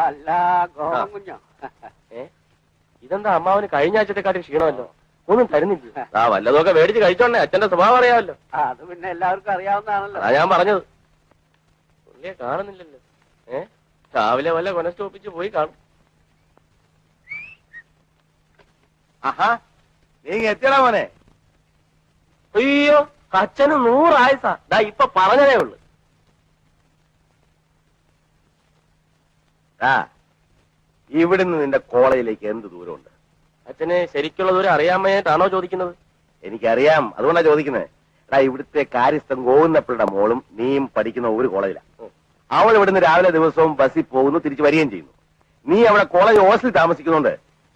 അല്ല ഗോകുഞ്ഞോ ഇതെന്താ അമ്മാവന് കഴിഞ്ഞ ആഴ്ചത്തെക്കാട്ടി ക്ഷീണമല്ലോ, ഒന്നും തരുന്നില്ല. വല്ലതൊക്കെ മേടിച്ച് കഴിച്ചോണ്ടേ, അച്ഛന്റെ സ്വഭാവം അറിയാമല്ലോ. അത് പിന്നെ എല്ലാവർക്കും അറിയാവുന്നതാണല്ലോ. അതാ ഞാൻ പറഞ്ഞത്. പുള്ളിയെ കാണുന്നില്ലല്ലോ. രാവിലെ വല്ല കൊനസ്റ്റോപ്പിച്ച് പോയി കാണും. ആഹാ, നീ എത്തിയടാ മോനെ. അയ്യോ, അച്ഛന് 100 ആയുസാ. ദാ ഇപ്പൊ പറഞ്ഞതേ ഉള്ളു. ഇവിടുന്ന് നിന്റെ കോളേജിലേക്ക് എന്ത് ദൂരമുണ്ട്? അച്ഛന് ശരിക്കുള്ള ദൂരം അറിയാമേട്ടാണോ ചോദിക്കുന്നത്? എനിക്കറിയാം, അതുകൊണ്ടാ ചോദിക്കുന്നത്. ഇവിടുത്തെ കാര്യസ്ഥൻ ഗോവിന്ദപ്പിള്ളയുടെ മോളും നീയും പഠിക്കുന്ന ഒരു കോളേജിലാണ്. അവൾ ഇവിടുന്ന് രാവിലെ ദിവസവും ബസ്സിൽ പോകുന്നു, തിരിച്ചു വരികയും ചെയ്യുന്നു. നീ അവിടെ കോളേജ് ഹോസ്റ്റലിൽ താമസിക്കുന്നുണ്ട്.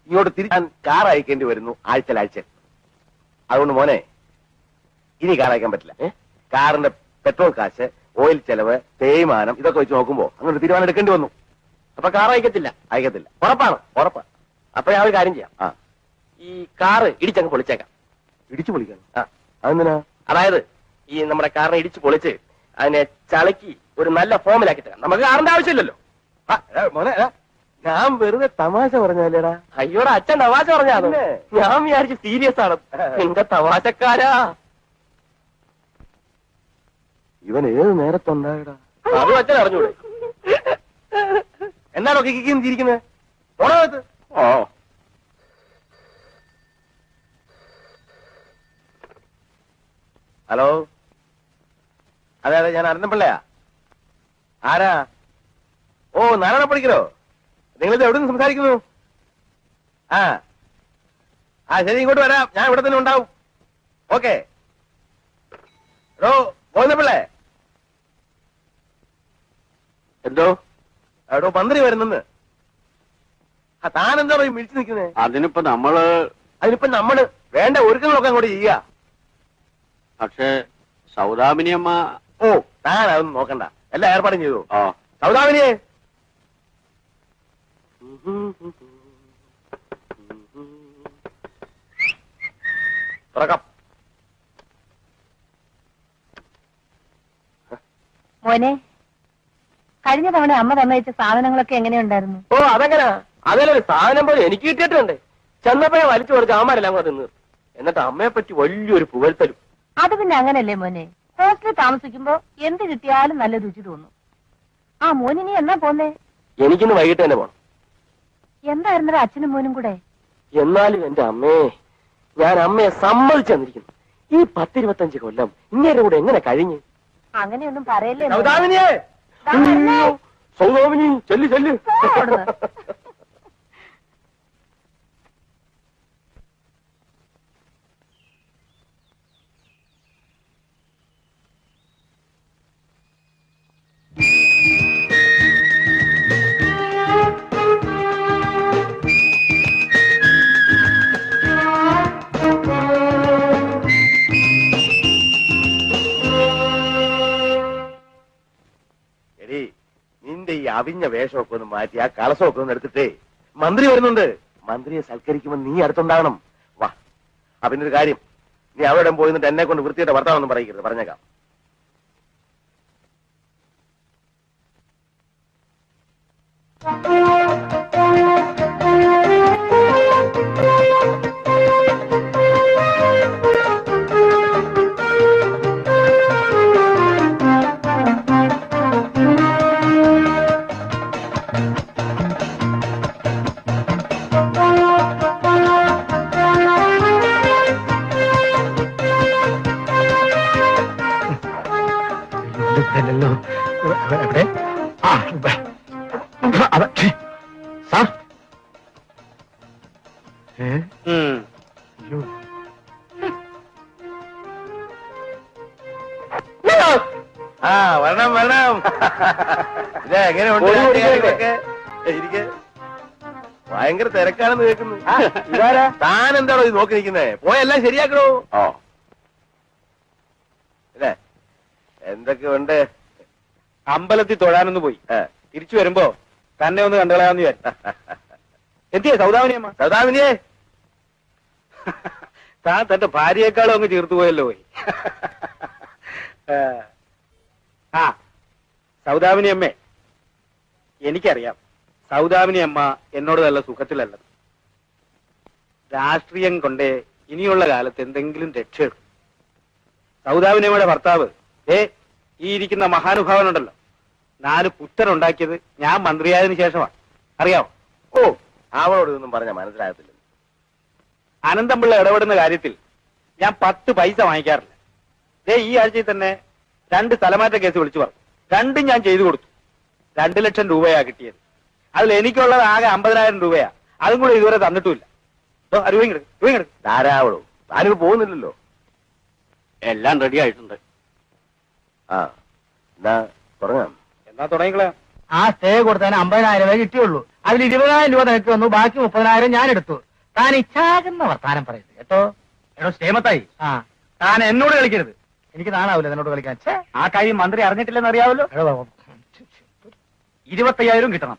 ഇങ്ങോട്ട് തിരിച്ചാൻ കാർ അയക്കേണ്ടി വരുന്നു ആഴ്ച. അതുകൊണ്ട് മോനെ, ഇനി കാർ അയക്കാൻ പറ്റില്ല. കാറിന്റെ പെട്രോൾ കാശ്, ഓയിൽ ചെലവ്, തേയ്മാനം ഇതൊക്കെ വെച്ച് നോക്കുമ്പോ അങ്ങനെ തീരുമാനം എടുക്കേണ്ടി വന്നു. അപ്പൊ കാർ അയക്കത്തില്ല? ഉറപ്പാണ്? ഉറപ്പാ. അപ്പൊ ഞാൻ ഒരു കാര്യം ചെയ്യാം. ഈ കാറ് ഇടിച്ചങ്ങ് പൊളിച്ചേക്കാം. ഇടിച്ചു പൊളിക്കണം? അതെന്തിനാ? അതായത് ഈ നമ്മുടെ കാറിനെ ഇടിച്ചു പൊളിച്ച് അതിനെ ചളക്കി ഒരു നല്ല ഫോമിലാക്കി തരാം. നമുക്ക് കാറിന്റെ ആവശ്യമില്ലല്ലോ. മോനെ, ഞാൻ വെറുതെ തമാശ പറഞ്ഞല്ലേടാ. അയ്യോടാ, അച്ഛൻ തമാശ പറഞ്ഞാണ്. ഞാൻ വിചാരിച്ചു സീരിയസ് ആണ്. എന്റെ തമാശക്കാരാ. ഇവൻ ഏത് നേരത്തുണ്ടായടാ? അതും അച്ഛൻ അറിഞ്ഞൂടെ? എന്താണോ കിരിക്കുന്നത്? ഓണത്ത്. ഹലോ, അതെ, ഞാൻ അരുന്നപ്പിള്ളയാ. ആരാ? ഓ, നാരായണ പഠിക്കലോ? നിങ്ങളിത് എവിടെ നിന്ന് സംസാരിക്കുന്നു? ശരി, ഇങ്ങോട്ട് വരാം. ഞാൻ ഇവിടെ തന്നെ ഉണ്ടാവും. ഓക്കെ. ഗോവിന്ദപ്പിള്ളേ. എന്തോ? എടോ, മന്ത്രി വരുന്നെന്ന്. താനെന്താ മിഴിച്ചു നിൽക്കുന്നത്? അതിനിപ്പോ നമ്മള് വേണ്ട ഒരുക്കങ്ങളൊക്കെ അങ്ങോട്ട് ചെയ്യുക. പക്ഷേ സൗദാമിനിയമ്മ. ഓ, താൻ അതൊന്നും നോക്കണ്ട, എല്ലാ ഏർപ്പാടും ചെയ്തു. സൗദാമിനിയെ തുറക്കാം. മോനെ, കഴിഞ്ഞ തവണ അമ്മ തന്നയച്ച സാധനങ്ങളൊക്കെ എങ്ങനെയുണ്ടായിരുന്നു? ഓ, അതെങ്ങനാ? അതിലൊരു സാധനം പോലെ എനിക്ക് കിട്ടിയിട്ടുണ്ട്. ചെന്നപ്പോഴേ വലിച്ചു കൊടുത്ത് അമ്മരെല്ലാം കൂടെ തിന്നു. എന്നിട്ട് അമ്മയെ പറ്റി വലിയൊരു പുകഴ്ത്തലും. അത് പിന്നെ അങ്ങനല്ലേ മോനെ, ഹോസ്റ്റലിൽ താമസിക്കുമ്പോ എന്ത് കിട്ടിയാലും നല്ല രുചി തോന്നും. മോനിനി എന്നാ പോന്നേ? എനിക്കിന്ന് വൈകിട്ട് തന്നെ പോണം. എന്തായിരുന്നോ അച്ഛനും മോനും കൂടെ? എന്നാലും എന്റെ അമ്മേ, ഞാൻ അമ്മയെ സമ്മതിച്ചു തന്നിരിക്കുന്നു. ഈ 10-25 കൊല്ലം ഇങ്ങനെ കൂടെ എങ്ങനെ കഴിഞ്ഞ്? അങ്ങനെയൊന്നും പറയല്ലേ. സൗദാമിനിയെ, സൗദാമിനി, ചെല്ല്. നിന്റെ ഈ അവിഞ്ഞ വേഷമൊക്കെ ഒന്ന് മാറ്റി ആ കളസമൊക്കെ ഒന്ന് എടുത്തിട്ടേ, മന്ത്രി വരുന്നുണ്ട്. മന്ത്രിയെ സൽക്കരിക്കുമ്പോൾ നീ അടുത്തുണ്ടാകണം. വാ. പിന്നൊരു കാര്യം, നീ അവിടെ പോയി നിന്നിട്ട് എന്നെ കൊണ്ട് വൃത്തിയുടെ വർത്താനൊന്നും പറയരുത്, പറഞ്ഞേക്കാം. എവിടെ? സാർ, വരണം. എങ്ങനെയുണ്ട്? ഭയങ്കര തിരക്കാണെന്ന് കേൾക്കുന്നു. താൻ എന്താണോ ഇത് നോക്കി നിൽക്കുന്നേ? പോയെല്ലാം ശരിയാക്കണോ? അല്ലേ? എന്തൊക്കെയുണ്ട്? അമ്പലത്തിൽ തൊഴാനൊന്ന് പോയി, തിരിച്ചു വരുമ്പോ തന്നെ ഒന്ന് കണ്ടുകളയാന്ന് വിചാരിച്ചു. എത്തിയേ സൗദാമിനിയമ്മ? സൗദാമിനിയെ, താൻ തന്റെ ഭാര്യയെക്കാളും അങ്ങ് ചേർത്ത് പോയല്ലോ പോയി. സൗദാമിനിയമ്മേ, എനിക്കറിയാം സൗദാമിനി അമ്മ എന്നോട് നല്ല സുഖത്തിലല്ല. രാഷ്ട്രീയം കൊണ്ടേ ഇനിയുള്ള കാലത്ത് എന്തെങ്കിലും രക്ഷയെടുക്കും. സൗദാമിനിയമ്മയുടെ ഭർത്താവ് ഈ ഇരിക്കുന്ന മഹാനുഭാവനുണ്ടല്ലോ, 4 പുത്തനുണ്ടാക്കിയത് ഞാൻ മന്ത്രിയായതിനു ശേഷമാണ്. അറിയാമോ? ഓ, അവളോട് ഇതൊന്നും പറഞ്ഞാൽ മനസ്സിലാകത്തില്ല. അനന്തമ്പിള്ള ഇടപെടുന്ന കാര്യത്തിൽ ഞാൻ 10 പൈസ വാങ്ങിക്കാറില്ല. ഈ ആഴ്ചയിൽ തന്നെ 2 സ്ഥലമാറ്റ കേസ് വിളിച്ചു പറഞ്ഞു. 2 ഞാൻ ചെയ്തു കൊടുത്തു. 2 ലക്ഷം രൂപയാ കിട്ടിയത്. അതിൽ എനിക്കുള്ളത് ആകെ 50,000 രൂപയാ. അതും കൂടെ ഇതുവരെ തന്നിട്ടുമില്ല. ധാരാവളോ, താനിത് പോകുന്നില്ലല്ലോ. എല്ലാം റെഡി ആയിട്ടുണ്ട്. ആ, എന്നാ തുടങ്ങാം. എന്നാ തുടങ്ങിക്കളാ. ആ സ്റ്റേ കൊടുത്തതിന് 50,000 രൂപ കിട്ടിയുള്ളൂ. അതിൽ 20,000 രൂപ നിനക്ക് വന്നു, ബാക്കി 30,000 ഞാൻ എടുത്തു. താൻ ഇച്ഛാകുന്ന വർത്താനം പറയരുത് കേട്ടോ. എടോ ക്ഷേമത്തായി, താൻ എന്നോട് കളിക്കരുത്. എനിക്ക് നാണാവില്ല എന്നോട് കളിക്കാൻ. ആ കാര്യം മന്ത്രി അറിഞ്ഞിട്ടില്ലെന്ന് അറിയാമല്ലോ. 25,000 കിട്ടണം.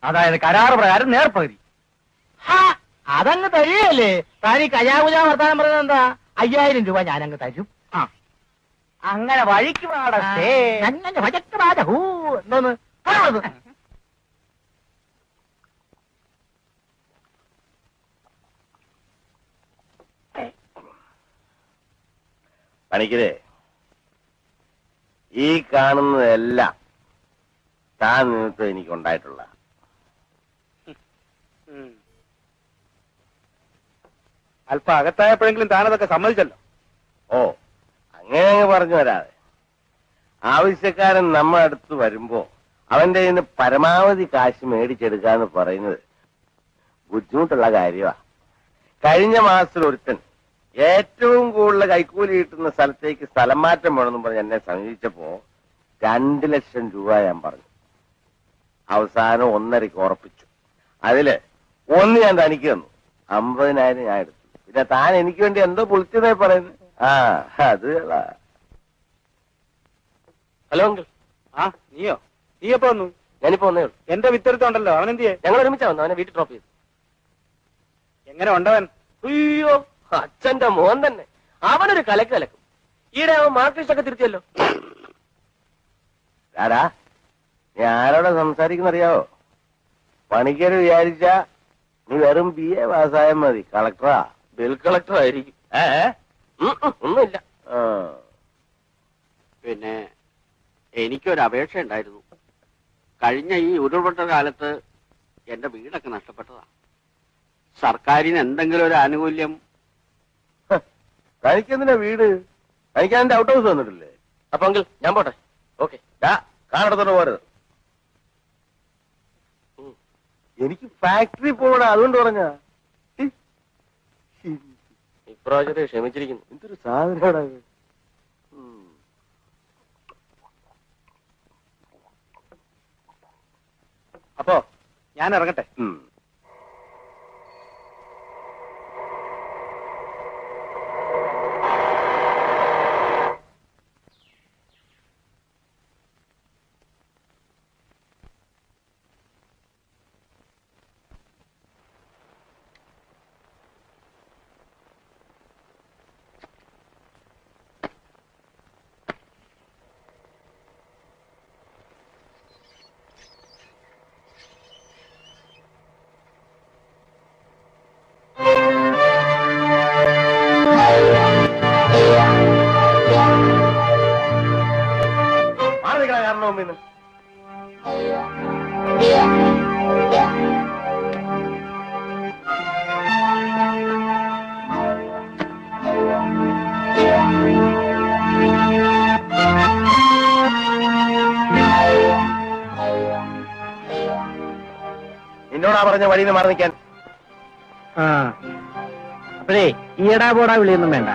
അതായത് കരാറ് പ്രകാരം നേർപ്പകുതി. അതങ്ങ് തരികയല്ലേ. താൻ ഈ കജാകുജാ വർത്താനം പറയുന്നത് എന്താ? 5,000 രൂപ ഞാനങ്ങ് തരും. അങ്ങനെ വഴിക്ക് പാടേ. എന്തോന്ന് പണിക്കരെ, ഈ കാണുന്നതെല്ലാം താൻ നിമിത്തം എനിക്കുണ്ടായിട്ടുള്ള. അല്പം അകത്തായപ്പോഴെങ്കിലും താനതൊക്കെ സമ്മതിച്ചല്ലോ. ഓ, അങ്ങനെ അങ്ങ് പറഞ്ഞു വരാതെ. ആവശ്യക്കാരൻ നമ്മുടെ അടുത്ത് വരുമ്പോ അവന്റെ കയ്യിൽ നിന്ന് പരമാവധി കാശ് മേടിച്ചെടുക്കാന്ന് പറയുന്നത് ബുദ്ധിമുട്ടുള്ള കാര്യമാ. കഴിഞ്ഞ മാസത്തിൽ ഒരുത്തൻ ഏറ്റവും കൂടുതൽ കൈക്കൂലി കിട്ടുന്ന സ്ഥലത്തേക്ക് സ്ഥലം മാറ്റം വേണമെന്ന് പറഞ്ഞ് എന്നെ സമീപിച്ചപ്പോ 2 ലക്ഷം രൂപ ഞാൻ പറഞ്ഞു. അവസാനം 1.5 ഉറപ്പിച്ചു. അതില് 1 ഞാൻ തനിക്ക് തന്നു, 50,000 ഞാൻ എടുത്തു. പിന്നെ താൻ എനിക്ക് വേണ്ടി എന്തോ പൊളിച്ചതായി പറയുന്നത്. ആ, അത് ഹലോ അങ്കിൾ. നീയോ? നീ എപ്പോ വന്നു? ഞാനിപ്പോ വന്നേ ഉള്ളൂ. എന്റെ വിത്തരത്തുണ്ടല്ലോ, അവനെന്തിയെ? ഞങ്ങൾ ഒരുമിച്ചാ വന്നു. അവനെ വീട്ടിൽ ഡ്രോപ്പ് ചെയ്തു. എങ്ങനെ ഉണ്ടവൻ? അയ്യോ, അച്ഛന്റെ മോൻ തന്നെ. അവനൊരു കലക്കും. ഈടെ അവൻ മാർക്സിസ്റ്റ് ഒക്കെ തിരുത്തിയല്ലോ. ആരാ നീ ആരോടെ സംസാരിക്കുന്നറിയാവോ? പണിക്കര് വിചാരിച്ച നീ വെറും BA പാസ്സായാൽ മതി. കളക്ടറാ, ബിൽ കളക്ടർ ആയിരിക്കും. ഒന്നുമില്ല. പിന്നെ എനിക്കൊരു അപേക്ഷ ഉണ്ടായിരുന്നു. കഴിഞ്ഞ ഈ ഉരുൾപൊട്ട കാലത്ത് എന്റെ വീടൊക്കെ നഷ്ടപ്പെട്ടതാ. സർക്കാരിന് എന്തെങ്കിലും ഒരു ആനുകൂല്യം. തനിക്കെന്തിനാ വീട്? തനിക്ക് അതിന്റെ ഔട്ട് ഹൗസ് വന്നിട്ടില്ലേ? അപ്പൊ അങ്കിൾ ഞാൻ പോട്ടെ. ഓക്കെ. കാണത്തോട്ട് പോരുത്. എനിക്ക് ഫാക്ടറി പോകണം, അതുകൊണ്ട് പറഞ്ഞ. ഇപ്രാവശ്യത്തെ ക്ഷമിച്ചിരിക്കുന്നു. എന്തൊരു സാധനം. അപ്പോ ഞാൻ ഇറങ്ങട്ടെ. കാരണം നിന്നോടാ പറഞ്ഞ വഴിയിൽ നിന്ന് മാറി നിൽക്കാൻ. അപ്പോഴേ ഈടാ പോടാ വിളിയൊന്നും വേണ്ട.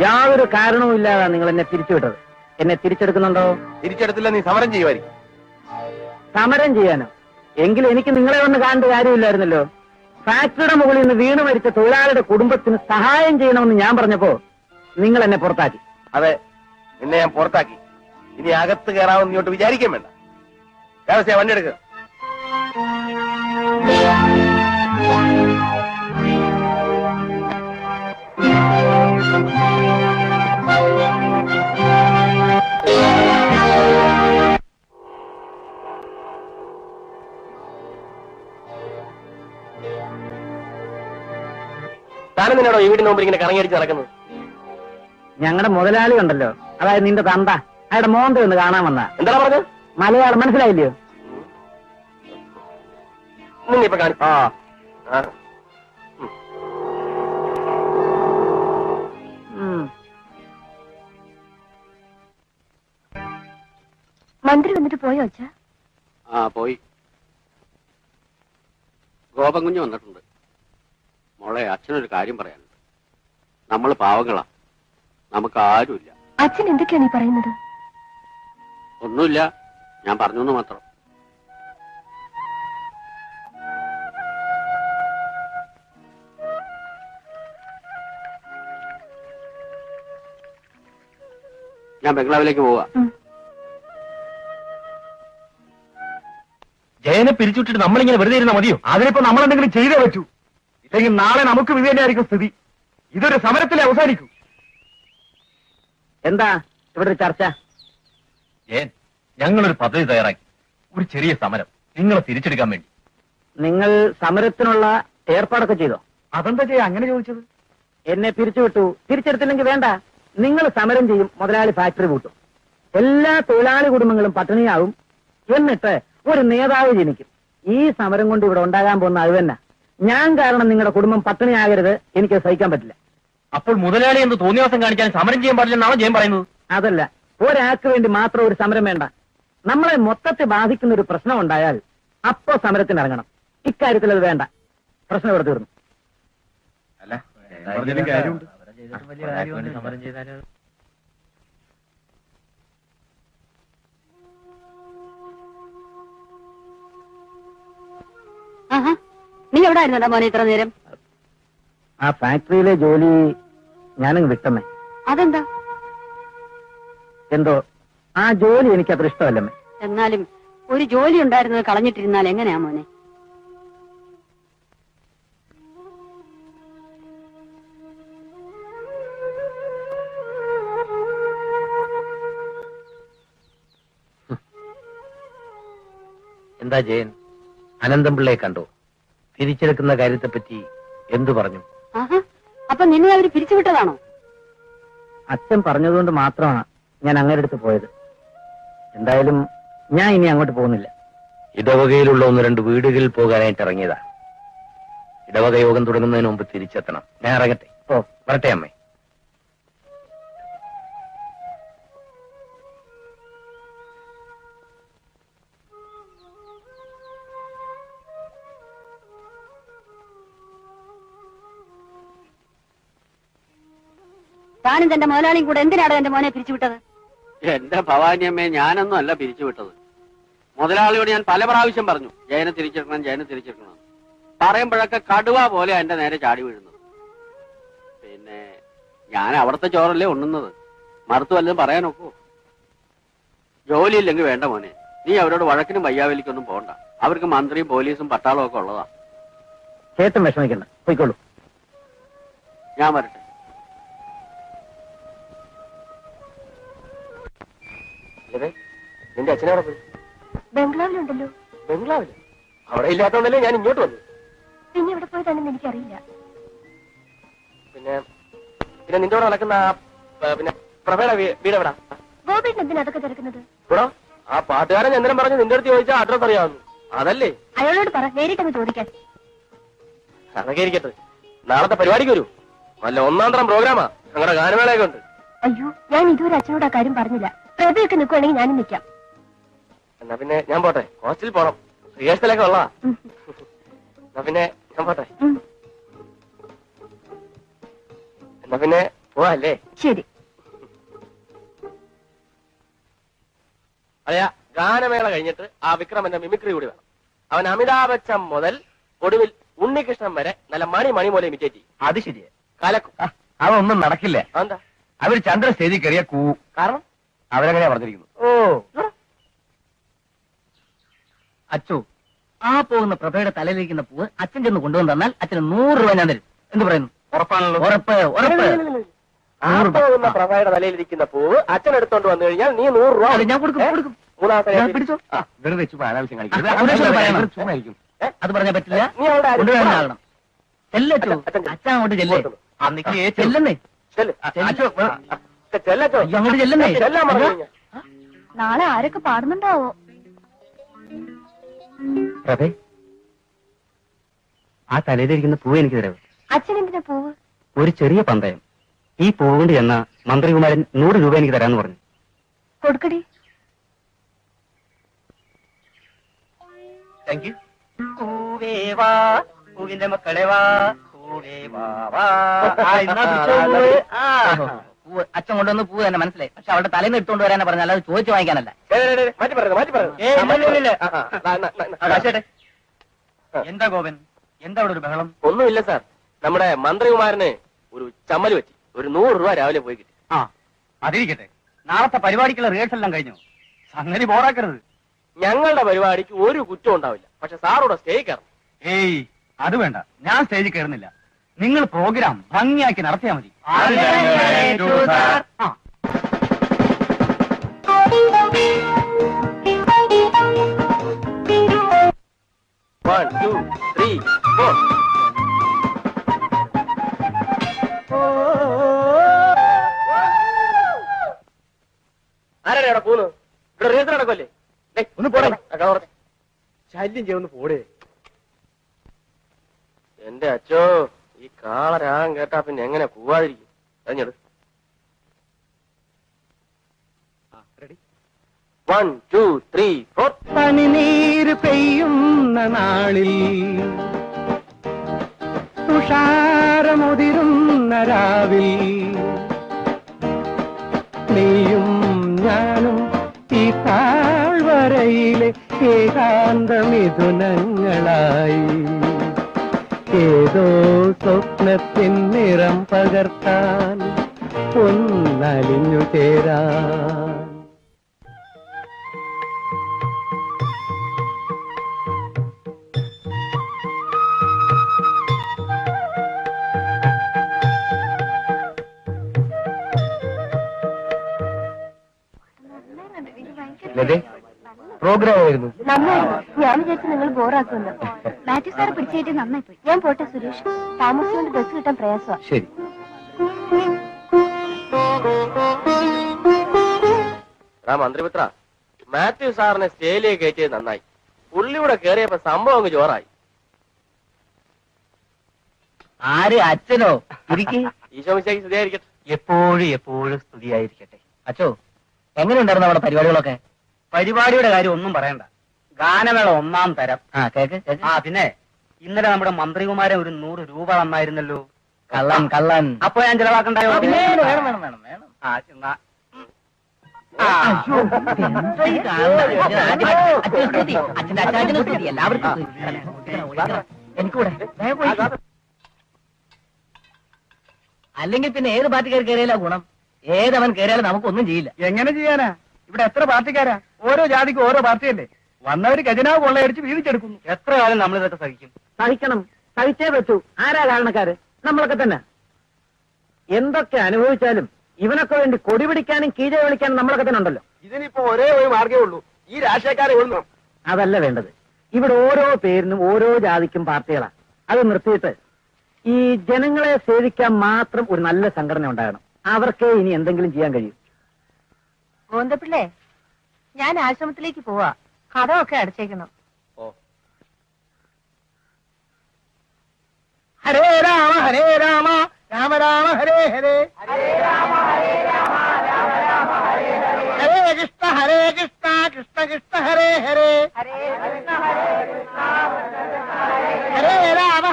യാതൊരു കാരണവും ഇല്ലാതെ നിങ്ങൾ എന്നെ പിരിച്ചുവിട്ടത്. എന്നെ തിരിച്ചെടുക്കുന്നുണ്ടോ? തിരിച്ചെടുത്തില്ല, നീ സമരം ചെയ്യുമായിരിക്കും. സമരം ചെയ്യാനോ? എങ്കിൽ എനിക്ക് നിങ്ങളെ ഒന്ന് കാണേണ്ട കാര്യമില്ലായിരുന്നല്ലോ. ഫാക്ടറിയുടെ മുകളിൽ നിന്ന് വീണ് മരിച്ച തൊഴിലാളിയുടെ കുടുംബത്തിന് സഹായം ചെയ്യണമെന്ന് ഞാൻ പറഞ്ഞപ്പോ നിങ്ങൾ എന്നെ പുറത്താക്കി. അതെ, നിന്നെ ഞാൻ പുറത്താക്കി. ഇനി അകത്ത് കയറാമെന്ന് ഇങ്ങോട്ട് വിചാരിക്കാൻ വേണ്ട. വണ്ടി എടുക്കുക. താനും നിന്നോടോ ഈ വീടിന് മുമ്പ് ഇങ്ങനെ കറങ്ങിയടിച്ച് നടക്കുന്നത്? ഞങ്ങളുടെ മുതലാളി ഉണ്ടല്ലോ, അതായത് നിന്റെ തന്ത, അയാളുടെ മോന്ത ഒന്ന് കാണാൻ വന്ന. എന്താ പറഞ്ഞത്? മലയാളം മനസ്സിലായില്ലയോ? നിന്നിപ്പൊ കാണി. മന്ത്രി വന്നിട്ട് പോയോ അച്ഛാ? ആ പോയി. ഗോപൻ കുഞ്ഞ് വന്നിട്ടുണ്ട്. മോളെ, അച്ഛനൊരു കാര്യം പറയാനുണ്ട്. നമ്മൾ പാവങ്ങളാ, നമുക്ക് ആരുമില്ല. അച്ഛൻ എന്തൊക്കെയാണ് ഈ പറയുന്നത്? ഒന്നുമില്ല, ഞാൻ പറഞ്ഞു മാത്രം. ഞാൻ ബംഗ്ലാവിലേക്ക് പോവാ. ജയനെ പിരിച്ചുവിട്ടിട്ട് നമ്മളിങ്ങനെ വെറുതെ ഇരുന്ന മതിയോ? അതിനിപ്പോ നമ്മൾ എന്തെങ്കിലും ചെയ്തേ പറ്റൂ. ഇല്ലെങ്കിൽ നാളെ നമുക്ക് ഇത് തന്നെയായിരിക്കും സ്ഥിതി. ഇതൊരു സമരത്തിലെ അവസാനിക്കൂ. എന്താ ഇവിടെ ഒരു ചർച്ച? ജയൻ, ഞങ്ങളൊരു പദ്ധതി തയ്യാറാക്കി. ഒരു ചെറിയ സമരം നിങ്ങളെ തിരിച്ചെടുക്കാൻ വേണ്ടി. നിങ്ങൾ സമരത്തിനുള്ള ഏർപ്പാടൊക്കെ ചെയ്തോ? അതെന്താ ചെയ്യാ അങ്ങനെ ചോദിച്ചത്? എന്നെ പിരിച്ചുവിട്ടു, തിരിച്ചെടുത്തില്ലെങ്കിൽ വേണ്ട, നിങ്ങൾ സമരം ചെയ്യും, മുതലാളി ഫാക്ടറി പൂട്ടും, എല്ലാ തൊഴിലാളി കുടുംബങ്ങളും പട്ടിണിയാവും, എന്നിട്ട് ഒരു നേതാവ് ജനിക്കും. ഈ സമരം കൊണ്ട് ഇവിടെ ഉണ്ടാകാൻ പോകുന്ന അത് തന്നെ. ഞാൻ കാരണം നിങ്ങളുടെ കുടുംബം പട്ടിണിയാകരുത്, എനിക്ക് സഹിക്കാൻ പറ്റില്ല. അപ്പോൾ മുതലാളി എന്ന് തോന്നിയ ദിവസം കാണിക്കാൻ സമരം ചെയ്യാൻ പാടില്ലെന്നാണോ ജയൻ പറയുന്നത്? അതല്ല, ഒരാൾക്ക് വേണ്ടി മാത്രം ഒരു സമരം വേണ്ട. നമ്മളെ മൊത്തത്തെ ബാധിക്കുന്ന ഒരു പ്രശ്നം ഉണ്ടായാൽ അപ്പോ സമരത്തിന് ഇറങ്ങണം. ഇക്കാര്യത്തിൽ അത് വേണ്ട. പ്രശ്നം ഇവിടെ തീർന്നു. നീ എവിടെ ആയിരുന്നടാ മോനെ ഇത്ര നേരം? ആ ഫാക്ടറിയിലെ ജോലി ഞാനങ്ങ് വിട്ടമ്മേ. അതെന്താ? എന്തോ ആ ജോലി എനിക്ക് അത്ര ഇഷ്ടമല്ലമ്മേ. എന്നാലും ഒരു ജോലി ഉണ്ടായിരുന്നത് കളഞ്ഞിട്ടിരുന്നാൽ എങ്ങനെയാ മോനെ? എന്താ ജയൻ, അനന്തംപിള്ളയെ കണ്ടോ? തിരിച്ചെടുക്കുന്ന കാര്യത്തെപ്പറ്റി എന്തു പറഞ്ഞു? അപ്പൊ നിന്നെ അവര് പിരിച്ചുവിട്ടതാണോ? അച്ഛൻ പറഞ്ഞതുകൊണ്ട് മാത്രമാണ് ഞാൻ അങ്ങനെ അടുത്ത് പോയത്. എന്തായാലും ഞാൻ ഇനി അങ്ങോട്ട് പോകുന്നില്ല. ഇടവകയിലുള്ള 1-2 വീടുകളിൽ പോകാനായിട്ട് ഇറങ്ങിയതാ. ഇടവക യോഗം തുടങ്ങുന്നതിന് മുമ്പ് തിരിച്ചെത്തണം. ഞാൻ ഇറങ്ങട്ടെ. ഓ, വരട്ടെ അമ്മേ. താനും തന്റെ മുതലാളിയും കൂടെ എന്തിനാണ് എന്റെ മോനെ പിരിച്ചുവിട്ടത്? എന്റെ ഭവാനിയമ്മയെ ഞാനൊന്നും അല്ല പിരിച്ചുവിട്ടത്. മുതലാളിയോട് ഞാൻ പല പ്രാവശ്യം പറഞ്ഞു, ജയനെ തിരിച്ചെടുക്കണം, ജയനെ തിരിച്ചെടുക്കണം. പറയുമ്പോഴൊക്കെ കടുവ പോലെ എന്റെ നേരെ ചാടി വീഴുന്നത്. പിന്നെ ഞാൻ അവിടുത്തെ ചോറല്ലേ ഉണ്ണുന്നത്, മറുത്തു വല്ലതും പറയാനൊക്കോ? ജോലിയില്ലെങ്കിൽ വേണ്ട മോനെ, നീ അവരോട് വഴക്കിനും വയ്യാവലിക്കൊന്നും പോകണ്ട. അവർക്ക് മന്ത്രിയും പോലീസും പട്ടാളവും ഒക്കെ ഉള്ളതാ. ചേട്ടൻ വിഷമിക്കണ്ട, പോയിക്കോളൂ. ഞാൻ വരട്ടെ. നിന്റെ അച്ഛനവിടെ പോയി? ബംഗ്ലാവിലുണ്ടല്ലോ. ബംഗ്ലാവില്? അവിടെ ഇല്ലാത്തതല്ലേ ഞാൻ ഇങ്ങോട്ട് വന്നു. പിന്നെ ഇവിടെ പോയതാണെന്ന് എനിക്കറിയില്ല. പിന്നെ പിന്നെ നിന്റെ കൂടെ നടക്കുന്ന പിന്നെ പ്രഭയുടെ വീട് എവിടാ? ഗോപേട്ടൻ എന്തിനാ അതൊക്കെ തിരക്കുന്നത്? ഇവിടെ ആ പാട്ടുകാരൻ എന്തിനും പറഞ്ഞു നിന്റെ അടുത്ത് ചോദിച്ചാൽ അഡ്രസ് അറിയാവുന്നു. അതല്ലേ? അയാളോട് പറ, നേരിട്ടൊന്ന് ചോദിക്കാൻ. അതൊക്കെ ഇരിക്കട്ടെ. നാളത്തെ പരിപാടിക്ക് വരൂ. നല്ല 1-ാം തരം പ്രോഗ്രാമാ. ഞങ്ങളുടെ ഗാനമേളയൊക്കെ ഉണ്ട്. അയ്യോ, ഞാൻ ഇതുവരെ അച്ഛനോട് ആ കാര്യം പറഞ്ഞില്ല. പ്രഭയൊക്കെ നിൽക്കുവാണെങ്കിൽ ഞാനും നിൽക്കാം. എന്നാ പിന്നെ ഞാൻ പോട്ടെ, ഹോസ്റ്റലിൽ പോണം. റിഹേഴ്സലൊക്കെ ഉള്ളതാ. എന്നാ പിന്നെ ഞാൻ പോട്ടെ. എന്നാ പിന്നെ പോവാല്ലേ? ശരി. അതെയാ, ഗാനമേള കഴിഞ്ഞിട്ട് ആ വിക്രമന്റെ മിമിക്രി കൂടി വേണം. അവൻ അമിതാഭ് ബച്ചൻ മുതൽ ഒടുവിൽ ഉണ്ണികൃഷ്ണൻ വരെ നല്ല മണി പോലെ ഇമിറ്റേറ്റ് ചെയ്യും. അത് ശരിയാ. കലക്കും. അതൊന്നും നടക്കില്ല. അതെന്താ? അവർ ചന്ദ്ര സ്റ്റേജിൽ കയറിയ കൂവും. കാരണം അവരങ്ങനെയാ പറഞ്ഞിരിക്കുന്നു. ഓ അച്ചു, ആ പോകുന്ന പ്രഭയുടെ തലയിലിരിക്കുന്ന പൂവ് അച്ഛൻ ചെന്ന് കൊണ്ടുവന്ന് തന്നാൽ അച്ഛന് 100 രൂപ ഞാൻ തരും. എന്ത് പറയുന്നു? ഉറപ്പാണല്ലോ? ഉറപ്പ്, ഉറപ്പ്. ആ പോകുന്ന പ്രഭയുടെ തലയിലിരിക്കുന്ന പൂവ് അച്ഛൻ എടുത്തോണ്ട് വന്നു കഴിഞ്ഞാൽ നീ 100 രൂപ ഞാൻ കൊടുക്കും, കൊടുക്കും. മൂന്നാമത്തെ ഞാൻ പിടിച്ചോ. വെറുതെ ചുമ്മാ അനാവശ്യം ആ, അനാവശ്യം പറയണം. ചുമ്മാ ഇരിക്കും. അത് പറഞ്ഞാൽ പറ്റില്ല. നീ അവിടെ കൊണ്ടുവരാനാകണം. ചെല്ലച്ചോ അച്ഛൻ അച്ഛൻ അങ്ങോട്ട് ചെല്ലേ അന്നിക്ക് ചെല്ലുന്നേ ചെല്ല്. അച്ഛോ. ചെല്ലച്ചോ അയ്യോ, അങ്ങോട്ട് ചെല്ലുന്നേ. ചെല്ലാൻ പറഞ്ഞു ഞാൻ. നാളെ ആരൊക്കെ പാടുന്നുണ്ടാവോ? അതെ ആ തലയിലിരിക്കുന്ന പൂവ് എനിക്ക് തരാം. അച്ഛൻ എന്തിനാ പൂവ്? ഒരു ചെറിയ പന്തയം. ഈ പൂവ് കൊണ്ട് ചെന്ന മന്ത്രികുമാരൻ 100 രൂപ എനിക്ക് തരാന്ന് പറഞ്ഞു. കൊടുക്കടി. Thank you. പൂവേ വാ, പൂവിന്റെ മക്കളെ വാ, പൂവേ വാ വാ. അച്ഛൻ കൊണ്ടുവന്ന് പൂവ് തന്നെ മനസ്സിലായി. പക്ഷെ അവളുടെ തലേന്ന് എടുത്തോണ്ട് വരാനാ പറഞ്ഞ, അല്ലാതെ ചോദിച്ചു വാങ്ങിക്കാനല്ല. മാറ്റി പറയുന്നത് മാറ്റി പറയുന്നത്. എന്താ ഗോപൻ, എന്താ അവിടെ ഒരു ബഹളം? ഒന്നുമില്ല സാർ, നമ്മുടെ മന്ത്രികുമാരന് ഒരു ചമ്മല് പറ്റി. ഒരു 100 രൂപ രാവിലെ പോയി കിട്ടി. ആ അതിരിക്കട്ടെ, നാളത്തെ പരിപാടിക്കുള്ള റിഹേഴ്സൽ എല്ലാം കഴിഞ്ഞു. സംഗതി ബോറാക്കരുത്. ഞങ്ങളുടെ പരിപാടിക്ക് ഒരു കുറ്റം ഉണ്ടാവില്ല. പക്ഷെ സാറോടെ സ്റ്റേജ് കയറണം. ഏയ് അത് വേണ്ട, ഞാൻ സ്റ്റേജിൽ കയറുന്നില്ല. നിങ്ങൾ പ്രോഗ്രാം ഭംഗിയാക്കി നടത്തിയാൽ മതി. ആ. 1 2 3 4. ആരാണ് ഇവിടെ പോന്ന്? ഇവിടെ റിഹേഴ്സൽ നടക്കുമല്ലേ? ഒന്ന് പോടെ. ശല്യം ചെയ്യുന്ന പോടേ. എന്റെ അച്ഛോ, ഈ കാളരാഗം കേട്ടാ പിന്നെ എങ്ങനെ പോവാതിരിക്കും? കഴിഞ്ഞത് 1 2 3 4. പനിനീര് പെയ്യുന്ന നാളിൽ തുഷാരമുതിരുന്ന രാവിൽ നീയും ഞാനും ഈ താഴ്വരയിലെ ഏകാന്ത മിഥുനങ്ങളായി ഏതോ സ്വപ്നത്തിൻ നിറം പകർത്താൻ ഒന്നലിഞ്ഞു ചേരാൻ. പ്രോഗ്രാം ആയിരുന്നു. നന്നായിരുന്നു. ഞാൻ വിചാരിച്ചു നിങ്ങൾ ബോറാക്കുമല്ലോ. മാത്യു സാറ് പിടിച്ചേറ്റ് നന്നായി പോയി. ഞാൻ പോട്ടെ സുരേഷ്, താമസിച്ചുകൊണ്ട് ബസ് കിട്ടാൻ പ്രയാസമാണ്. ശരി. മന്ത്രിപുത്ര, മാത്യു സാറിനെ സ്റ്റേജിലേക്ക് കയറ്റിയത് നന്നായി. പുള്ളിയുടെ കയറിയപ്പോ സംഭവം അങ്ങ് ജോറായി. ആര്? അച്ഛനോ? ഈശോ മിശിഹായ്ക്ക് സ്തുതിയായിരിക്കട്ടെ. എപ്പോഴും എപ്പോഴും സ്തുതിയായിരിക്കട്ടെ. അച്ഛോ, എങ്ങനെയുണ്ടായിരുന്നു അവിടെ പരിപാടികളൊക്കെ? പരിപാടിയുടെ കാര്യം ഒന്നും പറയണ്ട. ഗാനമേള 1-ാം തരം. കേക്ക്. ആ പിന്നെ ഇന്നലെ നമ്മുടെ മന്ത്രികുമാരൻ ഒരു 100 രൂപ തന്നായിരുന്നല്ലോ. കള്ളൻ. അപ്പൊ ഞാൻ ചെലവാക്കണ്ടായോ? വേണം. ആ, എന്നാ. അച്ഛന്റെ അച്ഛനും സ്തുതി, എല്ലാവർക്കും സ്തുതി. എനിക്കൂടെ അല്ലെങ്കിൽ പിന്നെ ഏത് പാർട്ടിക്കാർ കയറിയാലാ ഗുണം? ഏതവൻ കയറിയാലും നമുക്കൊന്നും ചെയ്യില്ല. എങ്ങനെ ചെയ്യാനാ? ഇവിടെ എത്ര പാർട്ടിക്കാരാ? ഓരോ ജാതിക്കും ഓരോ പാർട്ടിയല്ലേ. വന്നവര് ഖജനാവ് കൊള്ളയടിച്ച് വീതിച്ചെടുക്കുന്നു. എത്ര കാലം നമ്മൾ ഇതൊക്കെ സഹിക്കും? സഹിക്കണം, സഹിച്ചേ പറ്റൂ. ആരാ കാരണക്കാര്? നമ്മളൊക്കെ തന്നെ. എന്തൊക്കെ അനുഭവിച്ചാലും ഇവനൊക്കെ വേണ്ടി കൊടി പിടിക്കാനും കീഴ വിളിക്കാനും നമ്മളൊക്കെ തന്നെ ഉണ്ടല്ലോ. ഇതിനിപ്പോ ഒരേ ഒരു മാർഗമേ ഉള്ളൂ, ഈ രാഷ്ട്രീയക്കാരെ ഒന്നും. അതല്ല വേണ്ടത്. ഇവിടെ ഓരോ പേരിനും ഓരോ ജാതിക്കും പാർട്ടികളാ. അത് നിർത്തിയിട്ട് ഈ ജനങ്ങളെ സേവിക്കാൻ മാത്രം ഒരു നല്ല സംഘടന ഉണ്ടാകണം. അവർക്കേ ഇനി എന്തെങ്കിലും ചെയ്യാൻ കഴിയും. ഗോന്തപ്പിള്ളേ, ഞാൻ ആശ്രമത്തിലേക്ക് പോവാ. കടമൊക്കെ അടച്ചേക്കണം. ഹരേ രാമ ഹരേ രാമ രാമ രാമ ഹരേ ഹരേ ഹരേ കൃഷ്ണ കൃഷ്ണ കൃഷ്ണ ഹരേ ഹരേ ഹരേ രാമ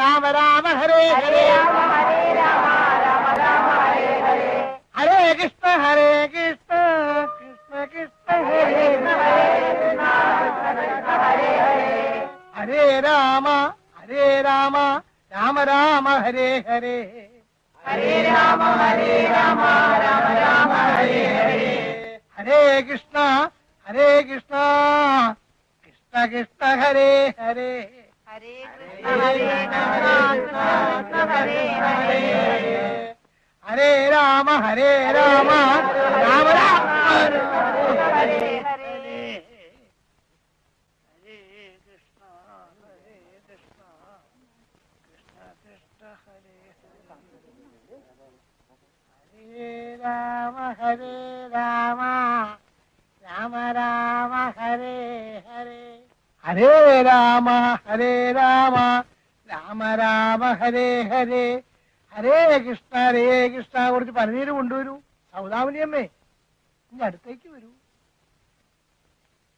രാമ രാമ ഹരേ ഹരേ ഹരേ കൃഷ്ണ കൃഷ്ണ കൃഷ്ണ ഹരേ ഹരേ രാമ രാമ രാമ ഹരേ ഹരേ ഹരേ രാമ രാമ രാമ ഹരേ ഹരേ ഹരേ കൃഷ്ണ കൃഷ്ണ കൃഷ്ണ ഹരേ ഹരേ ഹരേ ഹരേ രാമ രാമ രാമ ഹരേ ഹരേ രാമ ഹരേ രാമ രാമ രാമ ഹരേ ഹരേ ഹരേ രാമ ഹരേ രാമ രാമ രാമ ഹരേ ഹരേ ഹരേ കൃഷ്ണ കുറച്ച് പനനീര് കൊണ്ടുവരൂ. സൗദാമിനിയമ്മേ ഇനി അടുത്തേക്ക് വരൂ.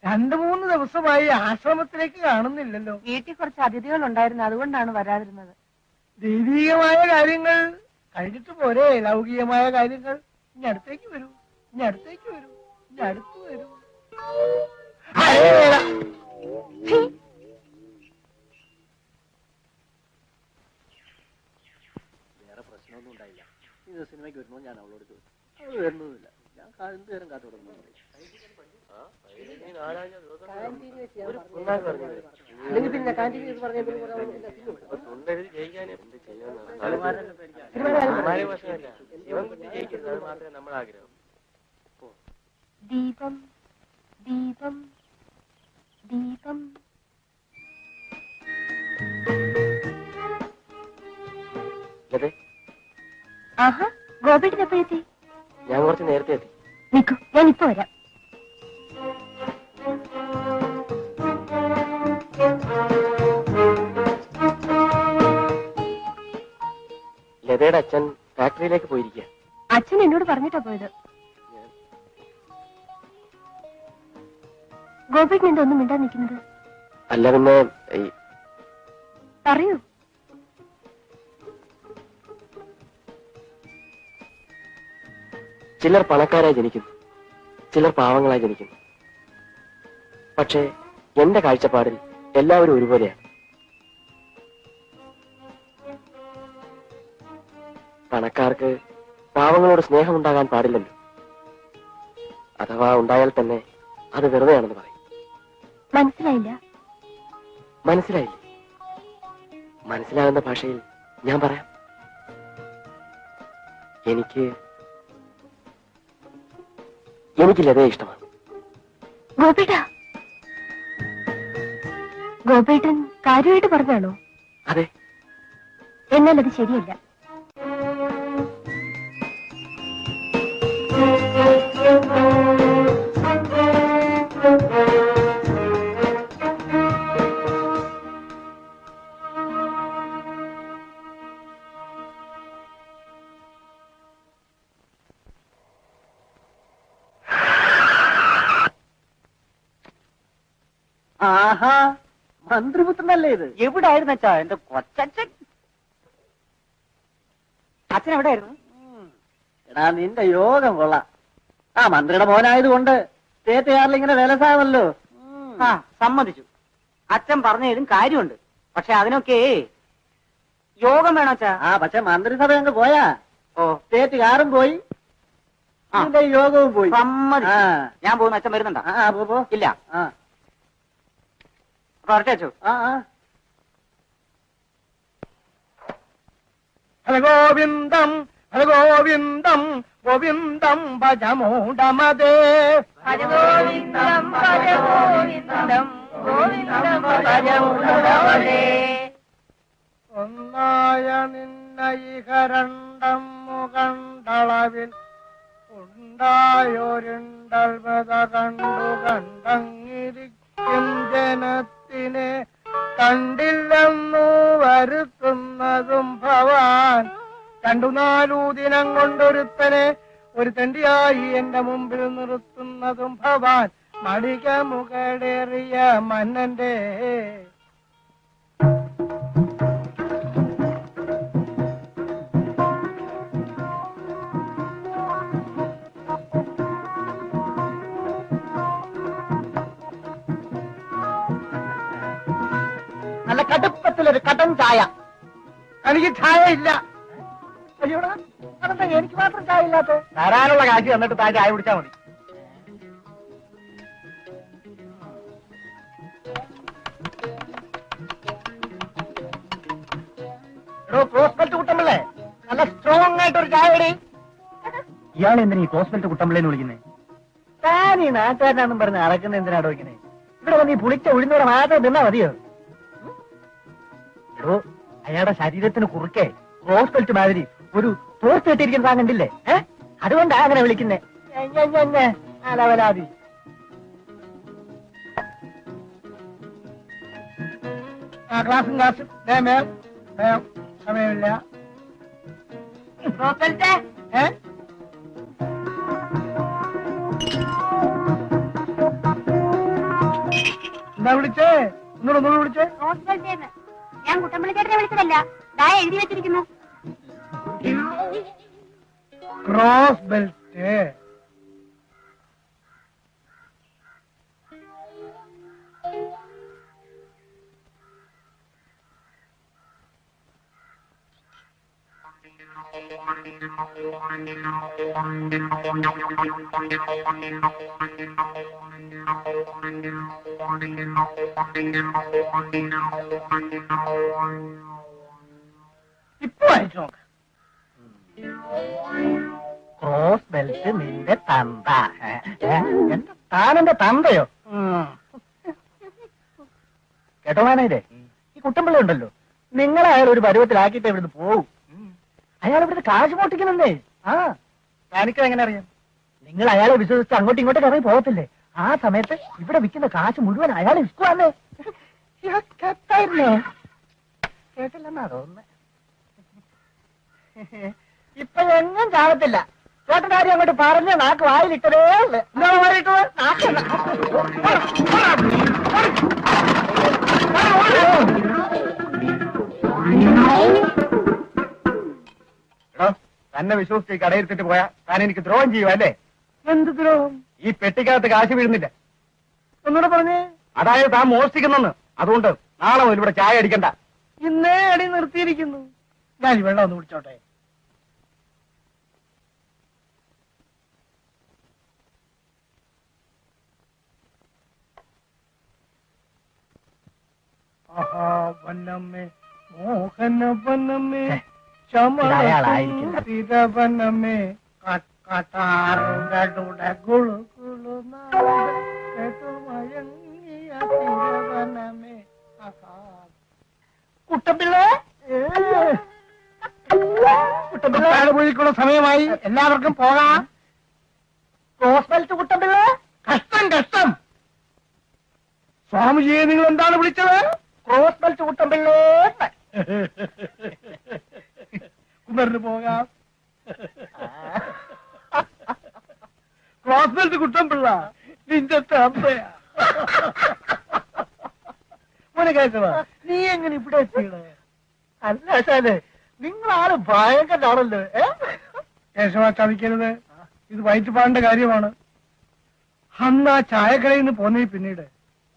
2-3 ദിവസമായി ആശ്രമത്തിലേക്ക് കാണുന്നില്ലല്ലോ. വീട്ടിൽ കുറച്ച് അതിഥികൾ ഉണ്ടായിരുന്നു, അതുകൊണ്ടാണ് വരാതിരുന്നത്. ദൈവികമായ കാര്യങ്ങൾ കഴിഞ്ഞിട്ട് പോരെ ലൗകികമായ കാര്യങ്ങൾ. ഇനി അടുത്തേക്ക് വരൂ, ഇനി അടുത്തേക്ക് വരൂ, ഇനി അടുത്ത് വരൂ. വേറെ പ്രശ്നമൊന്നും ഉണ്ടായില്ല. ഇത് സിനിമയ്ക്ക് വരുമ്പോൾ ഞാൻ അവളോട് ചോദിച്ചു, അവള് വരുന്നൊന്നുമില്ല. ഞാൻ എന്ത് നേരം കാത്തു കൊടുക്കുന്നു. നമ്മുടെ ആഗ്രഹം. ദീപം ദീപം ദീപം. ആഹാ, ഗോപിയുടെ എപ്പോഴെത്തി? ഞാൻ കുറച്ച് നേരത്തെ എത്തി. നിൽക്കൂ, ഞാൻ ഇപ്പൊ വരാം. ലതയുടെ അച്ഛൻ ഫാക്ടറിയിലേക്ക് പോയിരിക്കുക. അച്ഛൻ എന്നോട് പറഞ്ഞിട്ടാ പോയത്. ഗോപിക്ക് എന്തൊന്നും മിണ്ടാ നിൽക്കുന്നത്? അല്ല പിന്നെ പറയൂ. ചിലർ പണക്കാരായി ജനിക്കുന്നു, ചിലർ പാവങ്ങളായി ജനിക്കുന്നു. പക്ഷേ എന്റെ കാഴ്ചപ്പാടിൽ എല്ലാവരും ഒരുപോലെയാണ്. പണക്കാർക്ക് പാവങ്ങളോട് സ്നേഹമുണ്ടാകാൻ പാടില്ലല്ലോ. അഥവാ ഉണ്ടായാൽ തന്നെ അത് വെറുതെയാണെന്ന് പറയും. മനസ്സിലായില്ല. മനസ്സിലായില്ലേ? മനസ്സിലാകുന്ന ഭാഷയിൽ ഞാൻ പറയാം. എനിക്ക് ലതയെ ഇഷ്ടമാണ്. ഗോപേട്ടാ, ഗോപേട്ടൻ കാര്യമായിട്ട് പറഞ്ഞാണോ? അതെ. എന്നാൽ അത് ശരിയല്ല. ആഹാ, മന്ത്രിപുത്രനല്ലേ ഇത്? എവിടായിരുന്നു അച്ഛാ എന്റെ കൊച്ചച്ഛൻ? അച്ഛൻ എവിടെയായിരുന്നു? എടാ, നിന്റെ യോഗം കൊള്ളാം. ആ മന്ത്രിയുടെ മോനായതുകൊണ്ട് സ്റ്റേറ്റുകാരിൽ ഇങ്ങനെ വിലസാവല്ലോ. ആ, സമ്മതിച്ചു. അച്ഛൻ പറഞ്ഞതിലും കാര്യമുണ്ട്. പക്ഷെ അതിനൊക്കെ യോഗം വേണം അച്ഛാ. ആ, പക്ഷെ മന്ത്രിസഭ അങ്ങ് പോയാ സ്റ്റേറ്റ് കാറും പോയി, യോഗവും പോയി. സമ്മതിച്ചു. ഞാൻ പോകുന്നു. അച്ഛൻ വരുന്നുണ്ടോ? ഇല്ല. അച്ഛോ. ഹരഗോവിന്ദം ഹരഗോവിന്ദം ഗോവിന്ദം ഭജമൂഢമതേ. ഭജഗോവിന്ദം ഭജഗോവിന്ദം ഗോവിന്ദം ഭജമൂഢമതേ. ഒന്നായ നിന്നയിഹരണ്ടം മുകണ്ടളവിൽ ഉണ്ടായൊരുണ്ടൽവത കണ്ടു കണ്ടങ്ങിരിക്കും ജനത്തിനെ കണ്ടില്ലെന്നു വരുത്തുന്നതും ഭവാൻ. 2-4 ദിനം കൊണ്ടൊരുത്തനെ ഒരു തെണ്ടിയായി എന്റെ മുമ്പിൽ നിർത്തുന്നതും ഭവാൻ. മടിക മുകളേറിയ മന്നന്റെ നല്ല കടുപ്പത്തിലൊരു കട്ടൻ ചായ. എനിക്ക് ചായ ഇല്ല. അയ്യോടാ, അതെന്താ എനിക്ക് മാത്രം ചായ ഇല്ലാത്ത? തരാനുള്ള കാശ് തന്നിട്ട് താൻ ചായ കുടിച്ചാൽ മതി. പ്രോസ്പെക്ട് കുട്ടമ്പിള്ളേ, നല്ല സ്ട്രോങ് ആയിട്ടൊരു ചായ ഇടി. ഇയാൾ എന്തിനാ ഈ പ്രോസ്പെക്ട് കുട്ടമ്പിള്ളേന്ന് വിളിക്കുന്നേ? താൻ ഈ നാട്ടുകാരനാണെന്നും പറഞ്ഞ് അടക്കുന്ന എന്തിനാടോ ഇങ്ങനെ? ഇവിടെ വന്ന് ഈ പുളിച്ച ഉഴുന്നോടെ മാത്രം തിന്നാ മതിയോ? എടോ, അയാളുടെ ശരീരത്തിന് കുറുക്കെ റോസ്പെൽറ്റ് മാതിരി ഒരു തോർത്ത് കെട്ടിയിരിക്കുന്ന താൻ കണ്ടില്ലേ? അതുകൊണ്ടാ അങ്ങനെ വിളിക്കുന്നേ അലവലാതി. ക്ലാസ്സും വേം സമയമില്ല. ഏ എന്താ വിളിച്ചേ? ഒന്നുകൂടെ വിളിച്ചേ. ഞാൻ കുട്ടമ്പള്ളി ചേട്ടനെ വിളിച്ചതല്ല, ദാ എഴുതി വെച്ചിരിക്കുന്നു. Cross belt. ഇപ്പൊ വായിച്ചു നോക്ക. ക്രോസ് ബെൽറ്റ് നിന്റെ തന്ത. എന്റെ താനെന്റെ തന്തയോ? കേട്ടോ മാനേജരെ, ഈ കുട്ടമ്പിള്ള ഉണ്ടല്ലോ, നിങ്ങളെ അയാൾ ഒരു പരുവത്തിലാക്കിയിട്ട് ഇവിടുന്ന് പോകും. അയാൾ ഇവിടുന്ന് കാശ് മോട്ടിക്കുന്നുണ്ടേ. എനിക്ക് എങ്ങനെ അറിയാം? നിങ്ങൾ അയാളെ വിശ്വസിച്ച് അങ്ങോട്ടും ഇങ്ങോട്ടും ഇറങ്ങി പോകത്തില്ലേ? ആ സമയത്ത് ഇവിടെ വിൽക്കുന്ന കാശ് മുഴുവൻ അയാൾ ഇഷ്ടമാണേ. കേട്ടായിരുന്നോ? കേട്ടില്ലെന്നാ തോന്നുന്നേ. ഇപ്പൊ എങ്ങും ചാവത്തില്ല. ചേട്ടൻ കാര്യം അങ്ങോട്ട് പറഞ്ഞ നാക്ക് വായിലിട്ടതേ ഉള്ളു. എന്താ വായിട്ടോ? തന്നെ വിശ്വസിച്ച് കടയിരുത്തിട്ട് പോയാ താൻ എനിക്ക് ദ്രോഹം ചെയ്യുവല്ലേ? എന്ത് ദ്രോഹം? ഈ പെട്ടിക്കകത്ത് കാശ് വീഴുന്നില്ല. ഒന്നുകൂടെ പറഞ്ഞേ. അതായത് താൻ മോഷ്ടിക്കുന്നെന്ന്. അതുകൊണ്ട് നാളെ മുതൽ ഇവിടെ ചായ അടിക്കണ്ട. ഇന്നേ അടി നിർത്തിയിരിക്കുന്നു. ഞാൻ വെള്ളം ഒന്ന് കുടിച്ചോട്ടെ. വനമേ മോഹന വനമേ ശമനമേ കാട്ടാറുകളുടെ ഗുളു ഗുളു വനമേ. കുട്ടപ്പിള്ള പോയിക്കുള്ള സമയമായി. എല്ലാവർക്കും പോകാം. Cross belt Kuttappilla. കഷ്ടം. സ്വാമിജിയെ നിങ്ങൾ എന്താണ് വിളിച്ചത്? Cross belt കുട്ടമ്പിള്ളേ. കുമരന് പോകാം. ക്രോസ് ബെൽറ്റ് കുട്ടമ്പിള്ള നിന്റെ തമ്പയാ. മോനെ കേൾക്കണ, നീ എങ്ങനെ ഇവിടെ എത്തിയത്? അല്ല ശാലേ, നിങ്ങളാള് ഭയങ്കരാണല്ലോ. കേശവ ചതിക്കരുത്, ഇത് വയറ്റുപാടിന്റെ കാര്യമാണ്. അന്ന് ആ ചായക്കടയിൽ നിന്ന് പോന്നേ പിന്നീട്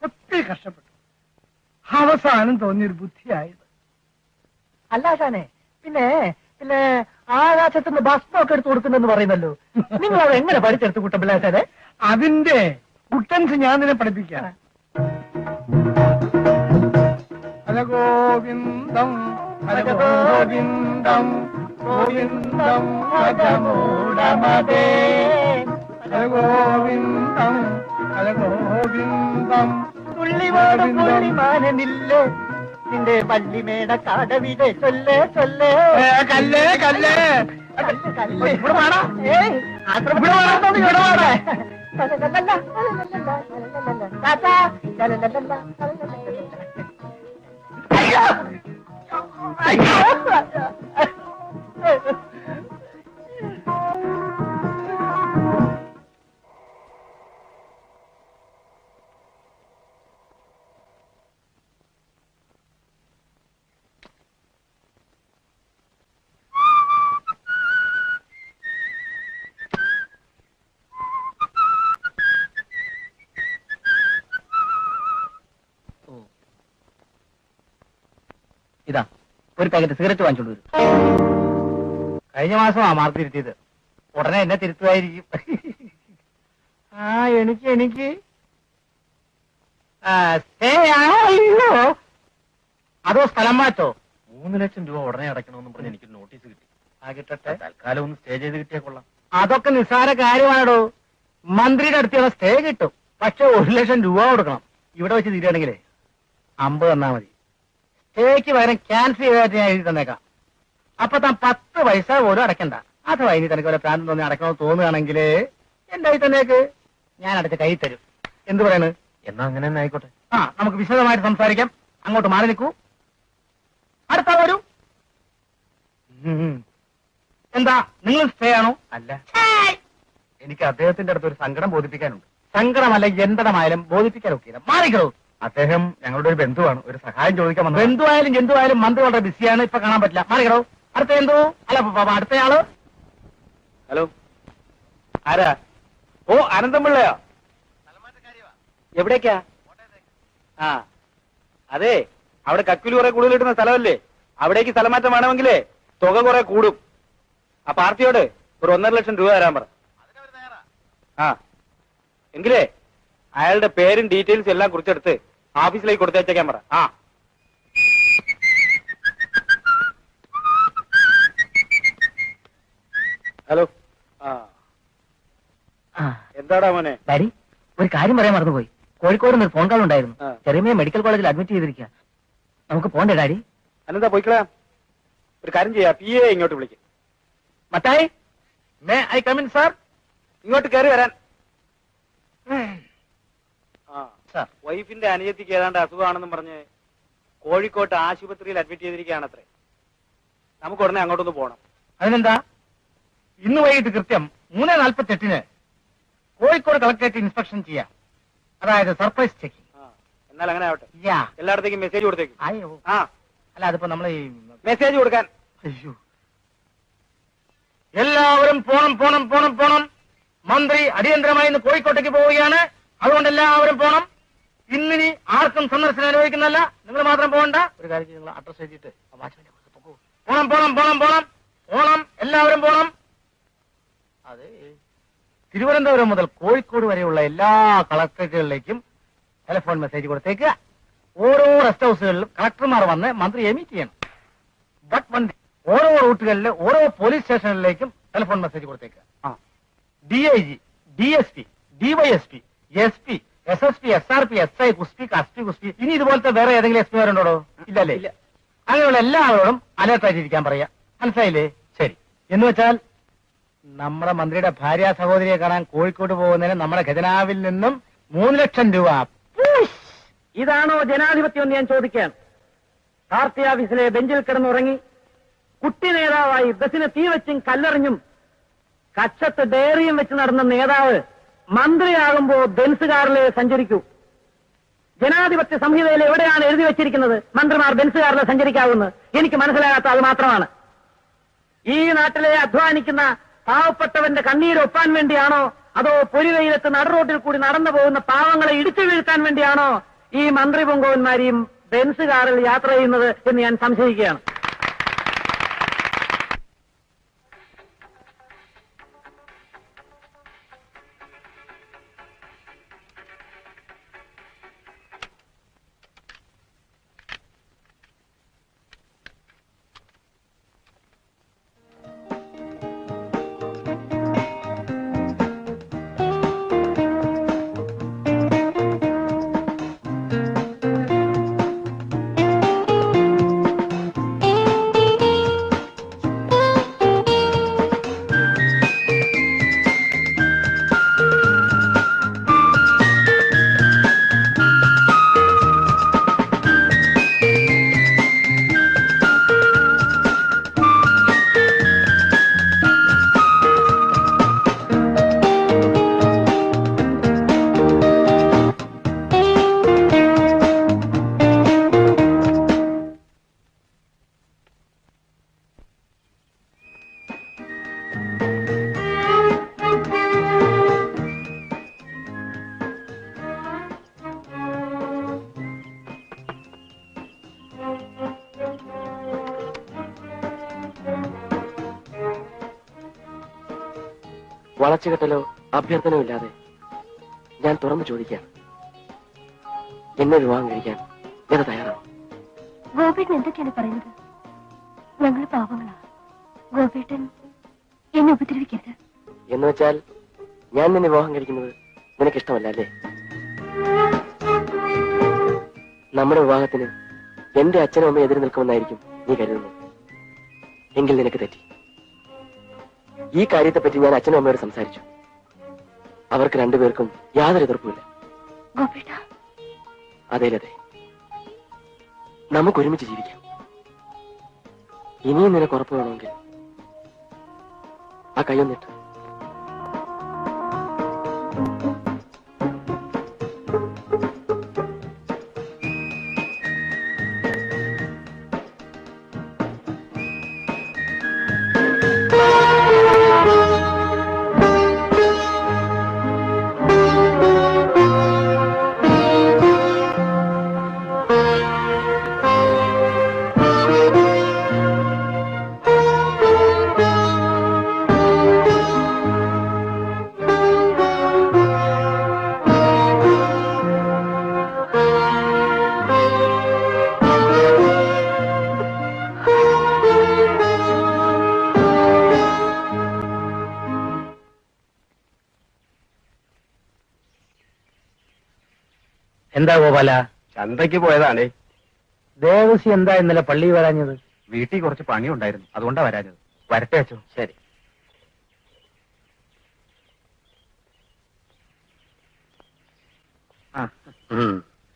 ഒത്തിരി കഷ്ടപ്പെട്ടു. അവസാനം തോന്നിയൊരു ബുദ്ധിയായത്. അല്ല ശാനെ, പിന്നെ ആകാശത്തുനിന്ന് ഭസ്മൊക്കെ എടുത്ത് കൊടുക്കുന്നെന്ന് പറയുന്നല്ലോ. നിങ്ങൾ അത് എങ്ങനെ പഠിച്ചെടുത്ത് കുട്ടപ്പിള്ളാശാനെ? അതിന്റെ കുട്ടൻസ് ഞാൻ നിന്നെ പഠിപ്പിക്കാം. ഹര ഗോവിന്ദം ഹര ഗോവിന്ദം ഗോവിന്ദം ഭജമൂഢമതേ. ഹര ഗോവിന്ദം ഹര ഗോവിന്ദം തുള്ളിമാനമില്ലേ നിന്റെ പള്ളിമേട കടവിടെ ചൊല്ലേ ചൊല്ലേ. കല്ലേ കല്ലേ ഇവിടെ വേണം. ഇവിടെ വേണം. ഇവിടെ വേണം. ഇതാ ഒരു പാക്കറ്റ് സിഗരറ്റ് വാങ്ങിച്ചോണ്ട് വരും. കഴിഞ്ഞ മാസമാ മാർക്ക് തിരുത്തിയത്. ഉടനെ എന്നെ തിരുത്തുമായിരിക്കും. എനിക്ക് അതോ സ്ഥലം മാറ്റോ? 3 ലക്ഷം രൂപ ഉടനെ അടയ്ക്കണമെന്നും പറഞ്ഞ് എനിക്ക് നോട്ടീസ് കിട്ടി. ആ കിട്ടട്ടെ, തൽക്കാലം ഒന്ന് സ്റ്റേ ചെയ്ത് കിട്ടിയാ കൊള്ളാം. അതൊക്കെ നിസ്സാര കാര്യമാണോ? മന്ത്രിയുടെ അടുത്തുള്ള സ്റ്റേ കിട്ടും. പക്ഷെ 1 ലക്ഷം രൂപ കൊടുക്കണം. ഇവിടെ വെച്ച് തീരുകയാണെങ്കിലേ 50 തന്നാ മതി. സ്റ്റേക്ക് പകരം ക്യാൻസൽ ചെയ്തായിട്ട് ഞാൻ എഴുതി തന്നേക്കാം. അപ്പൊ താൻ 10 പൈസ പോലും അടയ്ക്കണ്ട. അഥവാ ഇനി തനിക്ക് വല്ല പ്രാന്തം തോന്നി അടക്കണമെന്ന് തോന്നുകയാണെങ്കിൽ എന്റെ കൈ തന്നെയൊക്കെ ഞാൻ അടച്ച് കൈ തരും. എന്ത് പറയണ്? എന്നാ അങ്ങനെ തന്നെ ആയിക്കോട്ടെ. ആ, നമുക്ക് വിശദമായിട്ട് സംസാരിക്കാം. അങ്ങോട്ട് മാറി നിൽക്കൂ. അടുത്ത വരൂ. എന്താ നിങ്ങൾ സ്റ്റേ ആണോ? അല്ല, എനിക്ക് അദ്ദേഹത്തിന്റെ അടുത്ത് ഒരു സങ്കടം ബോധിപ്പിക്കാനുണ്ട്. സങ്കടമല്ല എന്തടമായാലും ബോധിപ്പിക്കാനൊക്കെ മാറിക്കോ. അദ്ദേഹം ഞങ്ങളുടെ ഒരു ബന്ധുവാണ്, ഒരു സഹായം ചോദിക്കാൻ വന്നത്. ബന്ധുവായാലും ജന്തുവായാലും മന്ത്രി വളരെ ബിസിയാണ്, ഇപ്പൊ കാണാൻ പറ്റില്ല. മാറിക്കടോ. അടുത്ത എന്തോ അല്ല അടുത്തയാള്. ഹലോ, ആരാ? ഓ, അനന്തംപിള്ളയോ? എവിടേക്കാ? ആ, അതെ, അവിടെ കക്കുല് കുറെ കൂടുതൽ കിട്ടുന്ന സ്ഥലമല്ലേ, അവിടേക്ക് സ്ഥലമാറ്റം വേണമെങ്കിലേ തുക കുറെ കൂടും. ആ പാർട്ടിയോട് ഒരു 1.5 ലക്ഷം രൂപ തരാൻ പറ. ആ, എങ്കിലേ അയാളുടെ പേരും ഡീറ്റെയിൽസും എല്ലാം കുറിച്ചെടുത്ത് ഓഫീസിലേക്ക് കൊടുത്തേക്കാൻ പറ. ആ, ഹലോ. ആ, എന്താടാ മോനെ? ഡാഡി, ഒരു കാര്യം പറയാൻ മറന്നുപോയി. കോഴിക്കോട് നിന്ന് ഫോൺ കോൾ ഉണ്ടായിരുന്നു. ആ. ചെറിയ മെഡിക്കൽ കോളേജിൽ അഡ്മിറ്റ് ചെയ്തിരിക്കുക. നമുക്ക് പോണ്ടേ ഡാഡി? അനന്താ പോയിക്കളാ. ഒരു കാര്യം ചെയ്യാ, PA ഇങ്ങോട്ട് വിളിക്കും. Mathai, may I come in sir? ഇങ്ങോട്ട് കയറി വരാൻ. ആ, സാർ. വൈഫിന്റെ അനുജത്തിക്ക് ഏതാണ്ട് അസുഖമാണെന്നും പറഞ്ഞ് കോഴിക്കോട്ട് ആശുപത്രിയിൽ അഡ്മിറ്റ് ചെയ്തിരിക്കുകയാണത്രേ. നമുക്ക് ഉടനെ അങ്ങോട്ടൊന്ന് പോകണം. അതിനെന്താ? ഇന്ന് വൈകിട്ട് കൃത്യം 3:48 കോഴിക്കോട് കളക്ടറേറ്റ് ഇൻസ്പെക്ഷൻ ചെയ്യാം. അതായത് സർപ്രൈസ് ചെക്കിംഗ്. എന്നാൽ അങ്ങനെ ആവട്ടെ. യാ. എല്ലായിടത്തേക്കും മെസ്സേജ് കൊടുത്തേക്കും. അയ്യോ, ആ, അല്ല അതിപ്പോ നമ്മൾ മെസ്സേജ് കൊടുക്കാൻ. അയ്യോ, എല്ലാവരും പോണം പോണം പോണം പോണം. മന്ത്രി അടിയന്തരമായി ഇന്ന് കോഴിക്കോട്ടേക്ക് പോവുകയാണ്. അതുകൊണ്ട് എല്ലാവരും പോണം. ഇന്നിനി ആർക്കും സന്ദർശനം അനുഭവിക്കുന്നല്ല. നിങ്ങൾ മാത്രം പോകണ്ട. ഒരു കാര്യം നിങ്ങൾ അഡ്രസ് എഴുതിയിട്ട് പോണം പോണം പോണം പോണം പോണം. എല്ലാവരും പോണം. അതെ, തിരുവനന്തപുരം മുതൽ കോഴിക്കോട് വരെയുള്ള എല്ലാ കളക്ടറേറ്റുകളിലേക്കും ടെലിഫോൺ മെസ്സേജ് കൊടുത്തേക്കുക. ഓരോ റെസ്റ്റ് ഹൗസുകളിലും കളക്ടർമാർ വന്ന് മന്ത്രിയെ മീറ്റ് ചെയ്യണം. ബട്ട് വണ്ടി ഓരോ റൂട്ടുകളിൽ ഓരോ പോലീസ് സ്റ്റേഷനുകളിലേക്കും ടെലിഫോൺ മെസ്സേജ് കൊടുത്തേക്കുക. DIG, DSP, DYSP, SP, SSP, SRP, SI, കുസ്പി, കുസ്പി. ഇനി ഇതുപോലത്തെ വേറെ ഏതെങ്കിലും SP മാരുണ്ടോ? ഇല്ലല്ലേ? അങ്ങനെയുള്ള എല്ലാവരോടും അലേർട്ടായിട്ടിരിക്കാൻ പറയാ. മനസ്സിലായില്ലേ? ശരി. എന്ന് വെച്ചാൽ നമ്മുടെ മന്ത്രിയുടെ ഭാര്യ സഹോദരിയെ കാണാൻ കോഴിക്കോട് പോകുന്നതിന് നമ്മുടെ ഖജനാവിൽ നിന്നും 3 ലക്ഷം രൂപ. ഇതാണോ ജനാധിപത്യം എന്ന് ഞാൻ ചോദിക്കാൻ? പാർട്ടി ഓഫീസിലെ ബെഞ്ചിൽ കിടന്നുറങ്ങി കുട്ടി നേതാവായി ബസിന് തീ വെച്ചും കല്ലെറിഞ്ഞും കച്ചത്ത് ഡയറിയും വെച്ച് നടന്ന നേതാവ് മന്ത്രിയാകുമ്പോ ബെൻസ് കാറിലെ സഞ്ചരിക്കൂ. ജനാധിപത്യ സംഹിതയിൽ എവിടെയാണ് എഴുതി വെച്ചിരിക്കുന്നത് മന്ത്രിമാർ ബെൻസ് കാറിൽ സഞ്ചരിക്കാവുന്നത്? എനിക്ക് മനസ്സിലാകാത്ത അത് മാത്രമാണ്. ഈ നാട്ടിലെ അധ്വാനിക്കുന്ന പാവപ്പെട്ടവന്റെ കണ്ണീരൊപ്പാൻ വേണ്ടിയാണോ, അതോ പൊരിവെയിലത്ത് നടുറോട്ടിൽ കൂടി നടന്നു പോകുന്ന പാവങ്ങളെ ഇടിച്ചു വീഴ്ത്താൻ വേണ്ടിയാണോ ഈ മന്ത്രി പൊങ്കോന്മാരെയും ബെൻസ് കാറിൽ യാത്ര ചെയ്യുന്നത് എന്ന് ഞാൻ സംശയിക്കുകയാണ്. വളച്ചുകെട്ടലോ അഭ്യർത്ഥനയോ ഇല്ലാതെ ഞാൻ തുറന്നു ചോദിക്കാം, എന്നെ വിവാഹം കഴിക്കാൻ ഞാൻ തയ്യാറാണ്. ഗോപേട്ടൻ എന്തൊക്കെയാണ് പറയുന്നത്? ഞങ്ങൾ പാവങ്ങളാ. ഗോപേട്ടൻ എന്നെ ഉപദ്രവിക്കരുത്. എന്ന് വെച്ചാൽ ഞാൻ നിന്നെ വിവാഹം കഴിക്കുന്നത് നിനക്കിഷ്ടമല്ല അല്ലേ? നമ്മുടെ വിവാഹത്തിന് എന്റെ അച്ഛനും അമ്മയും എതിര് നിൽക്കുമെന്നായിരിക്കും നീ കരുതുന്നത്. എങ്കിൽ നിനക്ക് തെറ്റി. ഈ കാര്യത്തെപ്പറ്റി ഞാൻ അച്ഛനും അമ്മയോട് സംസാരിച്ചു. അവർക്ക് രണ്ടുപേർക്കും യാതൊരു എതിർപ്പുമില്ല. ഗോപിയേട്ട, അതെ ലതേ, നമുക്ക് ഒരുമിച്ച് ജീവിക്കാം. ഇനിയും നിനക്ക് ഉറപ്പ് വേണമെങ്കിൽ ആ കൈയൊന്നിട്ട്. എന്താ ഗോപാല, ചന്തയ്ക്ക് പോയതാണേ. ദേവസി എന്താ ഇന്നലെ പള്ളി വരാഞ്ഞത്? വീട്ടിൽ കുറച്ച് പണിയുണ്ടായിരുന്നു, അതുകൊണ്ടാ വരാഞ്ഞത്. വരട്ടെ അച്ഛോ. ശരി.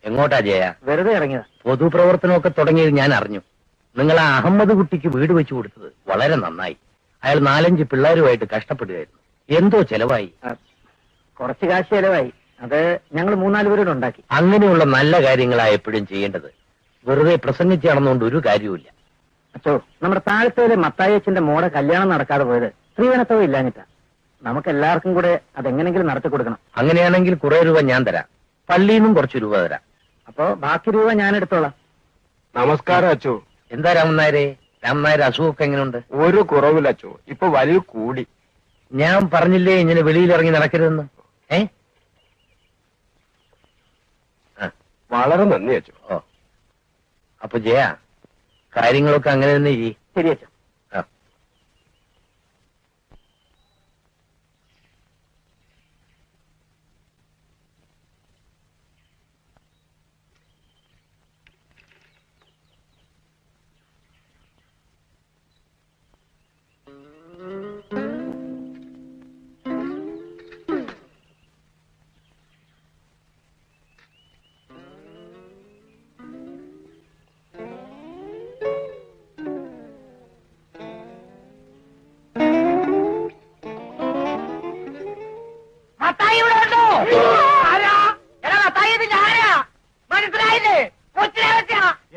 എങ്ങോട്ടാ ജയ? വെറുതെ ഇറങ്ങിയതാ. പൊതുപ്രവർത്തനമൊക്കെ തുടങ്ങിയത് ഞാൻ അറിഞ്ഞു. നിങ്ങൾ ആ അഹമ്മദ് കുട്ടിക്ക് വീട് വെച്ചു കൊടുത്തത് വളരെ നന്നായി. അയാൾ 4-5 പിള്ളേരുമായിട്ട് കഷ്ടപ്പെടുകയായിരുന്നു. എന്തോ ചെലവായി? കുറച്ച് കാശ് ചെലവായി. അത് ഞങ്ങൾ 3-4 പേരോട് ഉണ്ടാക്കി. അങ്ങനെയുള്ള നല്ല കാര്യങ്ങളാ എപ്പോഴും ചെയ്യേണ്ടത്. വെറുതെ പ്രസംഗിച്ച് നടന്നുകൊണ്ട് ഒരു കാര്യവുമില്ല. അച്ചോ, നമ്മുടെ താഴത്തേലെ മത്തായച്ചന്റെ മോടെ കല്യാണം നടക്കാതെ പോയത് സ്ത്രീധനത്തവും ഇല്ലാഞ്ഞിട്ടാ. നമുക്ക് എല്ലാവർക്കും കൂടെ അതെങ്ങനെങ്കിലും നടത്തി കൊടുക്കണം. അങ്ങനെയാണെങ്കിൽ കുറെ രൂപ ഞാൻ തരാം. പള്ളിയിൽ നിന്നും കുറച്ച് രൂപ തരാം. അപ്പോ ബാക്കി രൂപ ഞാൻ എടുത്തോളാം. നമസ്കാരം അച്ചോ. എന്താ രാമനായരെ? രാമനായർ അസുഖമൊക്കെ എങ്ങനെയുണ്ട്? ഒരു കുറവില്ല അച്ചോ. ഇപ്പൊ വലിയ കൂടി. ഞാൻ പറഞ്ഞില്ലേ ഇങ്ങനെ വെളിയിലിറങ്ങി നടക്കരുതെന്ന്? വളരെ നന്ദി അച്ചോ. ഓ, അപ്പൊ ജയ, കാര്യങ്ങളൊക്കെ അങ്ങനെ തന്നെ ചെയ്യ്. ശരി അച്ഛൻ.